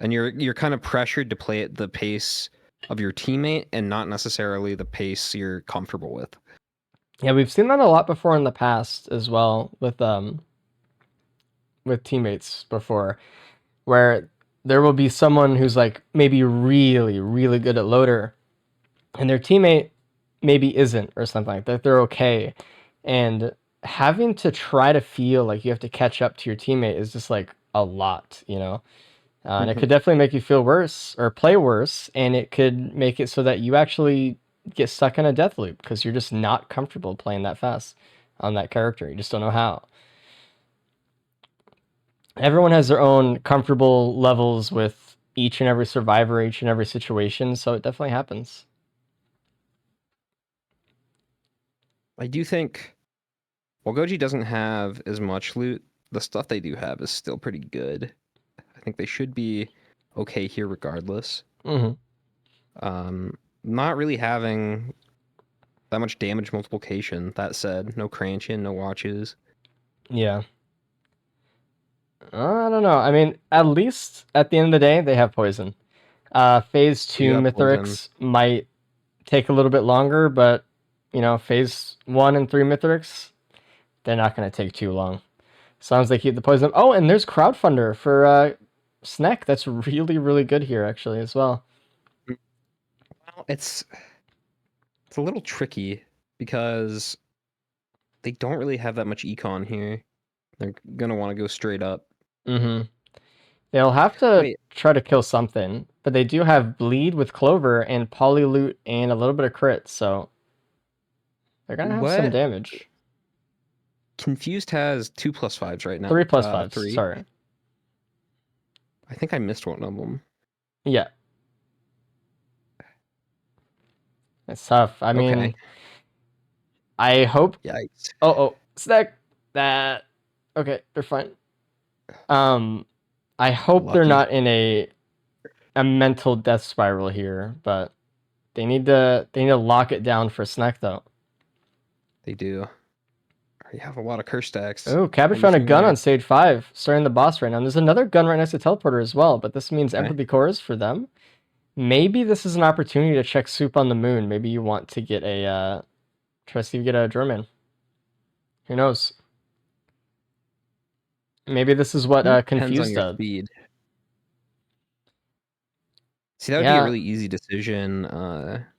And you're kind of pressured to play at the pace of your teammate and not necessarily the pace you're comfortable with. Yeah, we've seen that a lot before in the past as well with teammates before, where there will be someone who's like maybe really, really good at loader, and their teammate maybe isn't or something like that. They're okay. And having to try to feel like you have to catch up to your teammate is just like a lot, you know? And it could definitely make you feel worse or play worse. And it could make it so that you actually get stuck in a death loop because you're just not comfortable playing that fast on that character. You just don't know how. Everyone has their own comfortable levels with each and every survivor, each and every situation. So it definitely happens. I do think, while Goji doesn't have as much loot, the stuff they do have is still pretty good. I think they should be okay here regardless. Mm-hmm. Not really having that much damage multiplication. That said, no Cranchin, no watches. Yeah. I don't know. I mean, at least at the end of the day, they have poison. Phase 2 You have Mythrix might take a little bit longer, but, you know, Phase 1 and 3 Mythrix, they're not going to take too long. As long as they keep the poison. Oh, and there's Crowdfunder for Snek. That's really, really good here, actually, as well. Well, it's a little tricky because they don't really have that much econ here. They're going to want to go straight up. Mm-hmm. They'll have to Wait. try to kill something, but they do have Bleed with Clover and Polyloot and a little bit of crit, so they're going to have some What? damage. Confused has 2 +5s right now. 3 +5s, 3. sorry. I think I missed one of them. Yeah. It's tough. I mean, Okay. I hope. Yikes. Oh, Snack. That. Okay, they're fine. I hope they're Lucky. not in a mental death spiral here, but they need to lock it down for Snack though. They do. You have a lot of curse stacks. Oh, Cabbage on found a the gun team on stage 5, starting the boss right now. And there's another gun right next to Teleporter as well, but this means Okay. empathy cores for them. Maybe this is an opportunity to check Soup on the Moon. Maybe you want to get a try to see if you get a German. Who knows? Maybe this is what Depends Confused on your does. speed. See, that would be a really easy decision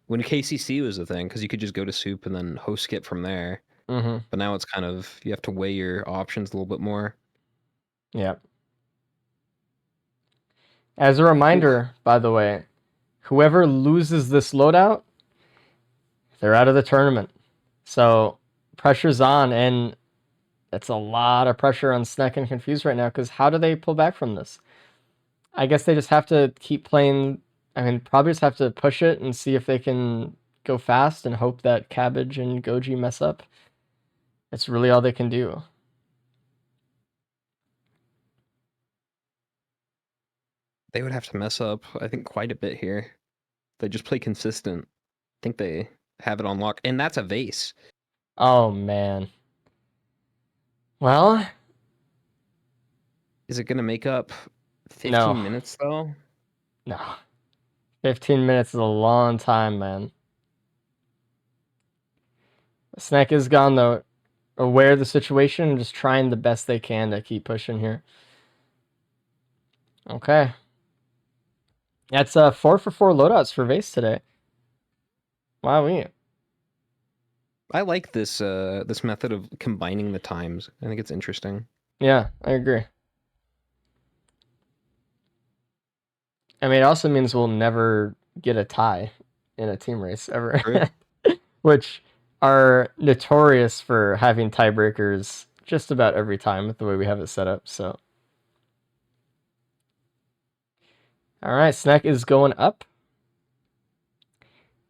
when KCC was a thing, because you could just go to Soup and then host skip from there. Mm-hmm. But now it's kind of, you have to weigh your options a little bit more. Yeah. As a reminder, by the way, whoever loses this loadout, they're out of the tournament. So pressure's on, and it's a lot of pressure on Snek and Confused right now, because how do they pull back from this? I guess they just have to keep playing. I mean, probably just have to push it and see if they can go fast and hope that Cabbage and Goji mess up. It's really all they can do. They would have to mess up, I think, quite a bit here. They just play consistent. I think they have it on lock. And that's a vase. Oh, man. Well, is it going to make up 15 No. minutes, though? No. 15 minutes is a long time, man. Snack is gone, though. aware of the situation and just trying the best they can to keep pushing here. Okay. That's 4 for 4 loadouts for Vase today. Wow, I like this this method of combining the times. I think it's interesting. yeah, I agree. I mean, it also means we'll never get a tie in a team race ever, which are notorious for having tiebreakers just about every time with the way we have it set up. So, all right, Snack is going up.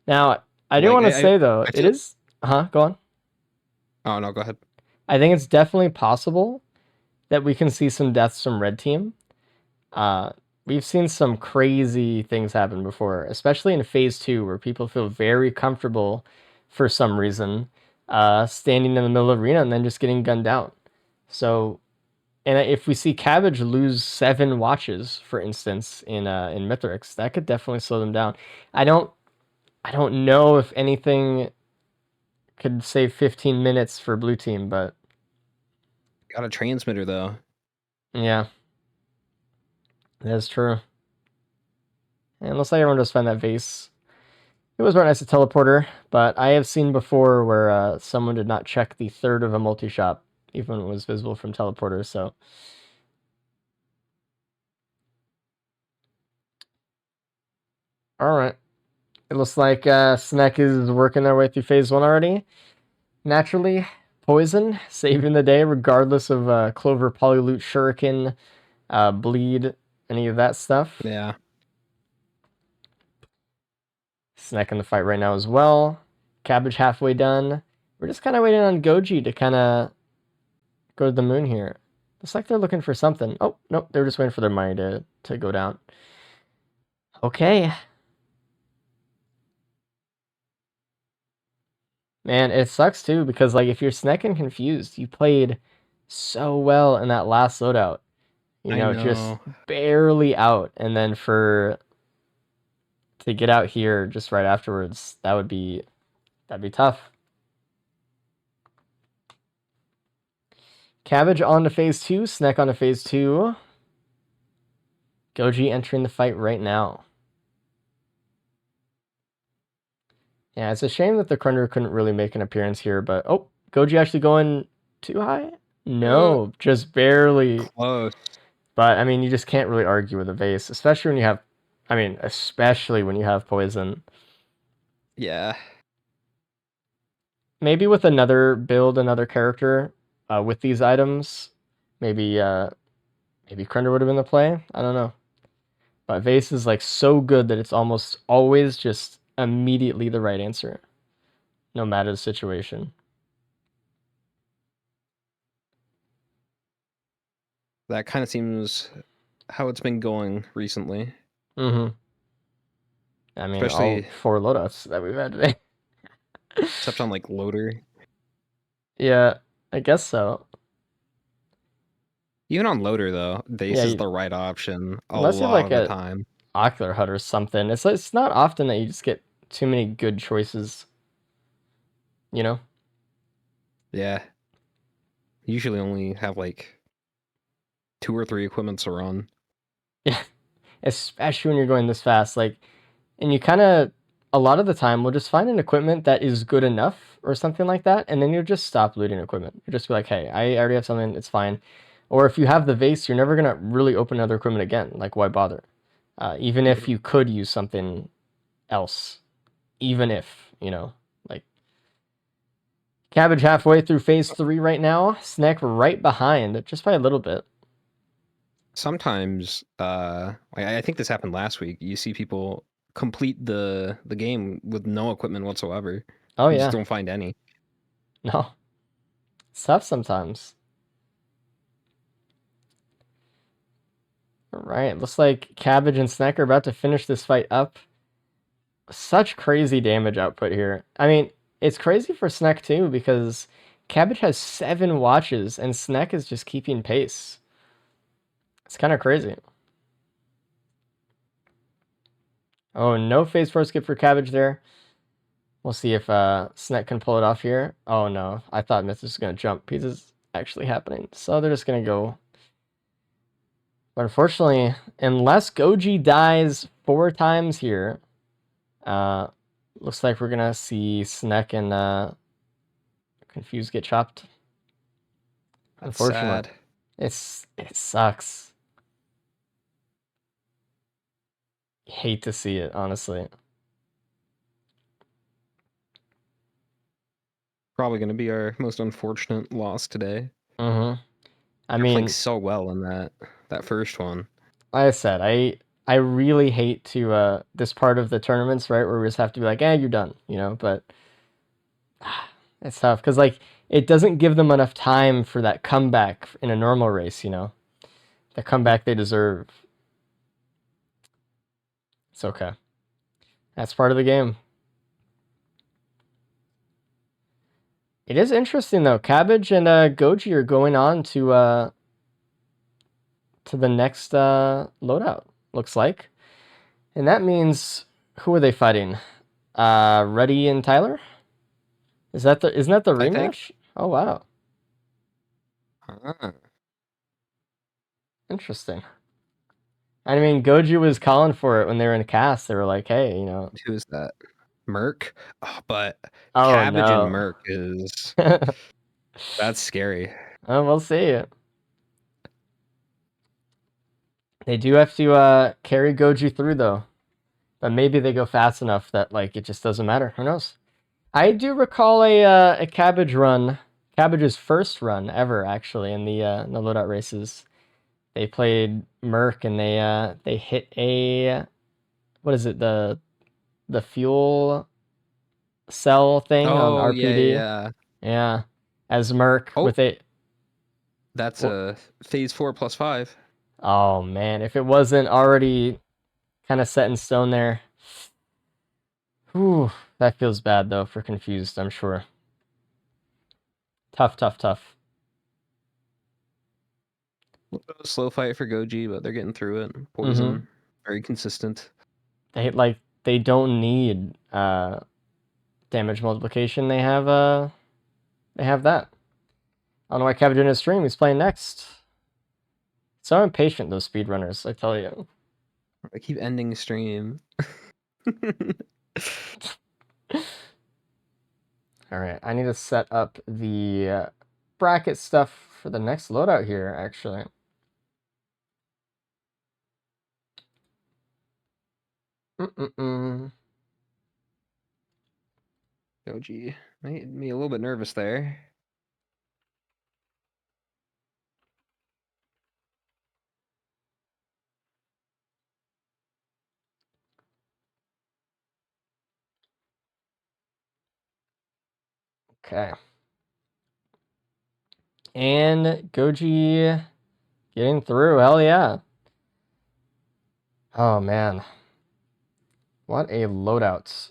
Now, I do want to say though, it is. Go on. Oh no, go ahead. I think it's definitely possible that we can see some deaths from red team. We've seen some crazy things happen before, especially in phase 2, where people feel very comfortable for some reason standing in the middle of the arena and then just getting gunned down. So, and if we see Cabbage lose 7 watches, for instance, in Mithrix, that could definitely slow them down. I don't know if anything could save 15 minutes for blue team, but Got a transmitter though. yeah, that's true. And it looks like everyone just found that vase. It was very nice to teleporter, but I have seen before where someone did not check the third of a multi-shop, even when it was visible from teleporter, so. Alright. It looks like Snack is working their way through phase 1 already. Naturally, Poison, saving the day regardless of Clover, Polyloot, Shuriken, Bleed, any of that stuff. Yeah. Snack in the fight right now as well. Cabbage halfway done. We're just kind of waiting on Goji to kind of go to the moon here. Looks like they're looking for something. Oh, no, they're just waiting for their money to go down. Okay. Man, it sucks too, because like if you're Snack and confused, you played so well in that last loadout. You know, just barely out, and then to get out here just right afterwards, that'd be tough. Cabbage on to phase 2, Snack on to phase 2. Goji entering the fight right now. Yeah, it's a shame that the Krunder couldn't really make an appearance here, but oh, Goji actually going too high? No, just barely. Close. But I mean, you just can't really argue with a vase, especially when you have, especially when you have poison. Yeah. Maybe with another build, another character with these items, maybe Krunder would have been the play. I don't know. But vase is like so good that it's almost always just immediately the right answer, no matter the situation. That kind of seems how it's been going recently. Mm-hmm. I mean, especially all 4 loadouts that we've had today. Except on like Loader. Yeah, I guess so. Even on Loader though, Vase is the right option a lot of the time. Ocular Hut or something. It's not often that you just get too many good choices. You know? Yeah. Usually only have like 2 or 3 equipments to run. Yeah. Especially when you're going this fast. Like, and you kind of, a lot of the time, will just find an equipment that is good enough or something like that, and then you'll just stop looting equipment. You'll just be like, hey, I already have something, it's fine. Or if you have the vase, you're never going to really open another equipment again. Like, why bother? Even if you could use something else. Even if, like... Cabbage halfway through phase 3 right now. Snack right behind, just by a little bit. Sometimes, I think this happened last week. You see people complete the game with no equipment whatsoever. Oh, you yeah. just don't find any. No. It's tough sometimes. Alright, looks like Cabbage and Snack are about to finish this fight up. Such crazy damage output here. I mean, it's crazy for Snack too, because Cabbage has 7 watches, and Snack is just keeping pace. It's kind of crazy. Oh, no phase 4 skip for Cabbage there. We'll see if Snet can pull it off here. Oh no, I thought Mythos was gonna jump. Pizza is actually happening, so they're just gonna go. But unfortunately, unless Goji dies 4 times here, looks like we're gonna see Snek and Confused get chopped. That's Unfortunate. sad. It sucks. Hate to see it, honestly. Probably going to be our most unfortunate loss today. I They're mean, playing so well in that first one. like I said, I really hate to this part of the tournaments, right, where we just have to be like, you're done, you know, but it's tough because like it doesn't give them enough time for that comeback in a normal race, you know. The comeback they deserve. It's okay. That's part of the game. It is interesting though. Cabbage and Goji are going on to the next loadout, looks like. And that means who are they fighting? Reddy and Tyler? Isn't that the I think. rematch? Oh wow. Ah. Interesting. I mean, Goji was calling for it when they were in cast. They were like, hey, you know. Who is that? Merc? Oh, but Oh Cabbage no. and Merc is... That's scary. We'll see. They do have to carry Goji through though. But maybe they go fast enough that like it just doesn't matter. Who knows? I do recall a Cabbage run, Cabbage's first run ever actually in the loadout races. They played Merc and they hit a, what is it, the fuel cell thing on Oh, RPD. yeah. Yeah. As Merc Oh. with a That's a phase 4+5. Oh man, if it wasn't already kind of set in stone there. Whew, that feels bad though for Confused, I'm sure. Tough. Slow fight for Goji, but they're getting through it. Poison, very consistent. They don't need damage multiplication. They have that. I don't know why Kevin did his stream. He's playing next. So impatient, those speedrunners, I tell you. I keep ending stream. All right, I need to set up the bracket stuff for the next loadout here, actually. Goji made me a little bit nervous there. Okay. And Goji getting through. Hell yeah. Oh, man. What a loadout.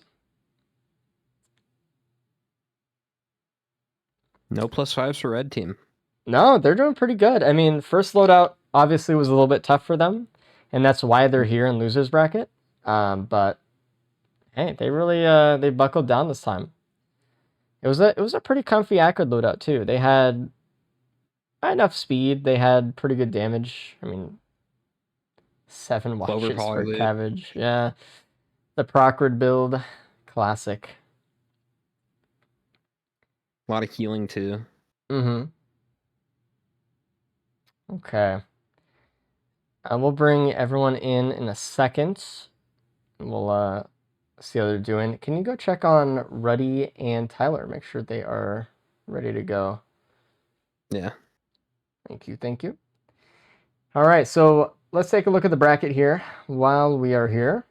No +5s for red team. No, they're doing pretty good. I mean, first loadout obviously was a little bit tough for them, and that's why they're here in losers bracket. But hey, they really they buckled down this time. It was a pretty comfy Acrid loadout too. They had enough speed. They had pretty good damage. I mean, 7 watches for Poly. Cabbage. Yeah, the Procrid build, classic. A lot of healing too. Okay. We'll bring everyone in a second. We'll see how they're doing. Can you go check on Ruddy and Tyler? Make sure they are ready to go. Yeah. Thank you. All right, so let's take a look at the bracket here while we are here.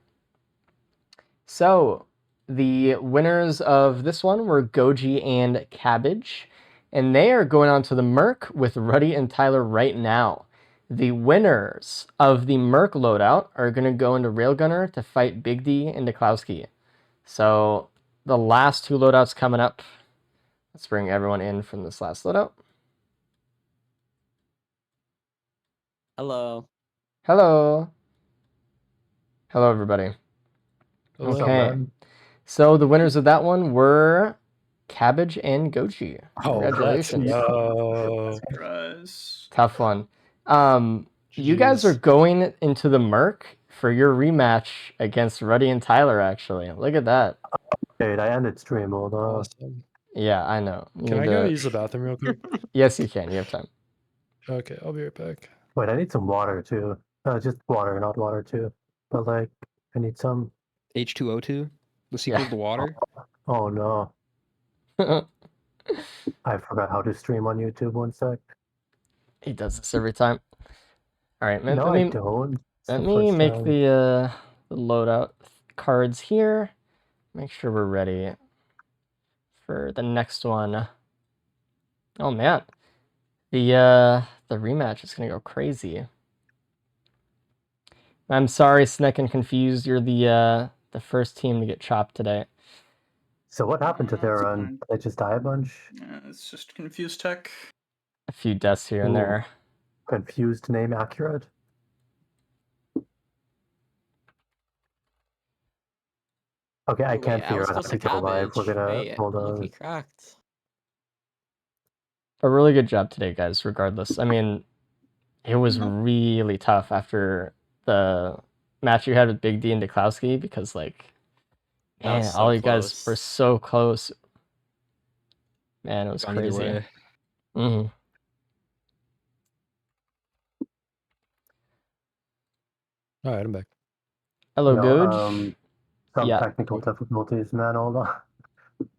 So the winners of this one were Goji and Cabbage, and they are going on to the Merc with Ruddy and Tyler right now. The winners of the Merc loadout are going to go into Railgunner to fight Big D and Deklowski. So the last 2 loadouts coming up. Let's bring everyone in from this last loadout. Hello. Hello. Hello, everybody. Hello. Okay. So the winners of that one were Cabbage and Goji. Oh, let's Congratulations. go. Surprise. Tough one. You guys are Jeez. going into the Merc for your rematch against Ruddy and Tyler, actually. Look at that. Dude, I ended stream. Hold on. Awesome. Yeah, I know. You Can need I go to- use the bathroom real quick? Yes, you can. You have time. Okay, I'll be right back. Wait, I need some water too. Just water, not water too. But like, I need some. H2O2, the sequel Yeah. to water. Oh no, I forgot how to stream on YouTube. 1 sec. He does this every time. All right, No, I don't. It's let the me first make time. the loadout cards here. Make sure we're ready for the next one. Oh man, the rematch is gonna go crazy. I'm sorry, Sneck and Confused. You're the first team to get chopped today. So what happened to their That's run? fine. Did they just die a bunch? Yeah, it's just confused tech. A few deaths here and Ooh. there. Confused name accurate? Okay, I Wait, can't figure was out how supposed to to go live. We're Cabbage. gonna Wait, hold look, on. he cracked. A really good job today, guys, regardless. I mean, it was really tough after the match you had with Big D and Deklowski because, like, That was man, so all you guys were close. so close. Man, it was Gone either crazy. way. hmm All right, I'm back. Hello, No, Goj. some Yeah. technical difficulties, man. Hold on.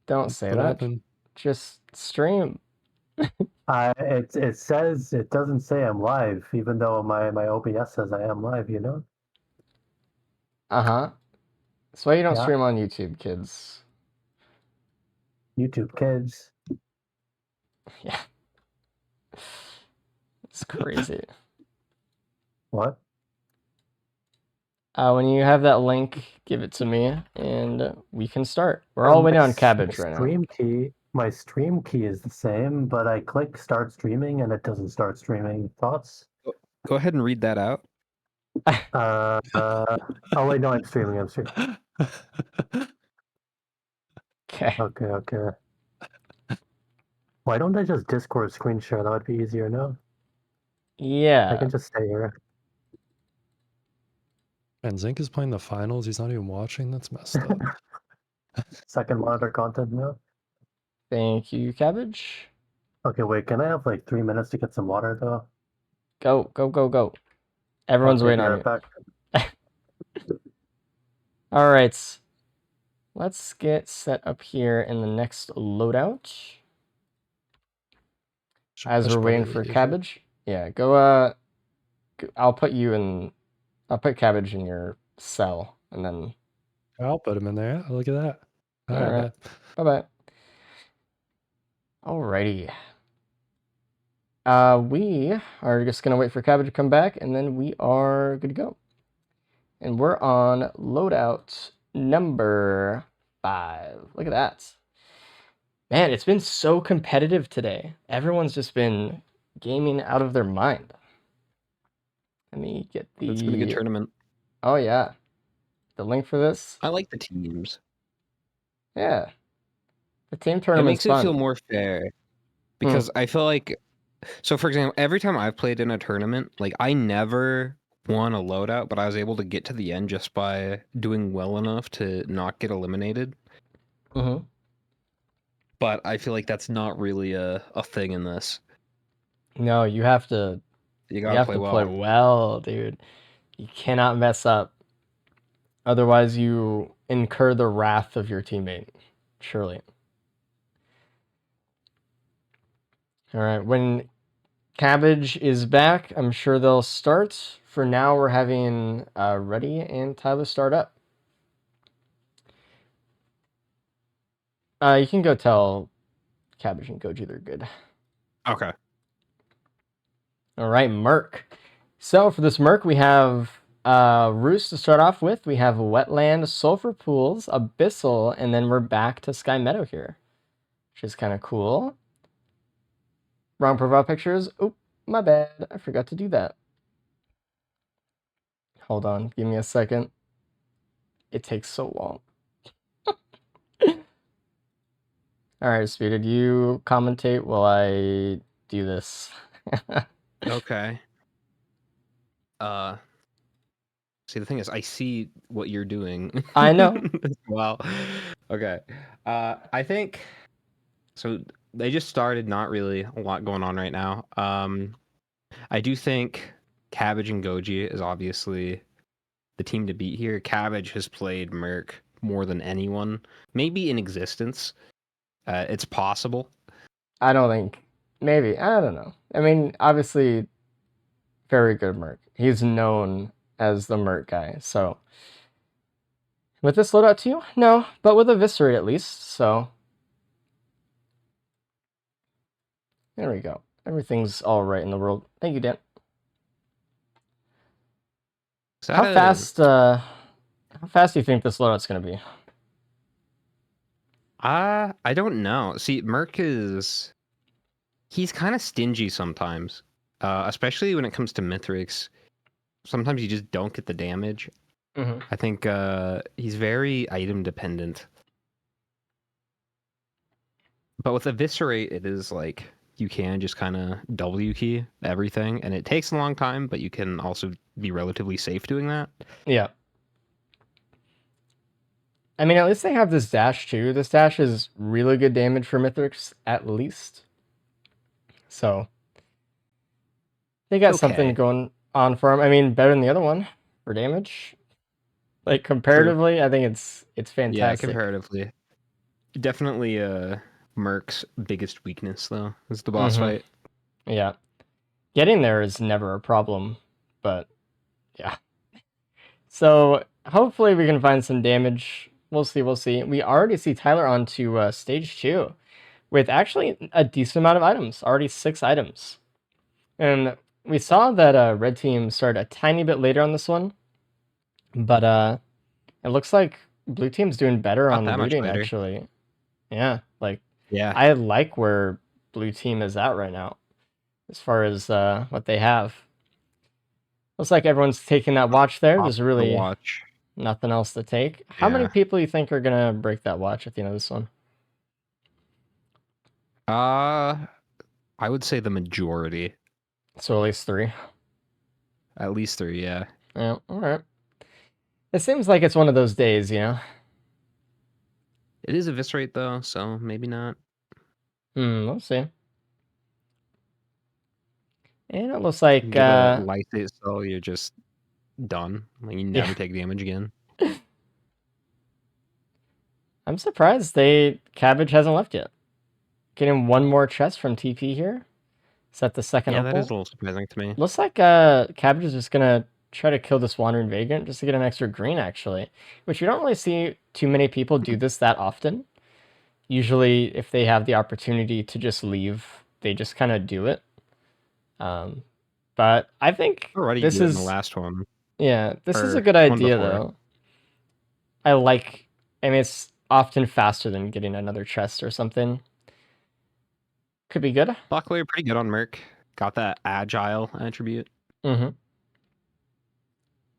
Don't say What that. happened? Just stream. It says it doesn't say I'm live, even though my OBS says I am live. You know. Uh-huh. That's why you don't Yeah. stream on YouTube, kids. YouTube kids. Yeah. It's crazy. What? When you have that link, give it to me, and we can start. We're all waiting on Cabbage right now. My stream key is the same, but I click start streaming and it doesn't start streaming. Thoughts? Go ahead and read that out. Oh wait, no, I'm streaming. Okay. Okay. Why don't I just Discord screen share? That would be easier, no? I Yeah. can just stay here. And Zink is playing the finals. He's not even watching. That's messed up. Second monitor content, no? Thank you, Cabbage. Okay, wait, can I have like 3 minutes to get some water though? Go. Everyone's Okay, waiting be on right you. back. All right. Let's get set up here in the next loadout. As we're waiting for Cabbage. Yeah, go, I'll put Cabbage in your cell, and then... I'll put him in there. Look at that. All right. Bye-bye. Alrighty. We are just going to wait for Cabbage to come back, and then we are good to go. And we're on loadout number 5. Look at that. Man, it's been so competitive today. Everyone's just been gaming out of their mind. Let me get the... It's been a good tournament. Oh, yeah. The link for this? I like the teams. Yeah. The team It tournament's makes it feel fun. more fair. Because I feel like... So, for example, every time I've played in a tournament, like, I never won a loadout, but I was able to get to the end just by doing well enough to not get eliminated. Mm-hmm. But I feel like that's not really a thing in this. No, you have to... You gotta play well. play well, dude. You cannot mess up. Otherwise, you incur the wrath of your teammate. Surely. All right, when Cabbage is back, I'm sure they'll start. For now, we're having Ruddy and Tyler start up. You can go tell Cabbage and Goji they're good. Okay. All right, Merc. So for this Merc, we have Roost to start off with. We have Wetland, Sulfur Pools, Abyssal, and then we're back to Sky Meadow here, which is kind of cool. Wrong profile pictures. Oop, my bad. I forgot to do that. Hold on. Give me a second. It takes so long. All right, Speeded, you commentate while I do this. Okay. See, the thing is, I see what you're doing. I know. as well. Okay. I think so. They just started. Not really a lot going on right now. I do think Cabbage and Goji is obviously the team to beat here. Cabbage has played Merc more than anyone, maybe in existence. It's possible. I don't think. Maybe. I don't know. I mean, obviously, very good Merc. He's known as the Merc guy. So, with this loadout too? No, but with Eviscerate at least. So, there we go. Everything's all right in the world. Thank you, Dan. Is that How a- fast? How fast do you think this loadout's gonna be? I don't know. See, Merc he's kind of stingy sometimes, especially when it comes to Mithrix. Sometimes you just don't get the damage. Mm-hmm. I think he's very item dependent. But with Eviscerate, it is like you can just kind of W key everything, and it takes a long time, but you can also be relatively safe doing that. Yeah. I mean, at least they have this dash too. This dash is really good damage for Mithrix, at least. So they got something Okay. going on for them. I mean, better than the other one for damage. Like comparatively, I think it's Yeah, fantastic. comparatively. Definitely Merc's biggest weakness, though, is the boss Mhm. fight. Yeah. Getting there is never a problem, but yeah. So hopefully we can find some damage. We'll see, we'll see. We already see Tyler on to stage 2 with actually a decent amount of items, already 6 items. And we saw that red team started a tiny bit later on this one, but it looks like blue team's doing better Not on that much looting, later. actually. Yeah, like Yeah. I like where blue team is at right now as far as what they have. Looks like everyone's taking that watch there. Off There's the really watch. nothing else to take. How many Yeah. people you think are gonna break that watch at the end of this one? I would say the majority. So at least 3. At least 3, yeah. Yeah, all right. It seems like it's one of those days, you know. It is Eviscerate, though, so maybe not. We'll see. And it looks like Get a Lysate, so you're just done. Like, you never Yeah. take damage again. I'm surprised Cabbage hasn't left yet. Getting one more chest from TP here. Is that the second Yeah, that opal? is a little surprising to me. Looks like Cabbage is just gonna try to kill this Wandering Vagrant just to get an extra green, actually. Which you don't really see too many people do this that often. Usually, if they have the opportunity to just leave, they just kind of do it. But I think Already this did it is in the last one. yeah, this is or a good one idea before. though. I mean, it's often faster than getting another chest or something. Could be good. Luckily, pretty good on Merc. Got that agile attribute. Mm-hmm.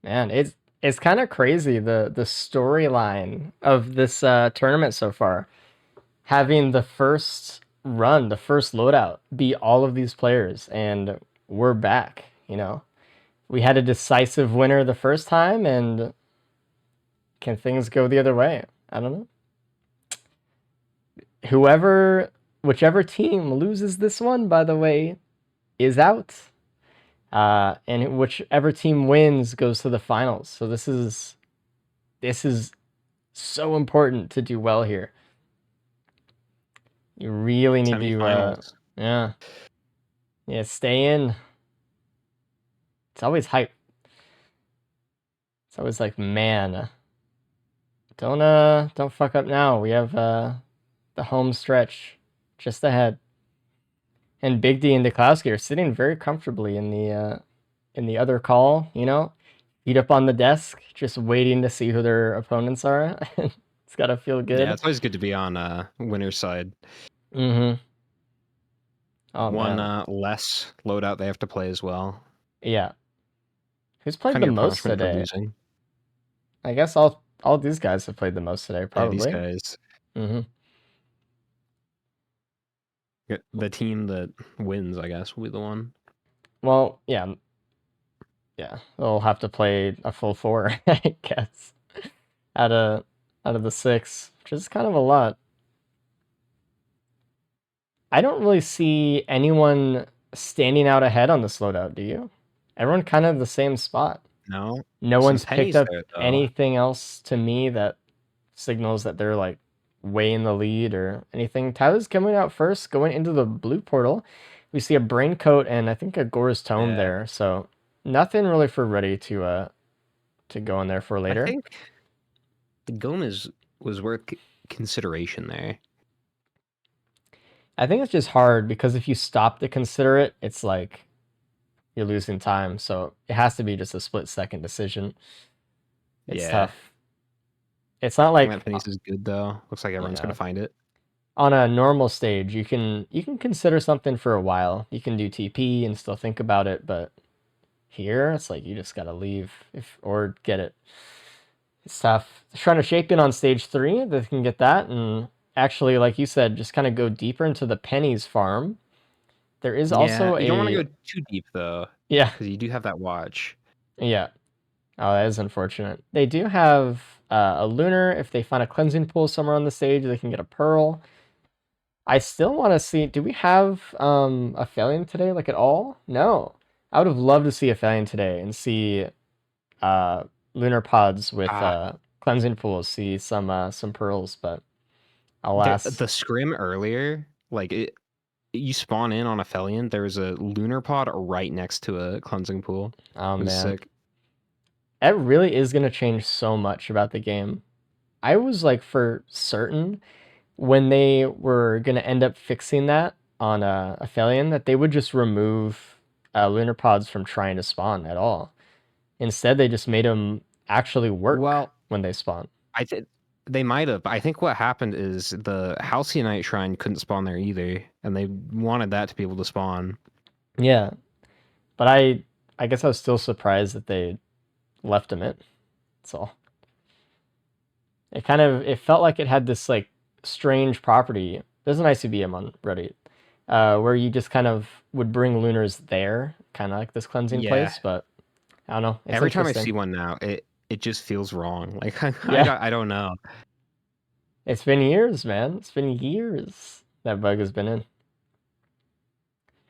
Man, it's kind of crazy the storyline of this tournament so far. Having the first run, the first loadout, be all of these players, and we're back. You know, we had a decisive winner the first time, and can things go the other way? I don't know. Whichever team loses this one, by the way, is out. And whichever team wins goes to the finals. So this is so important to do well here. You really need to Semifinals. yeah, stay in. It's always hype. It's always like, man, don't fuck up now. We have the home stretch just ahead. And Big D and Deklowski are sitting very comfortably in the other call, you know, feet up on the desk, just waiting to see who their opponents are. It's gotta feel good. Yeah, it's always good to be on winner's side. Mm-hmm. Oh, One man. less loadout they have to play as well. Yeah. Who's played Kind the of your most punishment for today? losing. I guess all these guys have played the most today, Yeah, probably. these guys. Mm-hmm. The team that wins, I guess, will be the one. Well, yeah. Yeah, they'll have to play a full 4, I guess, out of the 6, which is kind of a lot. I don't really see anyone standing out ahead on this loadout, do you? Everyone kind of the same spot. No. No Some one's pennies picked up there, though. anything else to me that signals that they're like way in the lead or anything. Tyler's coming out first, going into the blue portal. We see a brain coat and I think a Gore's tome Yeah. there. So nothing really for ready to go in there for later. I think the Gomez was worth consideration there. I think it's just hard because if you stop to consider it, it's like you're losing time. So it has to be just a split-second decision. It's tough. It's not like that pennies is good though. Looks like everyone's gonna find it. On a normal stage, you can consider something for a while. You can do TP and still think about it, but here it's like you just gotta leave or get it. It's tough. Trying to shape in on stage 3, they can get that, and actually, like you said, just kind of go deeper into the pennies farm. There is also you don't want to go too deep though. Yeah, because you do have that watch. Yeah. Oh, that is unfortunate. They do have a lunar. If they find a cleansing pool somewhere on the stage, they can get a pearl. I still want to see. Do we have a Phalion today, like at all? No. I would have loved to see a Phalion today and see lunar pods with cleansing pools. See some pearls, but alas. The scrim earlier, like you spawn in on a Phalion. There's a lunar pod right next to a cleansing pool. Oh It was man, sick. It really is gonna change so much about the game. I was like for certain when they were going to end up fixing that on a Phalion that they would just remove lunar pods from trying to spawn at all. Instead, they just made them actually work when they spawn. I think they might have. I think what happened is the Halcyon Shrine couldn't spawn there either, and they wanted that to be able to spawn. Yeah, but I guess I was still surprised that they left them in. That's all. It felt like it had this like strange property. There's an ICBM on Reddit where you just kind of would bring lunars there, kind of like this cleansing place. But I don't know. It's Every time I see one now, it just feels wrong. Like I don't know. It's been years, man. It's been years that bug has been in.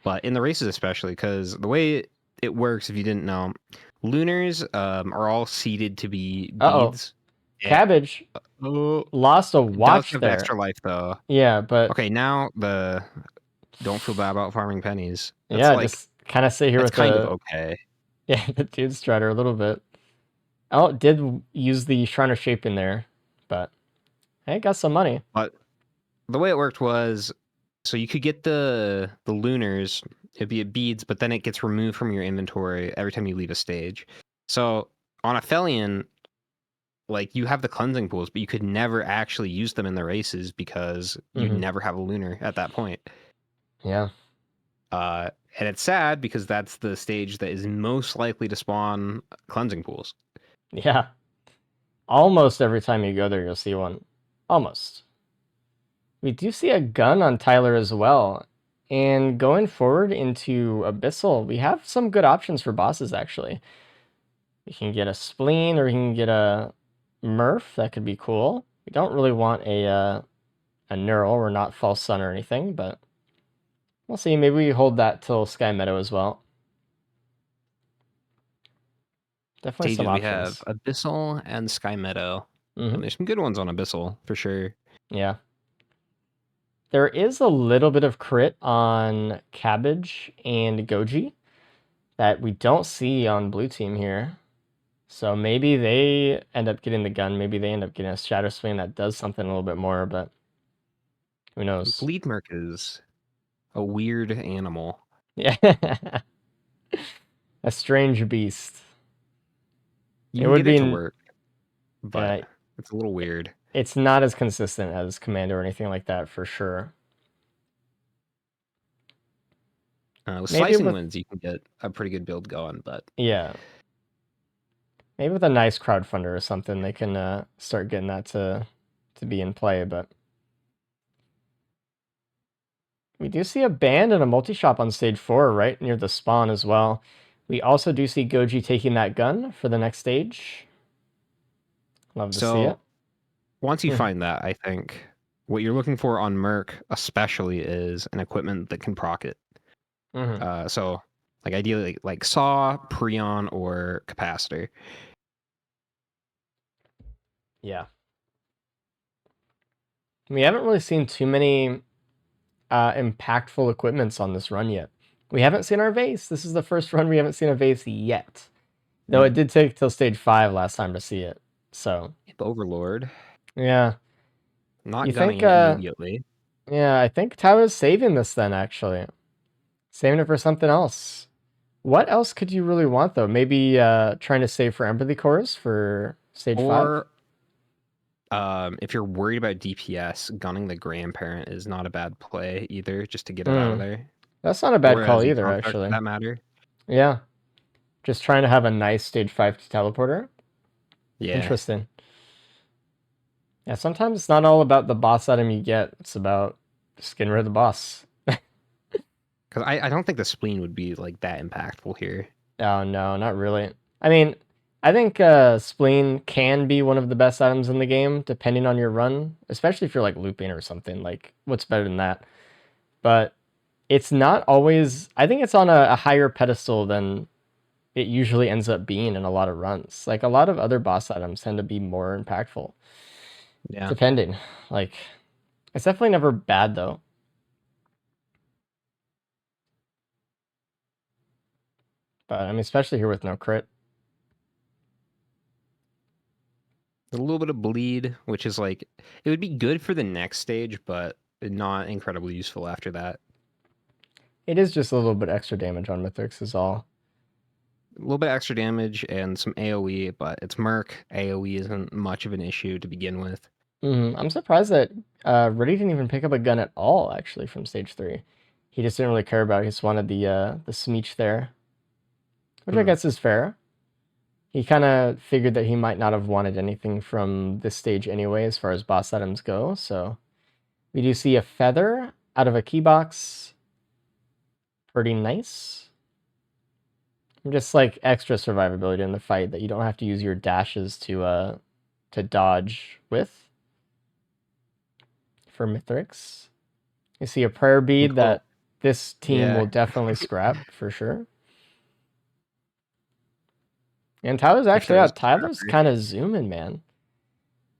But in the races especially, because the way it works, if you didn't know, lunars are all seeded to be beads. Cabbage lost a watch there. The extra life though. Yeah, but okay, now don't feel bad about farming pennies. That's just kind of sit here with kind of okay. Yeah, the Dude Strider a little bit. Oh, did use the Shriner shape in there, but hey, got some money. But the way it worked was, so you could get the lunars, it'd be beads, but then it gets removed from your inventory every time you leave a stage. So on a Phalion, like you have the cleansing pools, but you could never actually use them in the races because you never have a lunar at that point. Yeah. And it's sad because that's the stage that is most likely to spawn cleansing pools. Yeah. Almost every time you go there, you'll see one. Almost. We do see a gun on Tyler as well. And going forward into Abyssal, we have some good options for bosses, actually. We can get a Spleen or we can get a Murph. That could be cool. We don't really want a Neural or not False Sun or anything, but we'll see. Maybe we hold that till Sky Meadow as well. Definitely some options. We have Abyssal and Sky Meadow. And there's some good ones on Abyssal, for sure. Yeah. There is a little bit of crit on Cabbage and Goji that we don't see on blue team here. So maybe they end up getting the gun. Maybe they end up getting a Shadow Swing that does something a little bit more, but who knows? Bleedmerk is a weird animal. Yeah. A strange beast. It would be to work, but it's a little weird. It's not as consistent as Commander or anything like that, for sure. With Slicing Winds, you can get a pretty good build going, but... Yeah. Maybe with a nice crowdfunder or something, they can start getting that to be in play, but... We do see a band and a multi-shop on stage 4, right near the spawn as well. We also do see Goji taking that gun for the next stage. Love to see it. Once you Mhm. find that, I think what you're looking for on Merc especially is an equipment that can proc it. Mhm. So like ideally like saw, preon, or capacitor. Yeah. We haven't really seen too many impactful equipments on this run yet. We haven't seen our vase. This is the first run we haven't seen a vase yet. Though it did take till stage 5 last time to see it. So Overlord. yeah. Not You gunning think, it immediately. Yeah, I think Tyler's saving this then, actually. Saving it for something else. What else could you really want, though? Maybe trying to save for empathy cores for stage 5? Or if you're worried about DPS, gunning the grandparent is not a bad play either, just to get it out of there. That's not a bad Or call as either, construct, actually. for that matter. Yeah. Just trying to have a nice stage 5 teleporter. Yeah. Interesting. Yeah, sometimes it's not all about the boss item you get. It's about just getting rid of the boss. Because I don't think the spleen would be like that impactful here. Oh, no, not really. I mean, I think spleen can be one of the best items in the game, depending on your run, especially if you're like looping or something. Like, what's better than that? But it's not always. I think it's on a higher pedestal than it usually ends up being in a lot of runs. Like, a lot of other boss items tend to be more impactful. Yeah. Depending. Like, it's definitely never bad, though. But, I mean, especially here with no crit. A little bit of bleed, which is like, it would be good for the next stage, but not incredibly useful after that. It is just a little bit extra damage on Mythics is all. A little bit extra damage and some AoE, but it's Merc. AoE isn't much of an issue to begin with. I'm surprised that Reddy didn't even pick up a gun at all, actually, from stage 3. He just didn't really care about it. He just wanted the Smeech there. Which I guess is fair. He kind of figured that he might not have wanted anything from this stage anyway, as far as boss items go. So we do see a feather out of a key box. Pretty nice. Just like extra survivability in the fight that you don't have to use your dashes to dodge with. For Mithrix. You see a prayer bead that this team will definitely scrap for sure. And Tyler's actually out. Tyler's kind of zooming, man.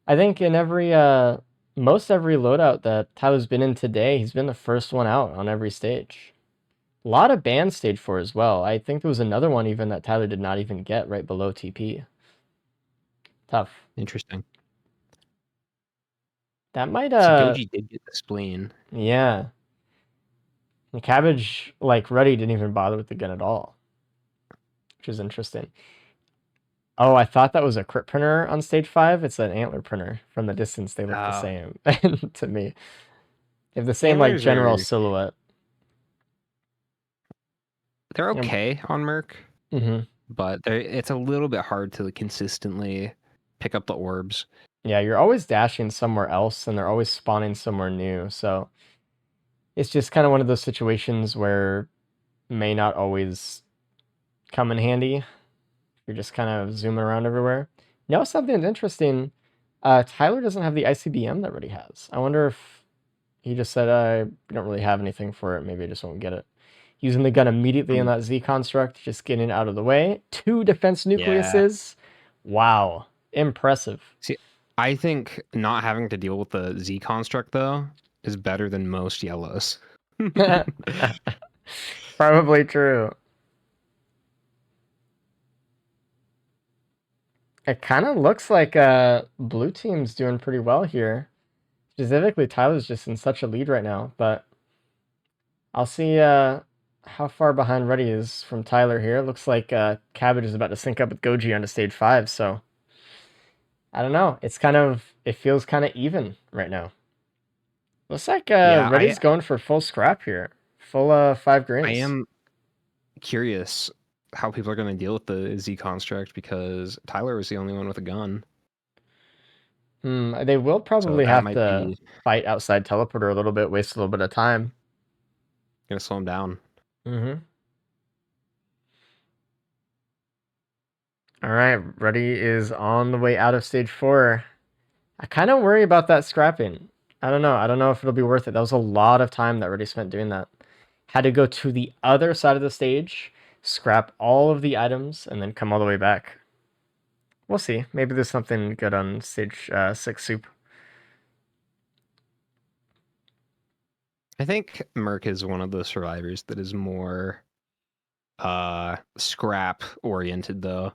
I think in every most every loadout that Tyler's been in today, he's been the first one out on every stage. A lot of band stage 4 as well. I think there was another one even that Tyler did not even get right below TP. Tough. Interesting. That might So Goji did get the spleen. Yeah. And Cabbage, like Ruddy, didn't even bother with the gun at all. Which is interesting. Oh, I thought that was a crit printer on stage 5. It's an antler printer. From the distance, they look the same to me. They have the same like general silhouette. They're okay on Merc, Mm-hmm. but it's a little bit hard to consistently pick up the orbs. Yeah, you're always dashing somewhere else, and they're always spawning somewhere new. So it's just kind of one of those situations where may not always come in handy. You're just kind of zooming around everywhere. Now something that's interesting. Tyler doesn't have the ICBM that Ruddy has. I wonder if he just said, I don't really have anything for it. Maybe I just won't get it. Using the gun immediately in that Z construct, just getting it out of the way. 2 defense nucleuses. Wow. Impressive. See, I think not having to deal with the Z construct, though, is better than most yellows. Probably true. It kind of looks like blue team's doing pretty well here. Specifically, Tyler's just in such a lead right now, but I'll see how far behind Ruddy is from Tyler here. Looks like Cabbage is about to sync up with Goji onto stage 5, so I don't know. It feels kind of even right now. Looks like Ruddy's going for full scrap here. Full 5 greens. I am curious how people are going to deal with the Z construct because Tyler was the only one with a gun. They will probably have to fight outside teleporter a little bit, waste a little bit of time. Gonna slow him down. Mm-hmm. All right, Ruddy is on the way out of stage 4. I kind of worry about that scrapping. I don't know. I don't know if it'll be worth it. That was a lot of time that Ruddy spent doing that. Had to go to the other side of the stage, scrap all of the items, and then come all the way back. We'll see. Maybe there's something good on stage 6 soup. I think Merc is one of the survivors that is more scrap oriented though.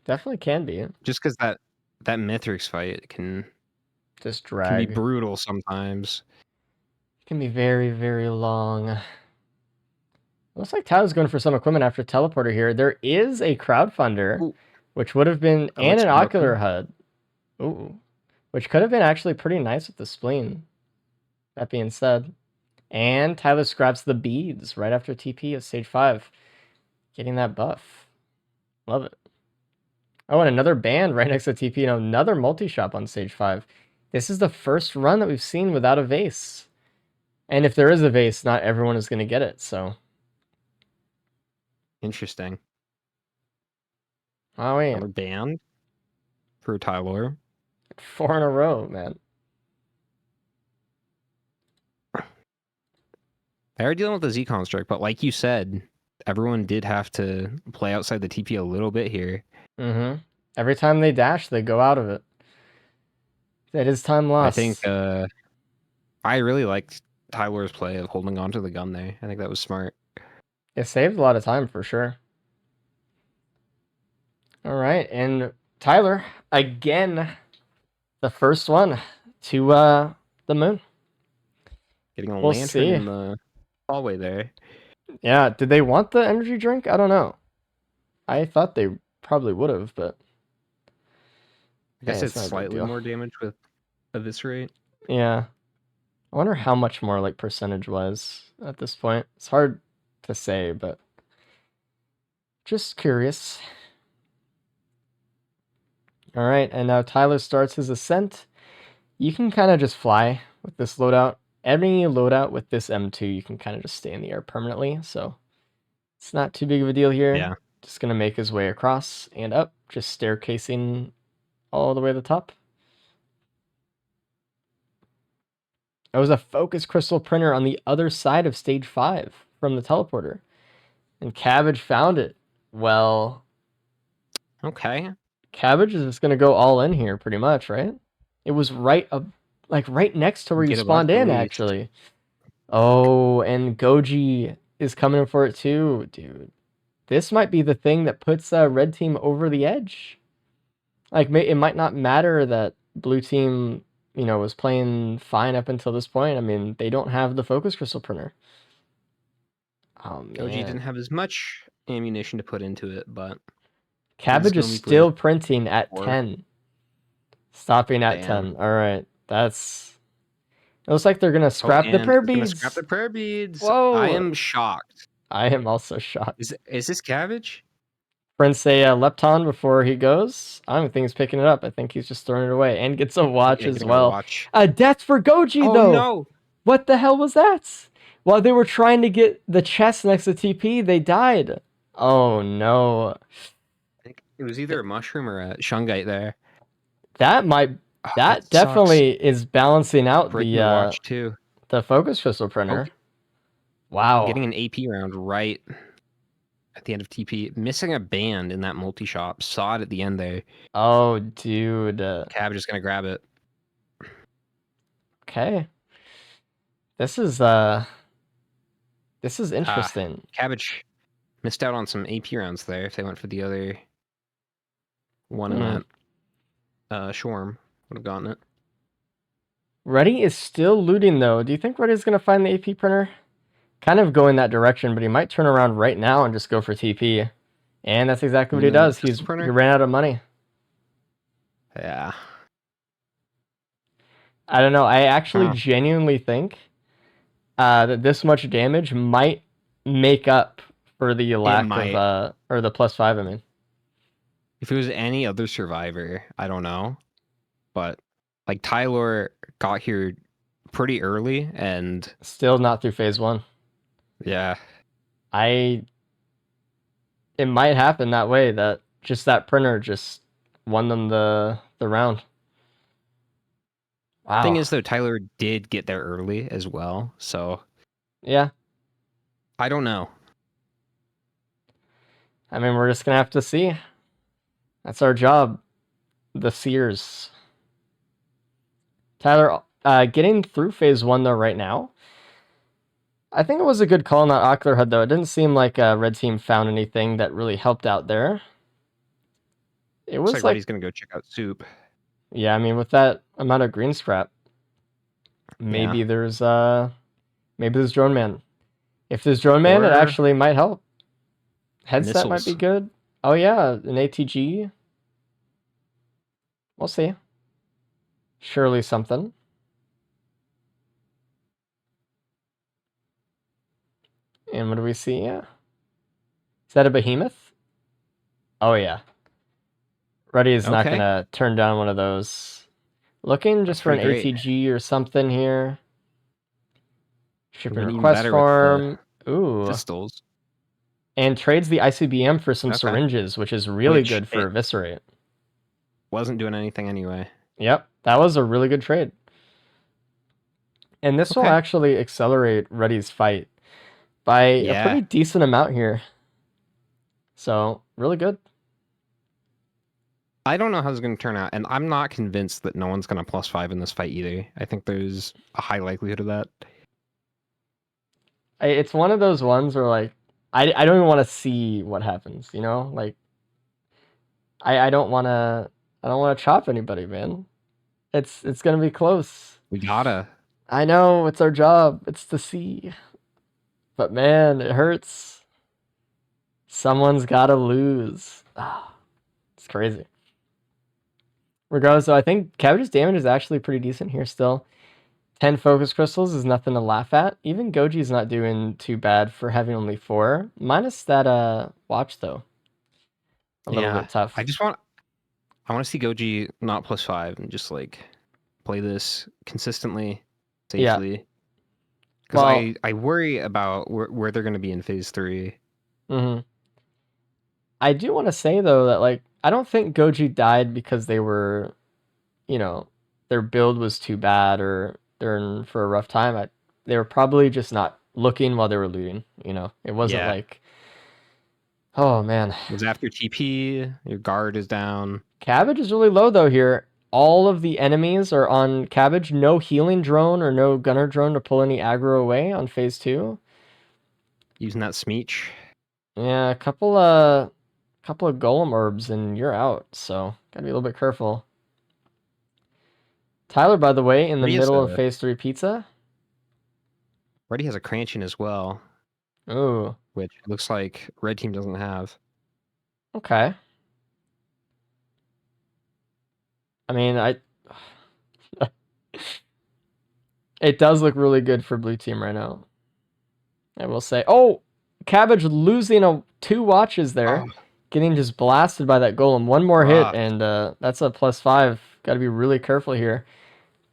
Definitely can be. Just because that Mithrix fight can Just be drag. brutal sometimes. It can be very, very long. Looks like Tyler's going for some equipment after teleporter here. There is a crowdfunder, Ooh. which would have been, Oh, and it's an broken. ocular HUD. Ooh. Which could have been actually pretty nice with the spleen. That being said. And Tyler scraps the beads right after TP at stage 5. Getting that buff. Love it. Oh, and another band right next to TP and another multi-shop on stage 5. This is the first run that we've seen without a vase. And if there is a vase, not everyone is going to get it, so. Interesting. Oh, wait. Another band for Tyler. 4 in a row, man. They are dealing with the Z construct, but like you said, everyone did have to play outside the TP a little bit here. Mm-hmm. Every time they dash, they go out of it. That is time lost. I think I really liked Tyler's play of holding on to the gun there. I think that was smart. It saved a lot of time for sure. All right, and Tyler, again, the first one to the moon. Getting a We'll lantern see. in the hallway there. Yeah, did they want the energy drink? I don't know. I thought they probably would have, but I guess yeah, it's not a big slightly deal. more damage with Eviscerate. Yeah. I wonder how much more, like, percentage-wise at this point. It's hard to say, but just curious. All right, and now Tyler starts his ascent. You can kind of just fly with this loadout. Any loadout with this M2, you can kind of just stay in the air permanently, so it's not too big of a deal here. Yeah. Just going to make his way across and up, just staircasing all the way to the top. There was a focus crystal printer on the other side of stage 5 from the teleporter, and Cabbage found it. Well, Okay. Cabbage is just going to go all in here pretty much, right? It was right up, like right next to where you Get a spawned buck at in, least. actually. Oh, and Goji is coming in for it too, dude. This might be the thing that puts red team over the edge. Like, it might not matter that blue team, was playing fine up until this point. I mean, they don't have the focus crystal printer. Oh, man. Goji didn't have as much ammunition to put into it, but Cabbage gonna is be still brave. printing at Or- 10. Stopping at Damn. 10. All right. It looks like they're going to scrap the prayer beads. Scrap the prayer beads. Whoa. I am shocked. I am also shocked. Is this Cabbage? Prince a Lepton before he goes. I don't think he's picking it up. I think he's just throwing it away and gets a watch Yeah, as getting a well. watch. Death for Goji, Oh though. no! What the hell was that? While they were trying to get the chest next to TP, they died. Oh no. I think it was either a mushroom or a shungite there. That That definitely is balancing out Breaking the watch too. the focus crystal printer. Wow. Getting an AP round right at the end of TP. Missing a band in that multi-shop. Saw it at the end there. Oh, dude. Cabbage is gonna grab it. Okay. This is interesting. Cabbage missed out on some AP rounds there if they went for the other one in that Shorm. Would have gotten it. Reddy is still looting, though. Do you think Reddy's going to find the AP printer? Kind of going that direction, but he might turn around right now and just go for TP. And that's exactly what he does. He ran out of money. Yeah. I don't know. I actually genuinely think that this much damage might make up for the lack of, or the +5, I mean. If it was any other survivor, I don't know. But, like, Tyler got here pretty early, and Still not through phase 1. yeah, It might happen that way, that just that printer just won them the round. Wow. thing is though, Tyler did get there early as well, so Yeah. I don't know. I mean, we're just gonna have to see. That's our job. The seers. Tyler, getting through phase 1 though right now, I think it was a good call on that Ocular HUD though. It didn't seem like red team found anything that really helped out there. It Looks was like like, Reddy's gonna go check out soup. yeah, I mean, with that amount of green scrap, maybe there's drone man. If there's drone man, it Or actually might help. Headset might be missiles. good. Oh yeah, an ATG. We'll see. Surely something. And what do we see? Yeah. Is that a behemoth? Oh yeah. Reddy is not Okay. gonna turn down one of those. Looking just That's for an pretty great. ATG or something here. Shipping Even request better with the form. Ooh. pistols. And trades the ICBM for some Okay. syringes, which is really Which good for it- Eviscerate. Wasn't doing anything anyway. Yep, that was a really good trade. And this will Okay. actually accelerate Reddy's fight by a Yeah. pretty decent amount here. So, really good. I don't know how it's going to turn out, and I'm not convinced that no one's going to +5 in this fight either. I think there's a high likelihood of that. It's one of those ones where, like, I don't even want to see what happens, you know? Like, I don't want to chop anybody, man. It's going to be close. We gotta. I know, it's our job. It's to see. But man, it hurts. Someone's got to lose. It's crazy. Regardless, though, I think Cabbage's damage is actually pretty decent here still. 10 focus crystals is nothing to laugh at. Even Goji's not doing too bad for having only 4. Minus that watch, though. A little bit tough. I want to see Goji not +5 and just like play this consistently, Yeah. safely. Because Well- I worry about where they're going to be in phase 3. Mm-hmm. I do want to say, though, that, like, I don't think Goji died because they were, you know, their build was too bad or they're in for a rough time. They were probably just not looking while they were looting, you know? It wasn't Yeah. like, oh, man. It was after TP, your guard is down. Cabbage is really low, though, here. All of the enemies are on Cabbage. No healing drone or no gunner drone to pull any aggro away on phase 2. Using that Smeech. Yeah, a couple of golem orbs and you're out, so gotta be a little bit careful. Tyler, by the way, in the He is middle of a- phase 3 pizza. Reddy has a Cranchin as well, Ooh, which looks like red team doesn't have. okay. I mean, it does look really good for blue team right now. I will say. Oh, Cabbage losing 2 watches there. Oh. Getting just blasted by that golem. One more hit, Rough. and that's a +5. Got to be really careful here.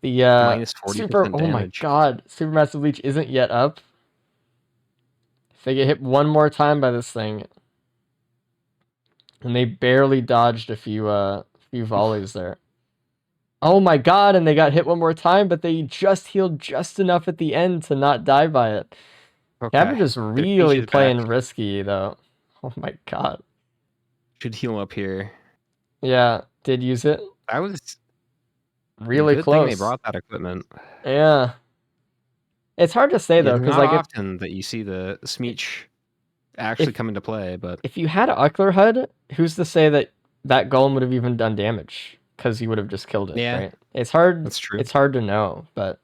The Minus 40% super. Oh my damage. god, Supermassive Leech isn't yet up. If they get hit one more time by this thing, and they barely dodged a few volleys there. Oh my god, and they got hit one more time, but they just healed just enough at the end to not die by it. Okay. Cabbage is Their really Peach is playing back. risky though. Oh my god. Should heal up here. Yeah, did use it. That was Really good close. thing they brought that equipment. Yeah. It's hard to say though, It's because not like often that you see the Smeech actually come into play, but if you had an Ocular HUD, who's to say that that golem would have even done damage? Because he would have just killed it, Yeah. right? It's hard. that's true. It's hard to know, but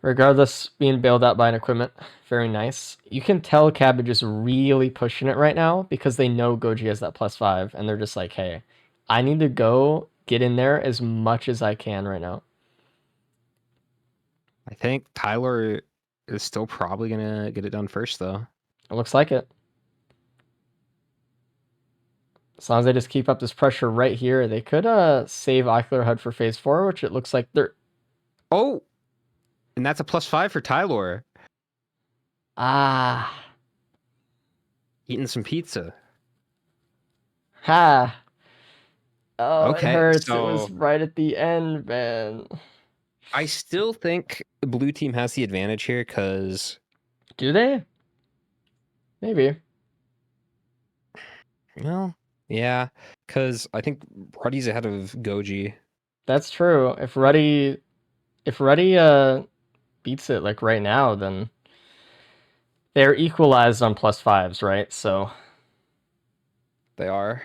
regardless, being bailed out by an equipment, very nice. You can tell Cabbage is really pushing it right now because they know Goji has that +5, and they're just like, hey, I need to go get in there as much as I can right now. I think Tyler is still probably gonna get it done first, though. It looks like it. As long as they just keep up this pressure right here, they could save Ocular HUD for phase 4, which it looks like they're... Oh, And that's a +5 for Tylor. Ah. Eating some pizza. Ha. Oh, it Okay, hurts. It was so- right at the end, man. I still think the blue team has the advantage here because Do they? Maybe. well, yeah, because I think Ruddy's ahead of Goji. That's true. If Ruddy beats it like right now, then they're equalized on +5s, right? So They are.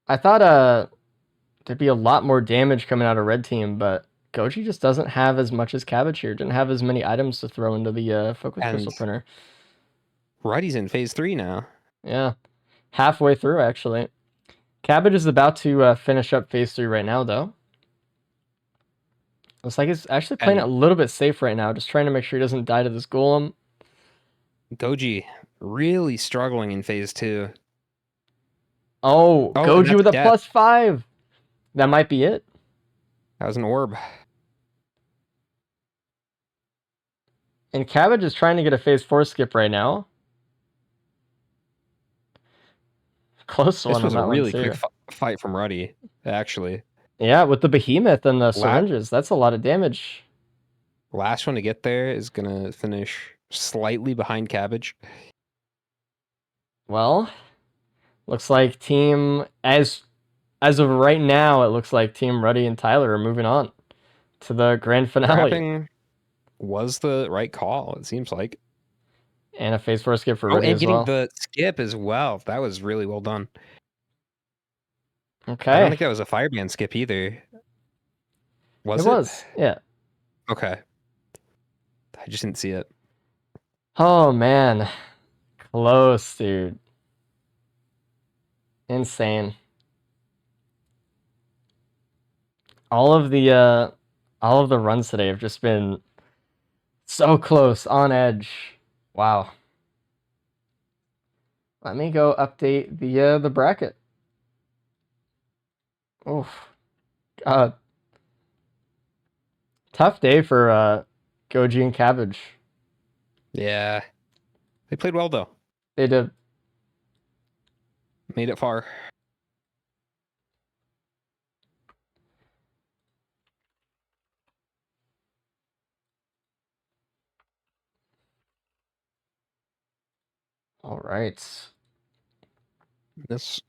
I thought there'd be a lot more damage coming out of red team, but Goji just doesn't have as much as Cabbage here. Didn't have as many items to throw into the focus And- crystal printer. Ruddy's in phase 3 now. Yeah, halfway through actually. Cabbage is about to finish up phase 3 right now, though. Looks like he's actually playing it a And- little bit safe right now, just trying to make sure he doesn't die to this golem. Goji really struggling in phase 2. Oh, Oh, and Goji with a that's death. +5. That might be it. That was an orb. And Cabbage is trying to get a phase 4 skip right now. Close one This was on a that really one too. quick fight from Ruddy, actually. Yeah, with the behemoth and the syringes, that's a lot of damage. Last one to get there is going to finish slightly behind Cabbage. Well, looks like team as of right now, it looks like Team Ruddy and Tyler are moving on to the grand finale. Trapping was the right call, it seems like. And a phase 4 skip for Oh, Ruddy and as getting well. the skip as well. That was really well done. Okay. I don't think that was a fireband skip either. Was it? It was, yeah. Okay. I just didn't see it. Oh man, close, dude. Insane. All of the runs today have just been so close, on edge. Wow. Let me go update the bracket. Oof. Tough day for Goji and Cabbage. Yeah. They played well, though. They did. Made it far. All right. This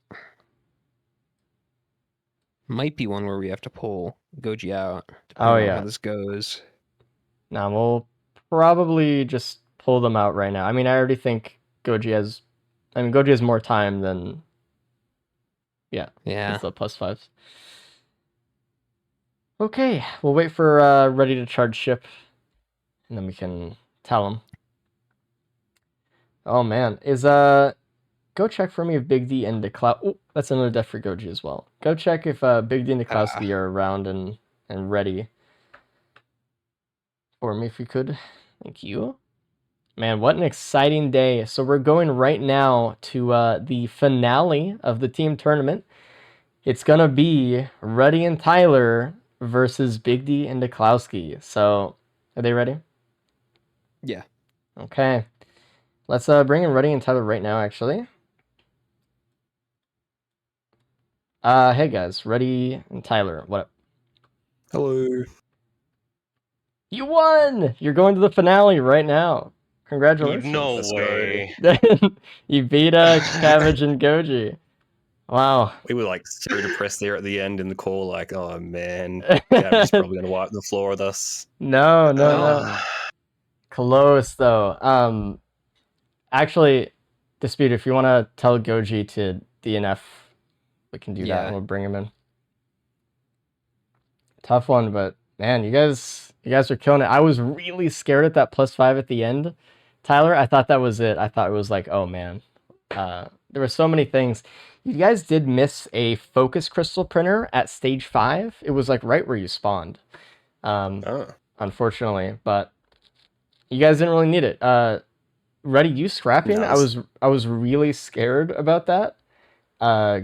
might be one where we have to pull Goji out. Oh, depending on yeah. how this goes. Now we'll probably just pull them out right now. I mean, I already think Goji has more time than Yeah. it's the +5s. Okay, we'll wait for Ready to charge ship, and then we can tell him. Oh man, go check for me if Big D and Niklau. Oh, that's another death for Goji as well. Go check if Big D and Niklowski are around and ready for me if you could. Thank you. Man, what an exciting day. So we're going right now to the finale of the team tournament. It's going to be Ruddy and Tyler versus Big D and Niklowski. So, are they ready? Yeah. Okay. Let's bring in Ruddy and Tyler right now, actually. Hey guys, Ruddy and Tyler, what up? Hello. You won! You're going to the finale right now. Congratulations. No Let's go. way. You beat Cabbage and Goji. Wow. We were like so depressed there at the end in the call, like, oh man, Gabby's probably gonna wipe the floor with us. No. Close though. Actually, Dispute, if you want to tell Goji to DNF, we can do that Yeah. and we'll bring him in. Tough one, but man, you guys are killing it. I was really scared at that +5 at the end. Tyler, I thought that was it. I thought it was like, oh man. There were so many things. You guys did miss a focus crystal printer at stage 5. It was like right where you spawned. Unfortunately, but you guys didn't really need it. Ready, you scrapping? Nice. I was really scared about that.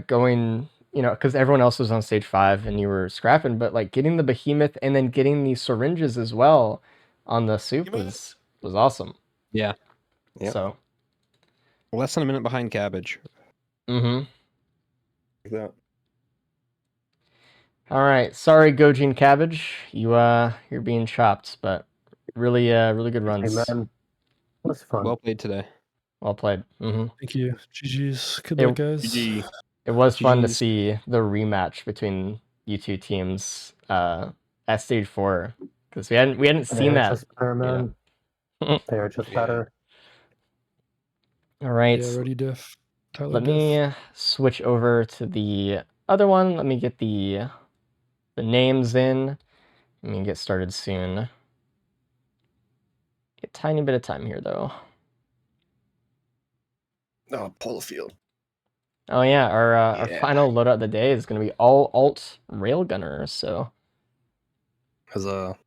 Going you know, because everyone else was on stage 5 and you were scrapping, but like getting the behemoth and then getting the syringes as well on the soup was awesome. Yeah. Yep. So. Less than a minute behind Cabbage. Mm-hmm. Like that. All right, sorry, Goji and Cabbage, you're being chopped, but really good Hey, runs. man. That was fun. Well played today. Well played. Mm-hmm. Thank you. GG's. Good It- luck, guys. GG. It was fun to GG's. see the rematch between you two teams at stage 4 because we hadn't seen They're that. just better, man. They're just Yeah. better. All right, Yeah, ready, Diff. Tyler let Diff. me switch over to the other one. Let me get the names in. Let me get started soon. A tiny bit of time here though. Oh, Polar Field. Oh yeah, our Yeah. final loadout of the day is going to be all alt railgunner. So Huzzah.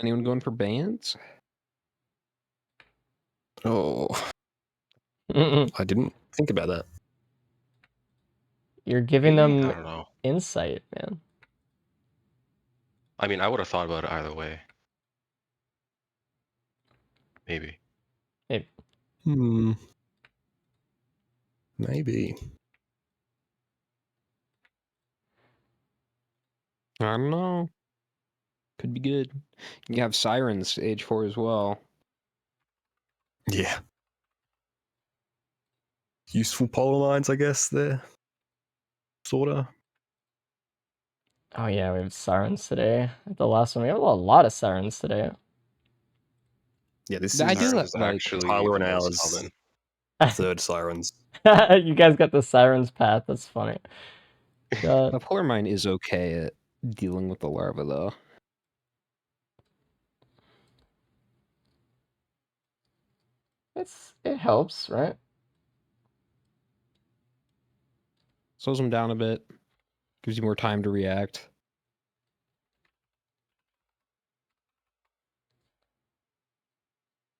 Anyone going for bands? Oh, Mm-mm. I didn't think about that. You're giving Maybe? I them don't know. insight, man. I mean, I would have thought about it either way. Maybe. Maybe. I don't know. Could be good. You have Sirens stage 4 as well. Yeah. Useful polar lines, I guess, there. Sorta. Oh yeah, we have sirens today. The last one, we have a lot of sirens today. Yeah, this I is do Sirens like actually Tyler the and most ours. common. Third Sirens. You guys got the sirens path. That's funny. the Polar Mine is okay at dealing with the larva though. It helps, right? Slows them down a bit. Gives you more time to react.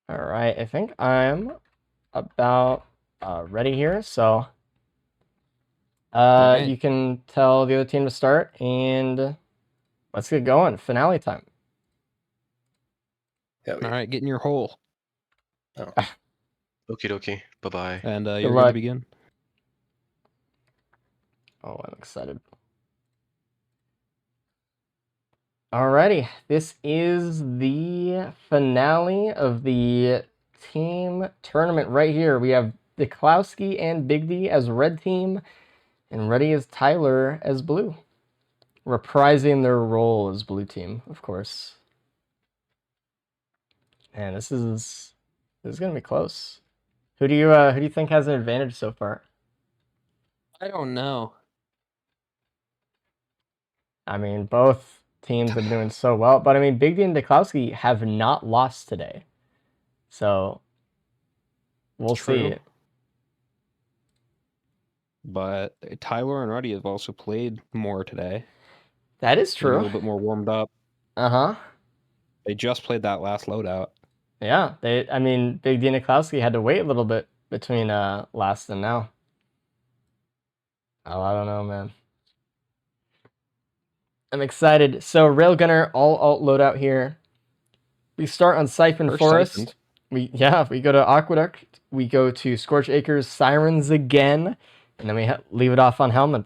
All right, I think I'm about ready here. So Alright. you can tell the other team to start, and let's get going. Finale time. Yeah, we- Alright, get in your hole. Okie dokie. Bye bye. And Good you're good luck. to begin. Oh, I'm excited. Alrighty, this is the finale of the team tournament right here. We have Diklowski and Big D as red team, and ready as Tyler as blue, reprising their role as blue team, of course. And this is gonna be close. Who do you think has an advantage so far? I don't know. I mean, both teams have been doing so well, but I mean, Big D and Diklowski have not lost today, so we'll True. see. But Tyler and Ruddy have also played more today. That is Maybe a true. little bit more warmed up. Uh-huh. They just played that last loadout. Yeah, I mean, Big D and Diklowski had to wait a little bit between last and now. Oh, I don't know, man. I'm excited. So Railgunner all alt loadout here. We start on Siphon First Forest. Siphoned. We go to Aqueduct. We go to Scorch Acres, Sirens again, and then we leave it off on Helmet.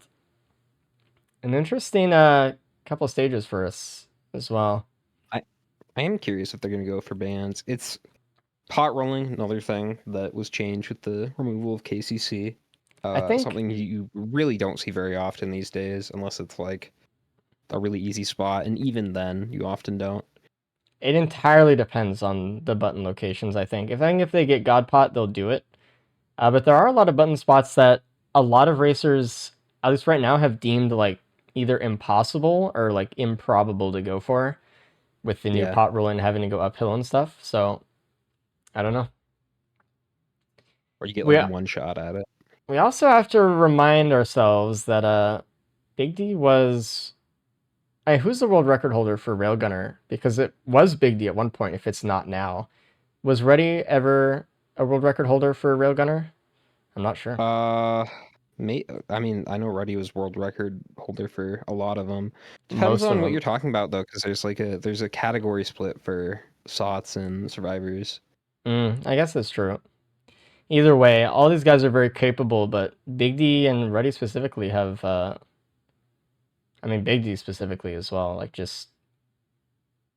An interesting couple of stages for us as well. I am curious if they're going to go for bans. It's pot rolling, another thing that was changed with the removal of KCC. I think Something you really don't see very often these days, unless it's like a really easy spot, and even then, you often don't. it entirely depends on the button locations. I think if they get God Pot, they'll do it. But there are a lot of button spots that a lot of racers, at least right now, have deemed like either impossible or like improbable to go for, with the new Yeah. pot rolling having to go uphill and stuff. So I don't know. Or you get We- like one shot at it. We also have to remind ourselves that Big D was. Who's the world record holder for Railgunner? Because it was Big D at one point, if it's not now. Was Reddy ever a world record holder for Railgunner? I'm not sure. I mean, I know Ruddy was world record holder for a lot of them. Depends Most of on what them. you're talking about though, because there's a category split for SOTs and survivors. I guess that's true. Either way, all these guys are very capable, but Big D and Ruddy specifically have, Big D specifically as well, like just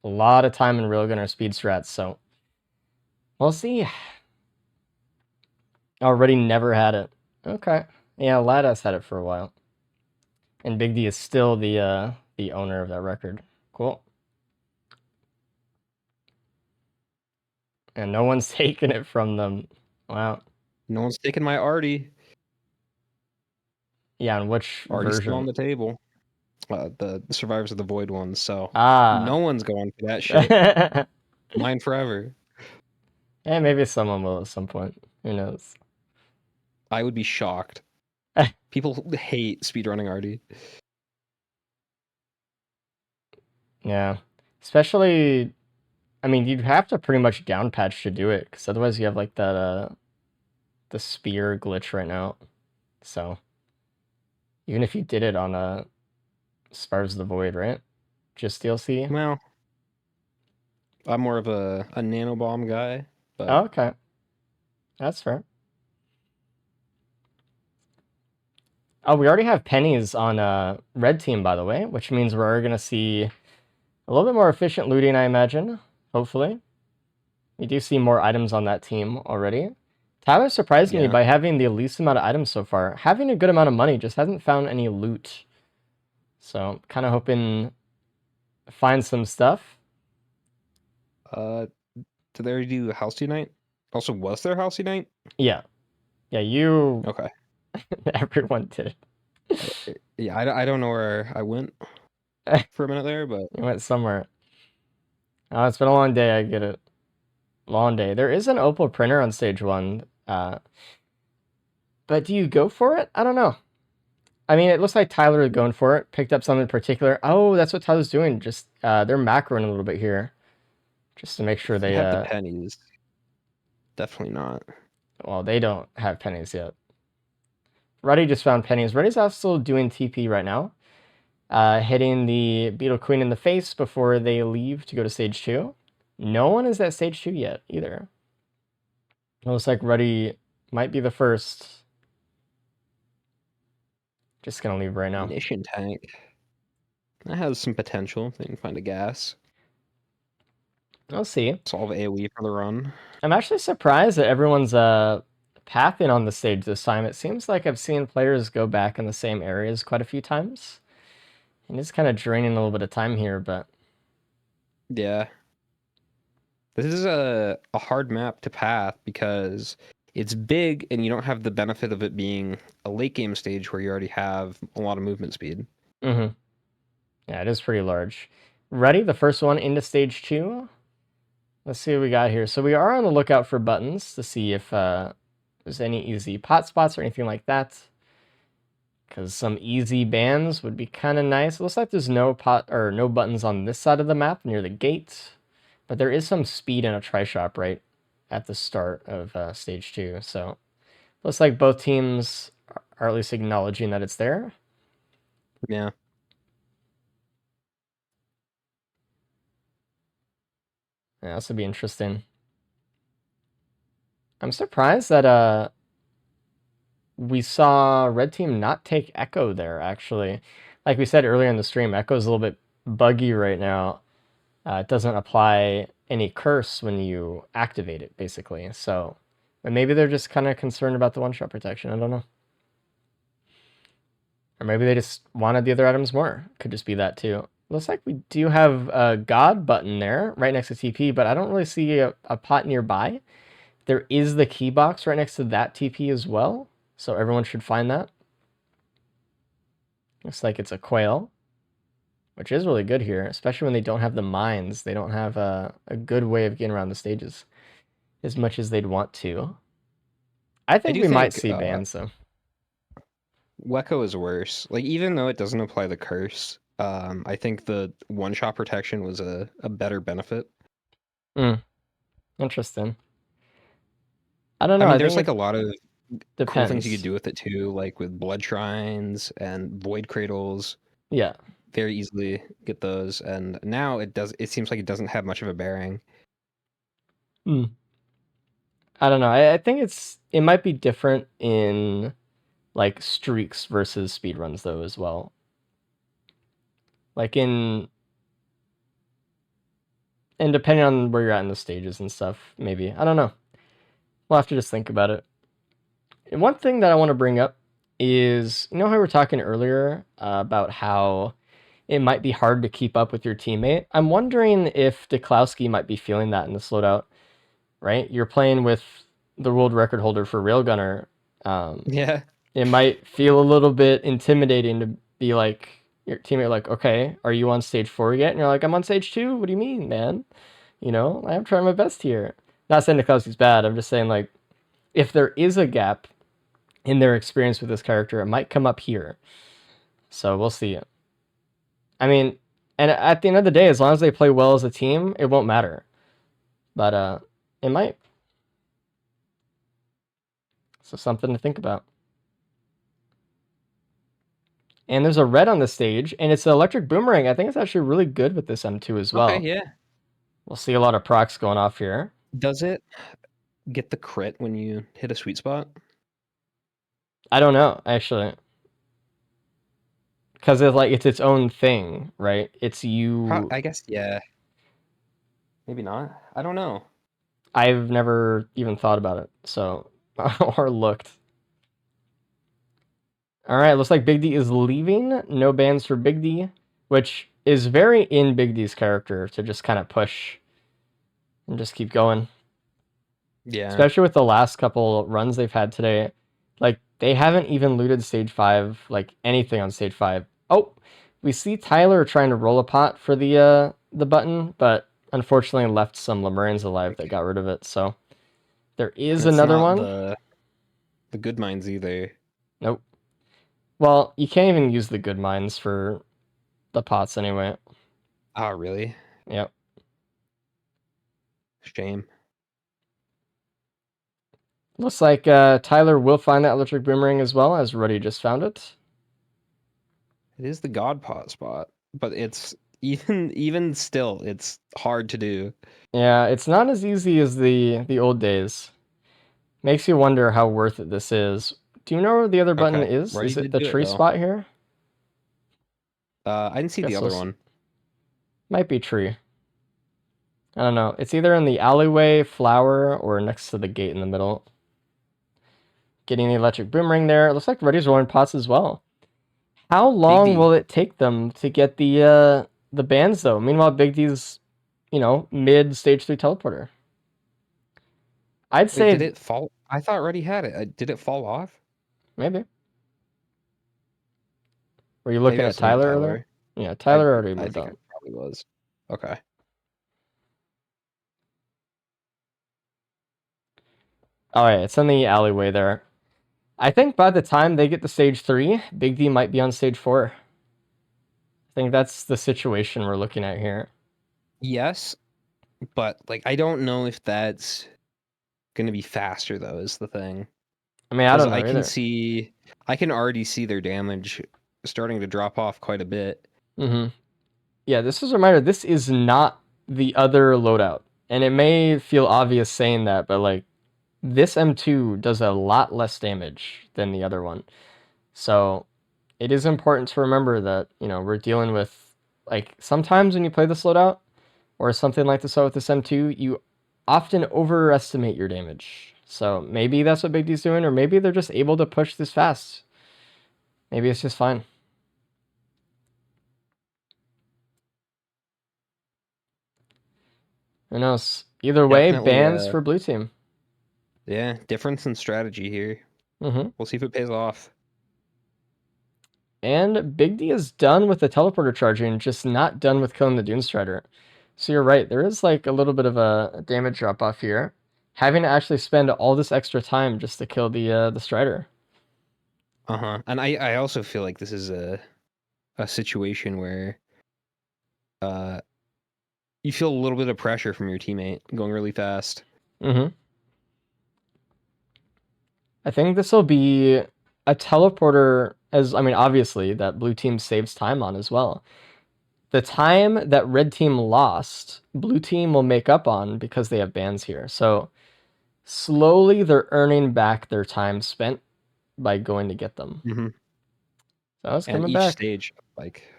a lot of time in Railgun or speed strats, so we'll see. Already never had it. Okay. Yeah, Ladas had it for a while. And Big D is still the owner of that record. Cool. And no one's taken it from them. Wow. No one's taking my Artie. Yeah, and which Artie's still on version? the table. The Survivors of the Void ones, so Ah. no one's going for that shit. Mine forever. And maybe someone will at some point. Who knows? I would be shocked. People hate speedrunning Artie. Yeah. Especially, you'd have to pretty much down patch to do it, because otherwise you have like that the spear glitch right now. So even if you did it on Survivors of the Void, right? Just DLC? Well, I'm more of a nanobomb guy, but Oh, okay. That's fair. Oh, we already have pennies on red team, by the way, which means we're going to see a little bit more efficient looting, I imagine. Hopefully. We do see more items on that team already. Tyler surprised me Yeah. by having the least amount of items so far. Having a good amount of money, just hasn't found any loot. So, kind of hoping to find some stuff. did they already do House Unite? Also, was there House Unite? Yeah. Yeah, you... Okay. Everyone did. Yeah, I don't know where I went for a minute there, but You went somewhere. Oh, it's been a long day, I get it. Long day. There is an Opal printer on stage 1. But do you go for it? I don't know. It looks like Tyler is going for it. Picked up something particular. Oh, that's what Tyler's doing. Just they're macroing a little bit here. Just to make sure they have the pennies. Definitely not. Well, they don't have pennies yet. Ruddy just found pennies. Ruddy's also doing TP right now. Hitting the Beetle Queen in the face before they leave to go to stage 2. No one is at stage 2 yet, either. It looks like Ruddy might be the first. Just gonna leave right now. Munition tank. That has some potential if they can find a gas. I'll see. Solve AoE for the run. I'm actually surprised that everyone's pathing on the stage this time. It seems like I've seen players go back in the same areas quite a few times. And it's kind of draining a little bit of time here, but... Yeah. This is a hard map to path because it's big and you don't have the benefit of it being a late game stage where you already have a lot of movement speed. Mm-hmm. Yeah, it is pretty large. Ready? The first one into stage 2. Let's see what we got here. So we are on the lookout for buttons to see if there's any easy pot spots or anything like that. Because some easy bans would be kind of nice. It looks like there's no buttons on this side of the map near the gate. But there is some speed in a tri-shop right at the start of stage 2. So looks like both teams are at least acknowledging that it's there. Yeah. Yeah, this would be interesting. I'm surprised that we saw red team not take Echo there, actually. Like we said earlier in the stream, Echo's a little bit buggy right now. It doesn't apply any curse when you activate it, basically. So but maybe they're just kind of concerned about the one-shot protection. I don't know. Or maybe they just wanted the other items more. Could just be that too. Looks like we do have a God button there right next to TP, but I don't really see a pot nearby. There is the key box right next to that TP as well, so everyone should find that. Looks like it's a quail, which is really good here, especially when they don't have the mines. They don't have a good way of getting around the stages as much as they'd want to. I think we might see bans, though. Wecco is worse. Like, even though it doesn't apply the curse, I think the one-shot protection was a better benefit. Interesting. I don't know. I mean, there's like a lot of cool things you Depends. could do with it too, like with blood shrines and void cradles. Yeah. Very easily get those, and now it does. It seems like it doesn't have much of a bearing. Hmm. I don't know. I think it might be different in like streaks versus speedruns though as well. Like and depending on where you're at in the stages and stuff, maybe. I don't know. We'll have to just think about it. And one thing that I want to bring up is, you know how we were talking earlier about how it might be hard to keep up with your teammate? I'm wondering if Deklowski might be feeling that in this loadout, right? You're playing with the world record holder for Railgunner. Yeah. It might feel a little bit intimidating to be like, your teammate like, okay, are you on stage 4 yet? And you're like, I'm on stage 2. What do you mean, man? You know, I'm trying my best here. Not saying Deklowski's bad. I'm just saying, like, if there is a gap in their experience with this character, it might come up here. So we'll see. I mean, and at the end of the day, as long as they play well as a team, it won't matter. But it might. So something to think about. And there's a red on the stage, and it's an electric boomerang. I think it's actually really good with this M2 as well. Okay, yeah. We'll see a lot of procs going off here. Does it get the crit when you hit a sweet spot? I don't know, actually. Because it's its own thing, right? It's you... I guess, yeah. Maybe not. I don't know. I've never even thought about it, so... or looked. Alright, looks like Big D is leaving. No bans for Big D, which is very in Big D's character to just kind of push and just keep going. Yeah. Especially with the last couple runs they've had today. Like, they haven't even looted stage 5, like, anything on stage 5. Oh, we see Tyler trying to roll a pot for the button, but unfortunately left some Lemurians alive that got rid of it, so... There is It's another not one. The good mines either. Nope. Well, you can't even use the good mines for the pots anyway. Oh, really? Yep. Shame. Looks like Tyler will find that electric boomerang as well, as Ruddy just found it. It is the god pot spot, but it's even still, it's hard to do. Yeah, it's not as easy as the old days. Makes you wonder how worth it this is. Do you know where the other button Okay, is? Ruddy Is it did the do it, tree though. spot here? I didn't see the Guess other we'll one. Might be tree. I don't know. It's either in the alleyway, flower, or next to the gate in the middle. Getting the electric boomerang there. It looks like Ruddy's rolling pots as well. How long D. will it take them to get the bans though? Meanwhile, Big D's, mid stage 3 teleporter. I'd Wait, say did it fall? I thought Ruddy had it. Did it fall off? maybe. Were you looking Maybe I at was thinking Tyler earlier? Yeah, Tyler already I moved think on. it probably was. Okay. Oh yeah, it's in the alleyway there. I think by the time they get to stage 3, Big D might be on stage 4. I think that's the situation we're looking at here. Yes, but like I don't know if that's gonna be faster though, is the thing. I mean, I don't know I can already see their damage starting to drop off quite a bit. Mm-hmm. Yeah, this is a reminder, this is not the other loadout. And it may feel obvious saying that, but like, this M2 does a lot less damage than the other one. So it is important to remember that, we're dealing with, like, sometimes when you play this loadout, or something like this out with this M2, you often overestimate your damage. So maybe that's what Big D's doing, or maybe they're just able to push this fast. Maybe it's just fine. Who knows? Either way, Definitely, bans for blue team. Yeah, difference in strategy here. Mm-hmm. We'll see if it pays off. And Big D is done with the teleporter charging, just not done with killing the Dune Strider. So you're right, there is like a little bit of a damage drop off here. Having to actually spend all this extra time just to kill the Strider. And I also feel like this is a situation where you feel a little bit of pressure from your teammate going really fast. Mm-hmm. I think this will be a teleporter, obviously, that blue team saves time on as well. The time that red team lost, blue team will make up on because they have bans here. So slowly they're earning back their time spent by going to get them. Mm-hmm. So it's And coming each back. stage,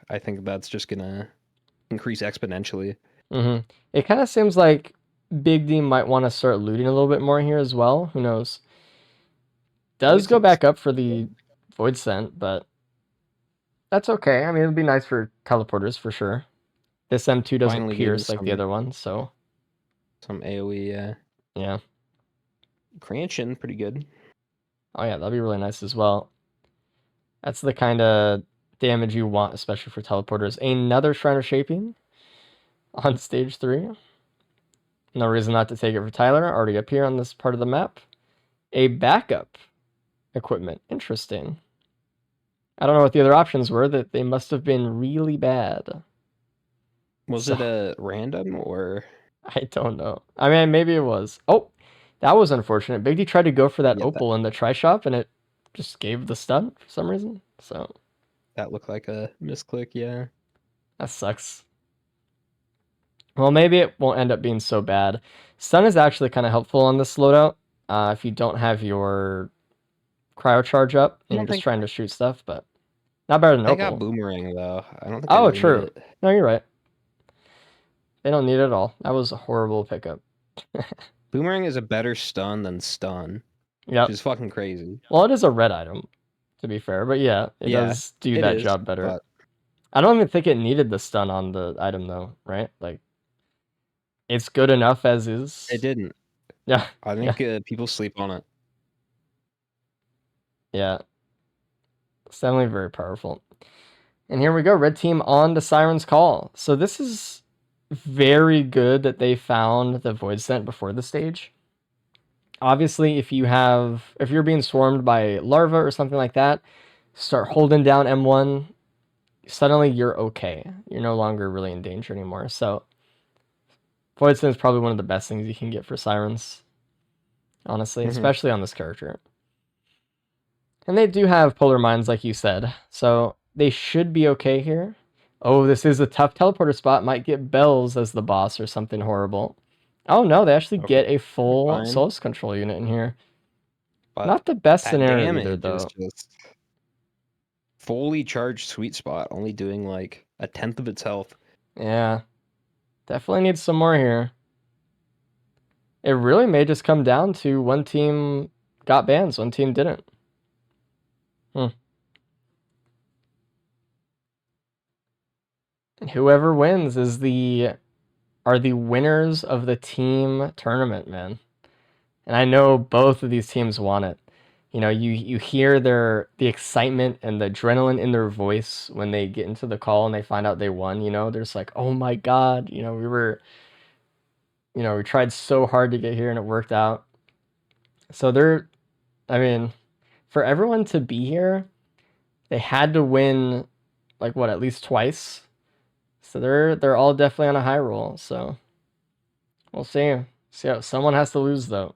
I think that's just gonna increase exponentially. Mm-hmm. It kind of seems like Big D might want to start looting a little bit more here as well. Who knows? Does go back up for the Void Scent, but that's okay. It'll be nice for teleporters for sure. This M2 doesn't Finally getting pierce like the other one, so some AoE. Yeah. Cranshin, pretty good. Oh yeah, that'd be really nice as well. That's the kind of damage you want, especially for teleporters. Another Shrine of Shaping on stage 3. No reason not to take it for Tyler. Already up here on this part of the map. A backup equipment. Interesting. I don't know what the other options were. That they must have been really bad. Was it a random or? I don't know. Maybe it was. Oh, that was unfortunate. Big D tried to go for that opal in the tri-shop, and it just gave the stun for some reason. So that looked like a misclick. Yeah, that sucks. Well, maybe it won't end up being so bad. Stun is actually kind of helpful on this loadout if you don't have your cryo charge up and you're just trying to shoot stuff, but not better than they opal. got boomerang though. I don't think. Oh, true. No, you're right. They don't need it at all. That was a horrible pickup. Boomerang is a better stun than stun. Yeah, which is fucking crazy. Well, it is a red item, to be fair, but yeah, it does do that job better. But I don't even think it needed the stun on the item though, right? Like, it's good enough as is. It didn't. Yeah, I think people sleep on it. Yeah, it's definitely very powerful. And here we go, red team on to Siren's Call. So this is very good that they found the Void Scent before the stage. Obviously, if you're being swarmed by larva or something like that, start holding down M1, suddenly you're okay. You're no longer really in danger anymore. So Void Scent is probably one of the best things you can get for Sirens, honestly, especially on this character. And they do have Polar Minds, like you said, so they should be okay here. Oh, this is a tough teleporter spot. Might get Bells as the boss or something horrible. Oh no, they actually get a full Soul's Control unit in here. But not the best scenario either, though. Just fully charged Sweet Spot, only doing like 1/10 of its health. Yeah, definitely needs some more here. It really may just come down to one team got bans, one team didn't. And whoever wins are the winners of the team tournament, man. And I know both of these teams want it. You hear the excitement and the adrenaline in their voice when they get into the call and they find out they won. There's like, oh my god, we tried so hard to get here and it worked out. So for everyone to be here, they had to win at least twice. So they're all definitely on a high roll. So we'll see. Someone has to lose though.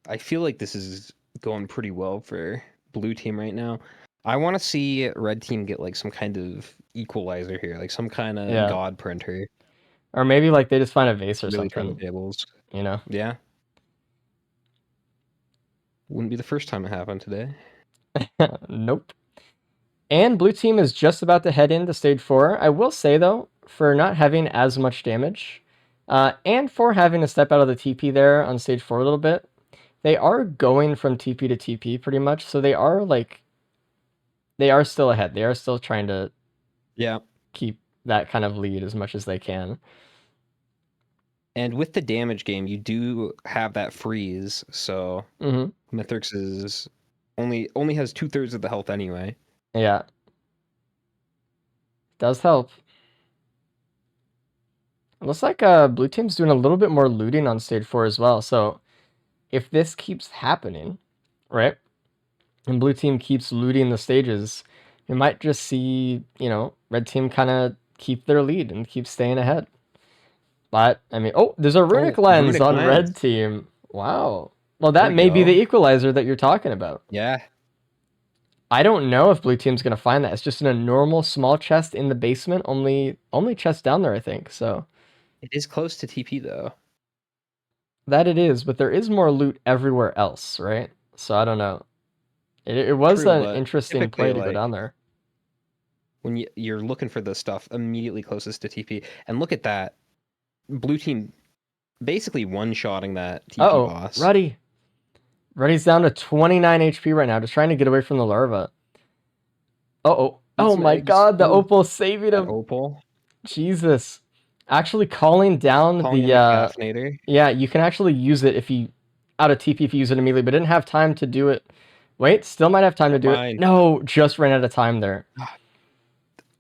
I feel like this is going pretty well for blue team right now. I want to see red team get like some kind of equalizer here, like some kind of god printer. Or maybe they just find a vase or really something. turn the tables. Yeah. Wouldn't be the first time it happened today. Nope. And blue team is just about to head into stage 4. I will say though, for not having as much damage, and for having to step out of the TP there on stage 4 a little bit, they are going from TP to TP pretty much. So they are still ahead. They are still trying to keep that kind of lead as much as they can. And with the damage game, you do have that freeze. So Mithrix is only has 2/3 of the health anyway. Yeah. Does help. It looks like blue team's doing a little bit more looting on stage 4 as well. So if this keeps happening, right, and blue team keeps looting the stages, you might just see, red team kind of keep their lead and keep staying ahead. But, there's a Runic Lens on red team. Wow. Well, There that we may be go. the equalizer that you're talking about. Yeah. I don't know if blue team's gonna find that. It's just in a normal small chest in the basement. Only chest down there, I think. So It is close to TP though. that it is, but there is more loot everywhere else, right? So I don't know. It was True, an but interesting play to typically, go down there. When you're looking for the stuff immediately closest to TP, and look at that, blue team basically one-shotting that TP Uh-oh, boss. Ruddy. Ruddy's down to 29 HP right now, just trying to get away from the larva. Uh-oh. Eat Oh some my eggs. god, the Ooh, opal saving that him. opal. Jesus. Actually calling down Calling in the the caffeinator. yeah, you can actually use it if you out of TP if you use it immediately, but didn't have time to do it. Wait, still might have time to do Mine. it. No, just ran out of time there.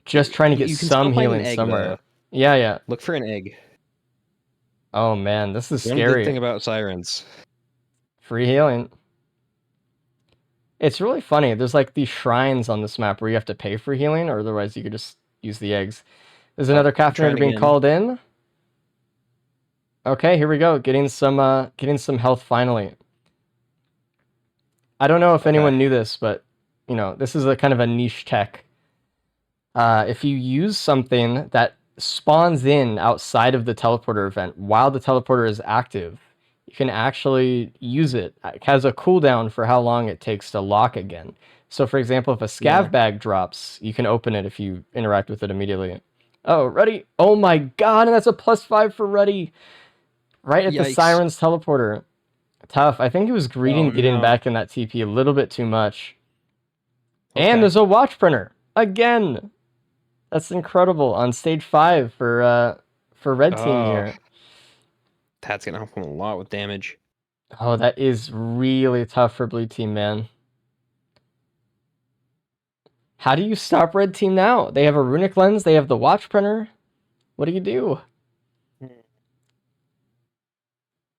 Just trying to get You can some still find an healing egg, somewhere. though. Yeah, yeah. Look for an egg. Oh man, this is One scary. good thing about sirens. Free healing. It's really funny. There's like these shrines on this map where you have to pay for healing, or otherwise you could just use the eggs. There's another caffeinator trying being again. called in. Okay, here we go. Getting some health finally. I don't know if anyone knew this, but you know, this is a kind of a niche tech. If you use something that spawns in outside of the teleporter event while the teleporter is active, you can actually use it. It has a cooldown for how long it takes to lock again. So for example, if a scav bag drops, you can open it if you interact with it immediately. Oh, Ruddy. Oh my god, and that's a +5 for Ruddy. Right at the Yikes. Siren's teleporter. Tough. I think he was greedy getting no. back in that TP a little bit too much. Okay. And there's a watch printer. Again. That's incredible on stage 5 for red team here. That's gonna help him a lot with damage. Oh, that is really tough for blue team, man. How do you stop red team now? They have a runic lens, they have the watch printer. What do you do?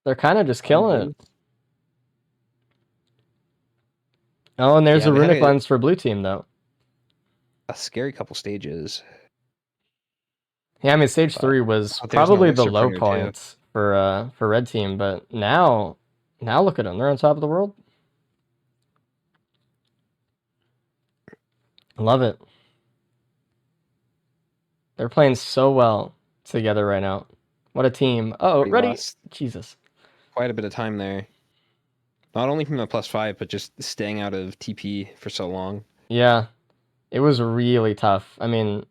They're kind of just killing it. Oh, and there's Yeah, a they had runic lens for blue team, though. A scary couple stages. Yeah, I mean, stage 3 was there's an probably the elixir low printer, too. points for red team, but now look at them. They're on top of the world. Love it. They're playing so well together right now. What a team. Oh, We ready? lost Jesus. quite a bit of time there. Not only from the +5, but just staying out of TP for so long. Yeah, it was really tough. I mean,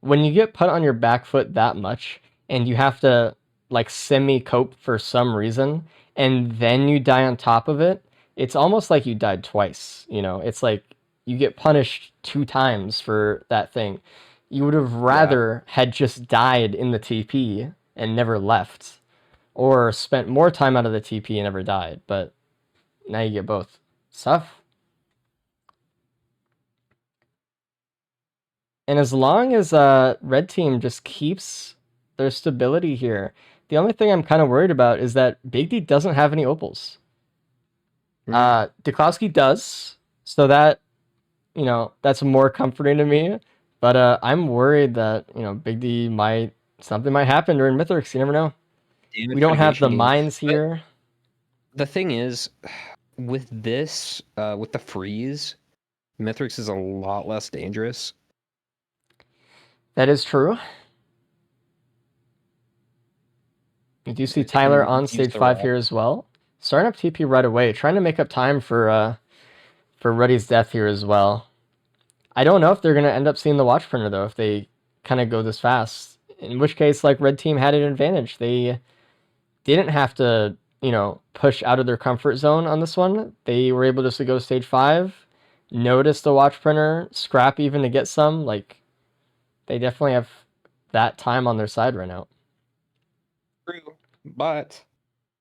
when you get put on your back foot that much and you have to like semi-cope for some reason and then you die on top of it, it's almost like you died twice, you know? It's like you get punished 2 times for that thing. You would have rather had just died in the TP and never left, or spent more time out of the TP and never died, but now you get both. Tough. And as long as red team just keeps their stability here, the only thing I'm kind of worried about is that Big D doesn't have any opals. Duklowski does, so that, you know, that's more comforting to me. But I'm worried that, you know, Big D something might happen during Mythrix. You never know. We don't have the mines here. The thing is, with this, with the freeze, Mythrix is a lot less dangerous. That is true. You do see Tyler on stage 5 here as well. Starting up TP right away, trying to make up time for Ruddy's death here as well. I don't know if they're going to end up seeing the watch printer, though, if they kind of go this fast. In which case, like, red team had an advantage. They didn't have to, you know, push out of their comfort zone on this one. They were able just to go stage 5, notice the watch printer, scrap even to get some. Like, they definitely have that time on their side right now. True, but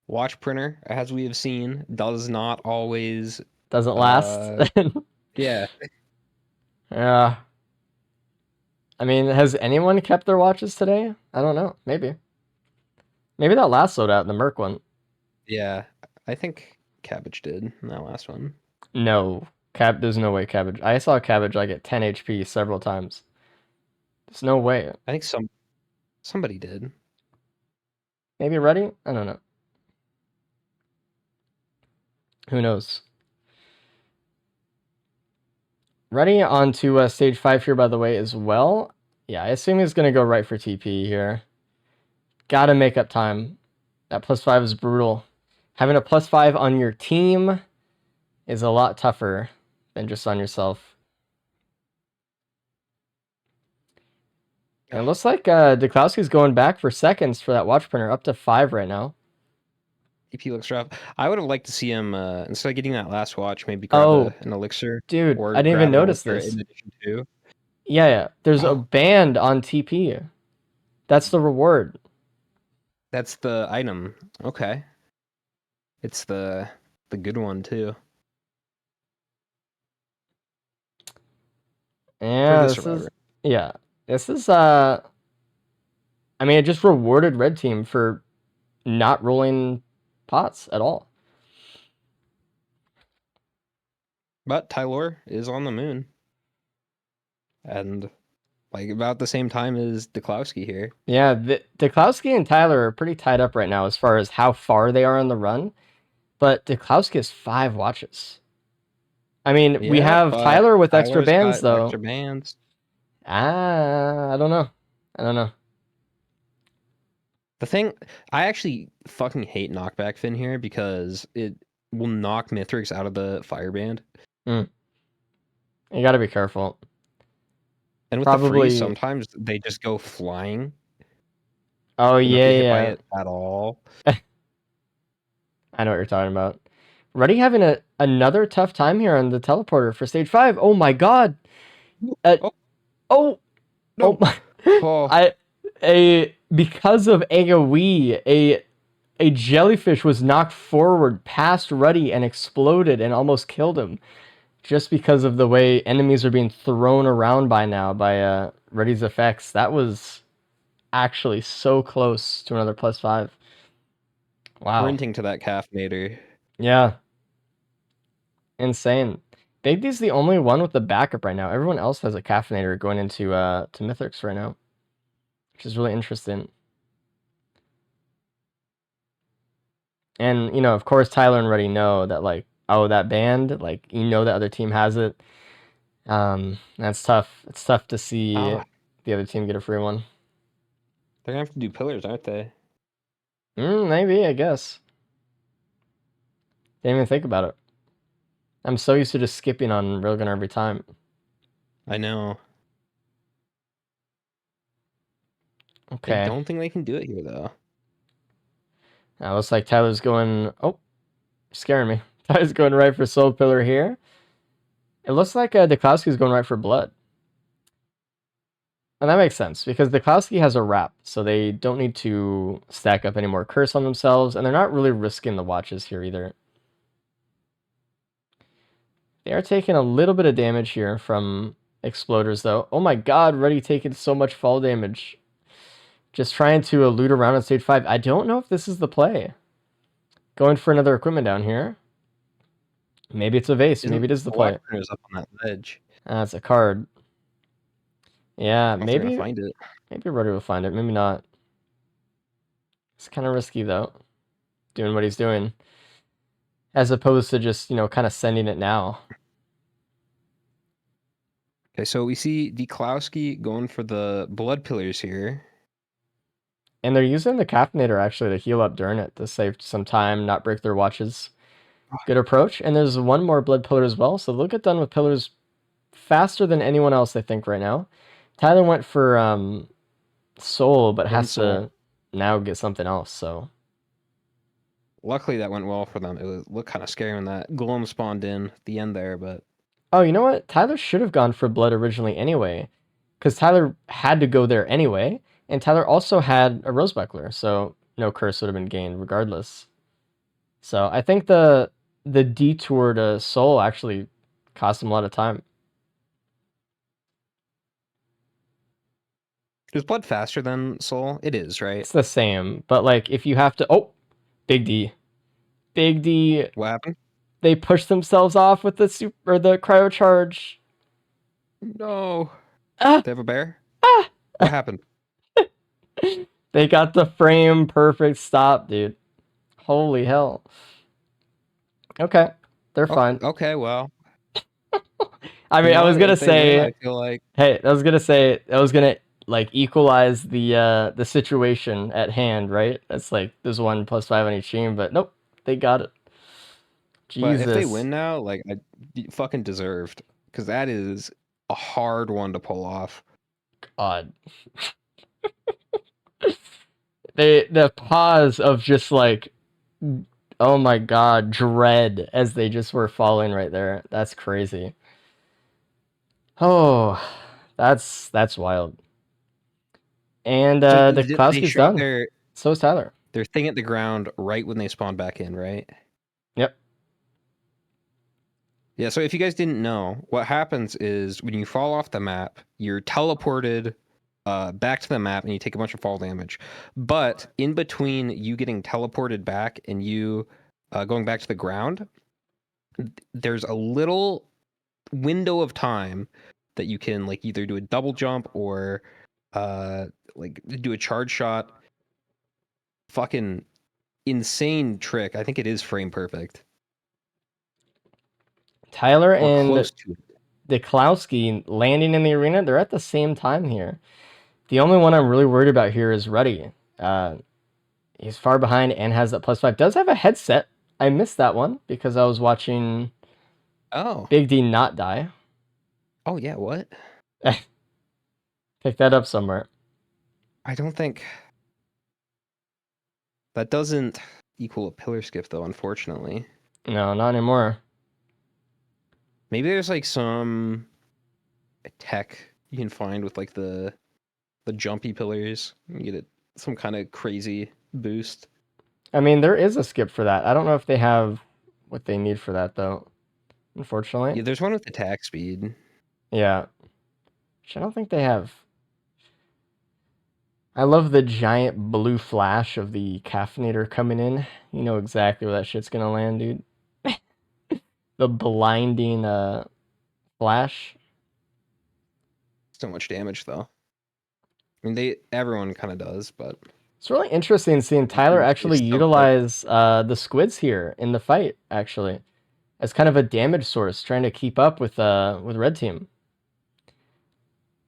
watch printer, as we have seen, does not always... Doesn't last. Yeah. Yeah. I mean, has anyone kept their watches today? I don't know. Maybe. Maybe that last loadout, the Merc one. Yeah, I think Cabbage did in that last one. No. There's no way Cabbage. I saw Cabbage like at 10 HP several times. There's no way. I think somebody did. Maybe Ready? I don't know. Who knows? Ready on to stage 5 here, by the way, as well. Yeah, I assume he's going to go right for TP here. Gotta make up time. That +5 is brutal. Having a +5 on your team is a lot tougher than just on yourself. And it looks like Duklowski's going back for seconds for that watch printer, up to 5 right now. TP looks rough. I would have liked to see him, instead of getting that last watch, maybe grab an elixir. Dude, or I didn't grab even an notice elixir this. In addition to. Yeah. There's a band on TP. That's the reward. That's the item. Okay. It's the good one too. Yeah, this is I mean, it just rewarded red team for not rolling pots at all. But Tylor is on the moon. And like about the same time as Duklowski here. Yeah, Duklowski and Tyler are pretty tied up right now as far as how far they are on the run. But Duklowski has 5 watches. I mean, we have Tyler with extra bands, though. Extra bands. I don't know. The thing, I actually fucking hate knockback fin here because it will knock Mithrix out of the fireband. You gotta be careful. And with the freeze, sometimes they just go flying. Oh, You're not hit by yeah. it at all. I know what you're talking about. Ruddy having another tough time here on the teleporter for stage 5. Oh my god. No. Because of AoE, a jellyfish was knocked forward past Ruddy and exploded and almost killed him. Just because of the way enemies are being thrown around by Ruddy's effects. That was actually so close to another +5. Wow. Sprinting to that caffeinator. Yeah. Insane. Big D's the only one with the backup right now. Everyone else has a caffeinator going into to Mythics right now, which is really interesting. And, of course, Tyler and Ruddy know that, like, oh, that band, like, the other team has it. That's tough. It's tough to see the other team get a free one. They're going to have to do pillars, aren't they? Maybe, I guess. Didn't even think about it. I'm so used to just skipping on Railgun every time. I know. Okay. I don't think they can do it here, though. Now, looks like Tyler's going... Oh, scaring me. Tyler's going right for Soul Pillar here. It looks like Duklowski's going right for Blood. And that makes sense, because Duklowski has a wrap, so they don't need to stack up any more curse on themselves, and they're not really risking the watches here either. They are taking a little bit of damage here from Exploders, though. Oh my god, Ruddy taking so much fall damage. Just trying to loot around on stage 5. I don't know if this is the play. Going for another equipment down here. Maybe it's a vase. Maybe it is the play. Up on that ledge. That's a card. Yeah, maybe find it. Maybe Ruddy will find it. Maybe not. It's kind of risky, though. Doing what he's doing. As opposed to just, kind of sending it now. Okay, so we see Duklowski going for the blood pillars here. And they're using the caffeinator, actually, to heal up during it, to save some time, not break their watches. Good approach. And there's one more blood pillar as well, so they'll get done with pillars faster than anyone else, I think, right now. Tyler went for soul, but has to now get something else, so... Luckily, that went well for them. It looked kind of scary when that Gloam spawned in at the end there, but... Oh, you know what? Tyler should have gone for blood originally anyway, because Tyler had to go there anyway, and Tyler also had a Rose Buckler, so no curse would have been gained regardless. So I think the detour to soul actually cost him a lot of time. Is blood faster than soul? It is, right? It's the same, but like if you have to... Oh! Big D. Big D. What happened? They pushed themselves off with the cryo charge. No. They have a bear? What happened? They got the frame perfect stop, dude. Holy hell. Okay, they're fine. Okay, well, I you mean, know I was what? gonna If they win, say, I feel like hey, I was gonna like equalize the situation at hand, right? That's like there's 1+5 on each team, but nope, they got it. but if they Jesus. win now, like fucking deserved, because that is a hard one to pull off. God. The pause of just like, oh my God, dread as they just were falling right there. That's crazy. Oh, that's wild. And So the they Klowski's shot done. So is Tyler. their thing at the ground right when they spawn back in, right? Yep. Yeah, so if you guys didn't know, what happens is when you fall off the map, you're teleported back to the map and you take a bunch of fall damage. But in between you getting teleported back and you going back to the ground, there's a little window of time that you can like either do a double jump or like do a charge shot. Fucking insane trick. I think it is frame perfect. Tyler Or and close to it. the Klowski landing in the arena, they're at the same time here. The only one I'm really worried about here is Ruddy. He's far behind and has that +5. Does have a headset. I missed that one because I was watching Big D not die. Oh yeah, what? Pick that up somewhere. I don't think that doesn't equal a pillar skip though, unfortunately. No, not anymore. Maybe there's like some tech you can find with like the jumpy pillars. You get it some kind of crazy boost. I mean, there is a skip for that. I don't know if they have what they need for that though. Unfortunately. Yeah, there's one with attack speed. Yeah. Which I don't think they have. I love the giant blue flash of the caffeinator coming in. You know exactly where that shit's gonna land, dude. The blinding flash. So much damage though. I mean, everyone kind of does, but It's really interesting seeing Tyler It's actually so quick. utilize the squids here in the fight, actually, as kind of a damage source, trying to keep up with Red Team.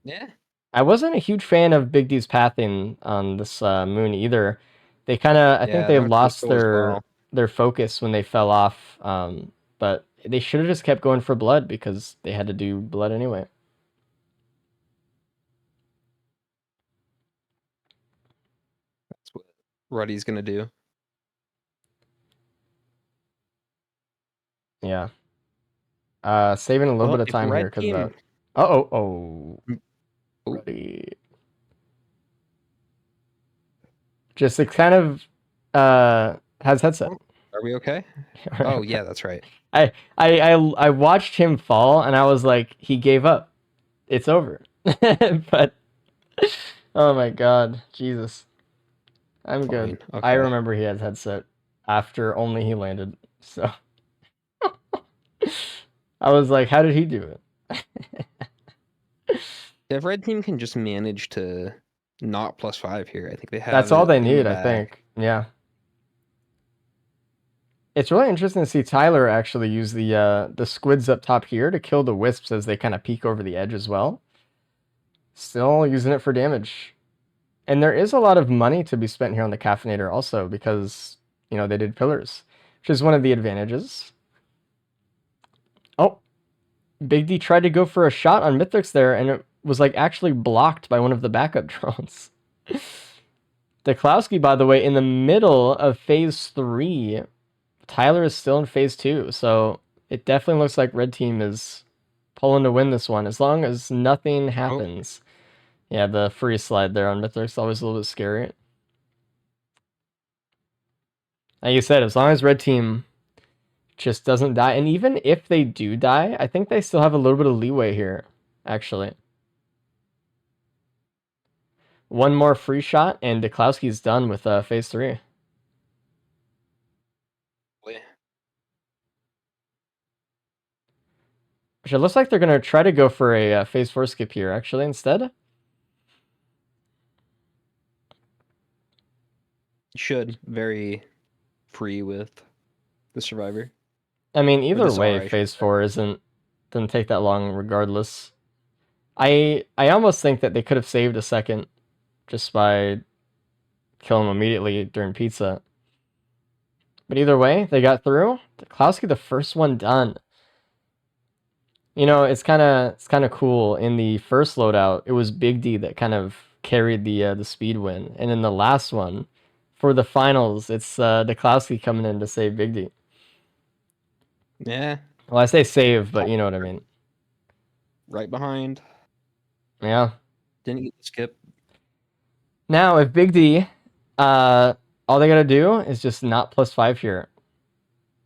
Yeah. I wasn't a huge fan of Big D's pathing on this moon either. They kind of, I think they lost their focus when they fell off, but they should have just kept going for blood because they had to do blood anyway. That's what Ruddy's gonna do. Yeah. Saving a little Well, bit of if time Red here because Team- oh. Oh. Ruddy. Just it kind of has headset. Are we okay? Oh yeah, that's right. I watched him fall and I was like, he gave up. It's over. But oh my God, Jesus. I'm good. Fine, I okay. remember he had headset after only he landed. So I was like, how did he do it? If Red Team can just manage to not +5 here, I think they have That's all it they in the need, I bag. think. Yeah. It's really interesting to see Tyler actually use the squids up top here to kill the wisps as they kind of peek over the edge as well. Still using it for damage. And there is a lot of money to be spent here on the caffeinator also because, you know, they did pillars, which is one of the advantages. Oh, Big D tried to go for a shot on Mythrix there and it was like actually blocked by one of the backup drones. Klowski, by the way, in the middle of phase 3, Tyler is still in phase 2, so it definitely looks like Red Team is pulling to win this one as long as nothing happens. Yeah, the free slide there on Mythrix is always a little bit scary. Like you said, as long as Red Team just doesn't die, and even if they do die, I think they still have a little bit of leeway here, actually. One more free shot, and Klowski's done with phase 3. Which it looks like they're going to try to go for a phase 4 skip here, actually, instead. Should very free with the survivor. I mean, either this way, R, I should phase say. 4 doesn't take that long regardless. I almost think that they could have saved a second just by killing him immediately during pizza. But either way, they got through. Klowski, the first one done. You know, it's kind of cool. In the first loadout, it was Big D that kind of carried the speed win, and in the last one, for the finals, it's Klowski coming in to save Big D. Yeah, Well, I say save, but you know what I mean. right behind. Yeah. Didn't get the skip. Now, if Big D, all they gotta do is just not +5 here.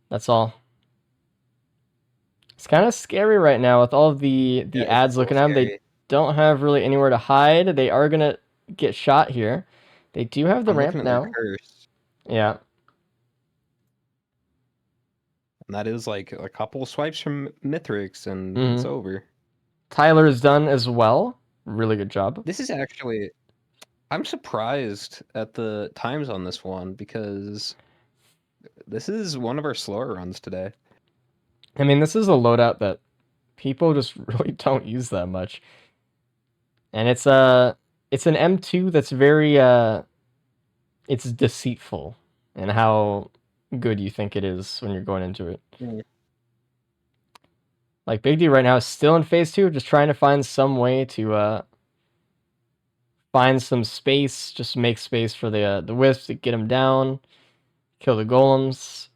That's all. It's kind of scary right now with all of the Yeah, ads it's a looking little at them. They scary. don't have really anywhere to hide. They are gonna get shot here. They do have the I'm ramp looking at now. their curse, Yeah. and that is like a couple swipes from Mithrix, and it's Mhm. over. Tyler is done as well. Really good job. This is actually, I'm surprised at the times on this one because this is one of our slower runs today. I mean, this is a loadout that people just really don't use that much. And it's an M2 that's very it's deceitful in how good you think it is when you're going into it. Mm. Like Big D right now is still in phase 2, just trying to find some way to find some space, just make space for the wisps to get him down, kill the golems.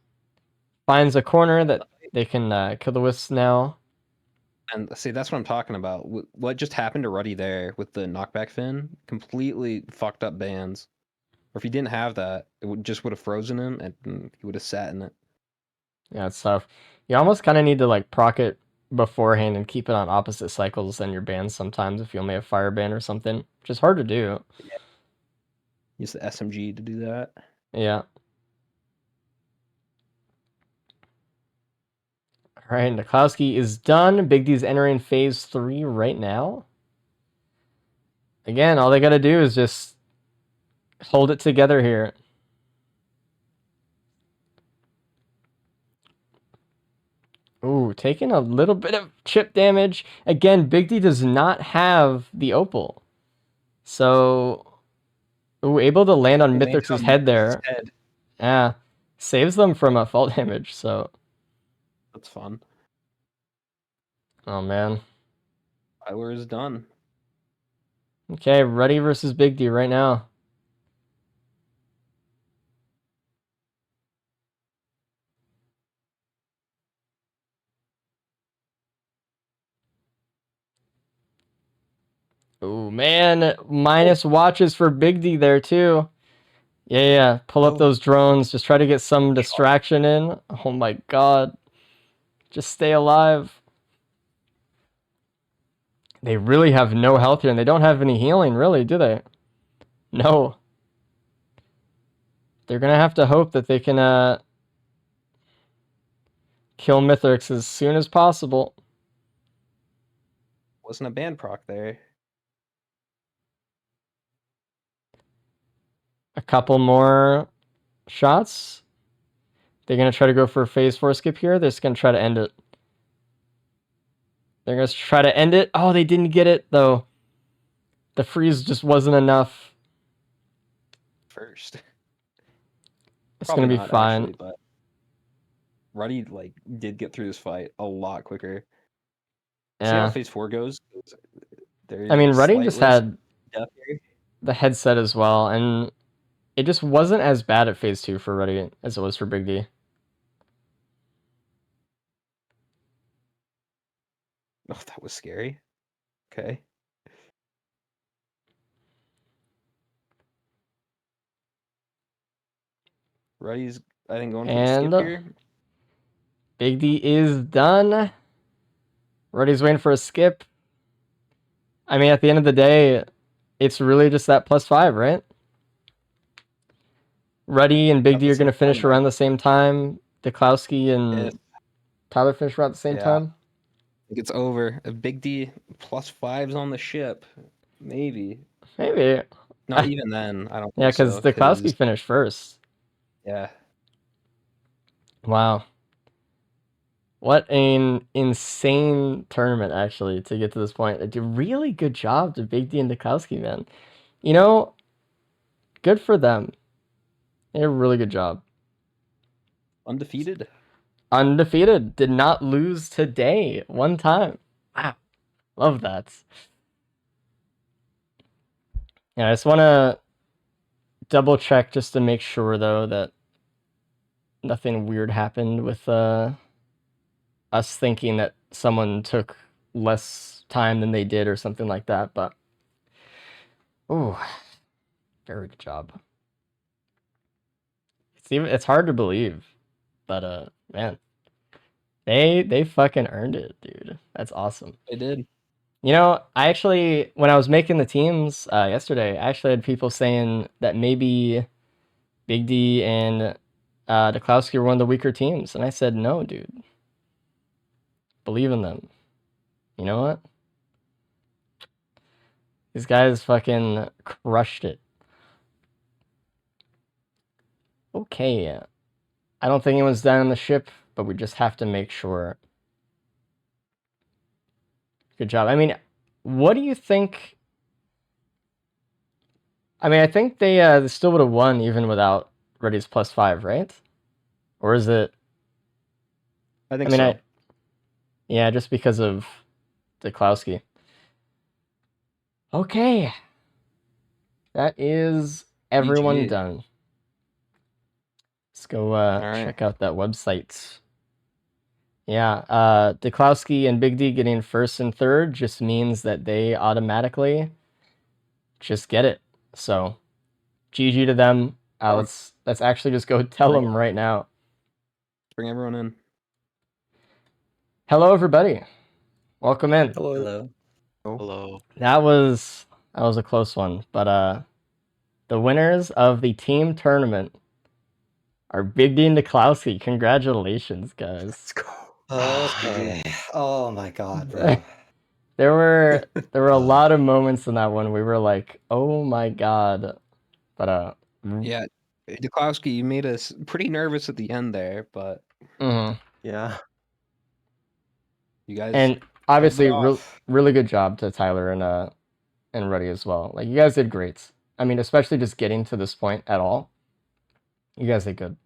Finds a corner that they can kill the wisps now. And see, that's what I'm talking about. What just happened to Ruddy there with the knockback fin? Completely fucked up bands. Or if he didn't have that, it would have frozen him, and he would have sat in it. Yeah, it's tough. You almost kind of need to like proc it beforehand and keep it on opposite cycles than your bands sometimes if you only have fire band or something, which is hard to do. Use the SMG to do that. Yeah. All right, Niklowski is done. Big D's entering phase 3 right now. Again, all they got to do is just hold it together here. Ooh, taking a little bit of chip damage. Again, Big D does not have the opal. So, able to land on They landed Mithrix's on head Mithrix's there. head. Yeah. Saves them from a fall damage, so. That's fun. Oh, man. Tyler is done. Okay, Ruddy versus Big D right now. Oh, man. Minus watches for Big D there, too. Yeah. Pull up Oh. those drones. Just try to get some distraction in. Oh, my God. Just stay alive. They really have no health here, and they don't have any healing, really, do they? No. They're going to have to hope that they can kill Mithrix as soon as possible. Wasn't a band proc there. A couple more shots. They're going to try to go for a phase 4 skip here. They're just going to try to end it. They're going to try to end it. Oh, they didn't get it, though. The freeze just wasn't enough. First. It's going to be not, fine. actually, but Ruddy did get through this fight a lot quicker. See how Yeah. phase 4 goes? I mean, Ruddy slight just risk had death here. the headset as well, and it just wasn't as bad at phase 2 for Ruddy as it was for Big D. Oh, that was scary. Okay. Ruddy's, I think, going for the skip And here. Big D is done. Ruddy's waiting for a skip. I mean, at the end of the day, it's really just that +5, right? Ruddy and Big At D the are going to same finish time, around the same time. Niklowski and If- Tyler finish around the same Yeah. time. I think it's over. If Big D +5's on the ship, maybe. Maybe. Not even then. I don't Yeah, think because so. Niklowski finished first. Yeah. Wow. What an insane tournament, actually, to get to this point. They did really good job to Big D and Dukowski, man. You know, good for them. They did a really good job. Undefeated. Undefeated. Did not lose today. One time. Wow. Love that. Yeah, I just want to double check just to make sure, though, that nothing weird happened with us thinking that someone took less time than they did or something like that, but oh, very good job. It's hard to believe, but man, they fucking earned it, dude. That's awesome. They did. You know, I actually, when I was making the teams yesterday, I actually had people saying that maybe Big D and Dukowski were one of the weaker teams, and I said no, dude. Believe in them. You know what? These guys fucking crushed it. Okay. I don't think anyone's down on the ship, but we just have to make sure. Good job. I mean, what do you think? I mean, I think they still would have won even without Ready's +5, right? Or is it? I think I mean, so. yeah, just because of Dukowski. Okay. That is everyone GG. done. Let's go right. check out that website. Yeah, Dukowski and Big D getting first and third just means that they automatically just get it. So, GG to them. Let's actually just go tell them right now. Let's bring everyone in. Hello, everybody. Welcome in. Hello. Hello. That was a close one, but the winners of the team tournament are Big D and Dukowski. Congratulations, guys. Let's go. Okay. Oh my god, bro. There were a lot of moments in that one we were like, oh my god. But Yeah, Dukowski, you made us pretty nervous at the end there, but Yeah. you guys and obviously pulled it off. really good job to Tyler and Ruddy as well. Like, you guys did great. I mean, especially just getting to this point at all. You guys did good.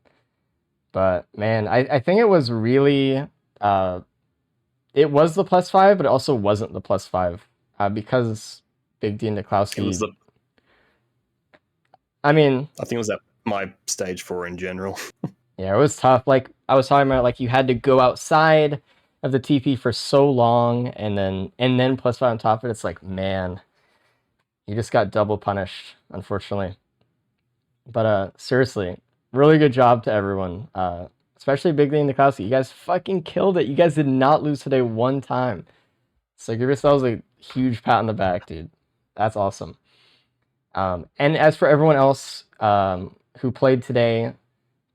But man, I think it was really it was the +5, but it also wasn't the +5 because Big D and Dukowski. It was the. I mean, I think it was at my stage 4 in general. yeah, it was tough. Like I was talking about, like you had to go outside of the TP for so long, and then +5 on top of it. It's like, man, you just got double punished, unfortunately. But seriously, really good job to everyone. Especially Big D and Dukowski. You guys fucking killed it. You guys did not lose today one time. So give yourselves a huge pat on the back, dude. That's awesome. And as for everyone else who played today,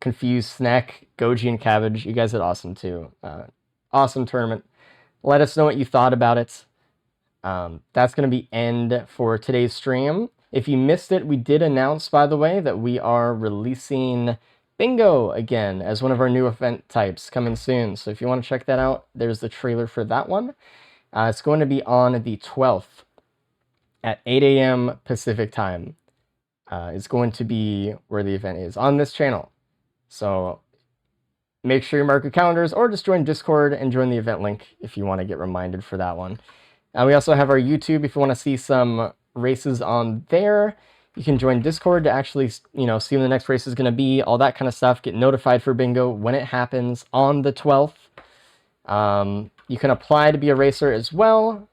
Confused, Snack, Goji, and Cabbage, you guys did awesome too. Awesome tournament. Let us know what you thought about it. That's going to be end for today's stream. If you missed it, we did announce, by the way, that we are releasing Bingo again as one of our new event types coming soon. So if you want to check that out, there's the trailer for that one. It's going to be on the 12th at 8 a.m. Pacific time. It's going to be where the event is on this channel. So make sure you mark your calendars or just join Discord and join the event link if you want to get reminded for that one. We also have our YouTube if you want to see some races on there. You can join Discord to actually, see when the next race is going to be, all that kind of stuff. Get notified for Bingo when it happens on the 12th. You can apply to be a racer as well.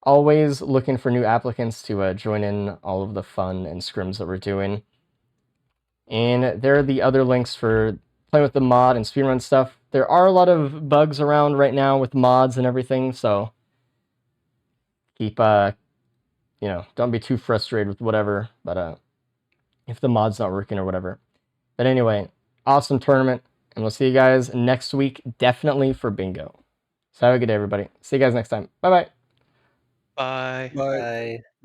Always looking for new applicants to join in all of the fun and scrims that we're doing. And there are the other links for playing with the mod and speedrun stuff. There are a lot of bugs around right now with mods and everything, so keep, don't be too frustrated with whatever, but if the mod's not working or whatever. But anyway, awesome tournament, and we'll see you guys next week, definitely for Bingo. So have a good day, everybody. See you guys next time. Bye-bye. Bye. Bye.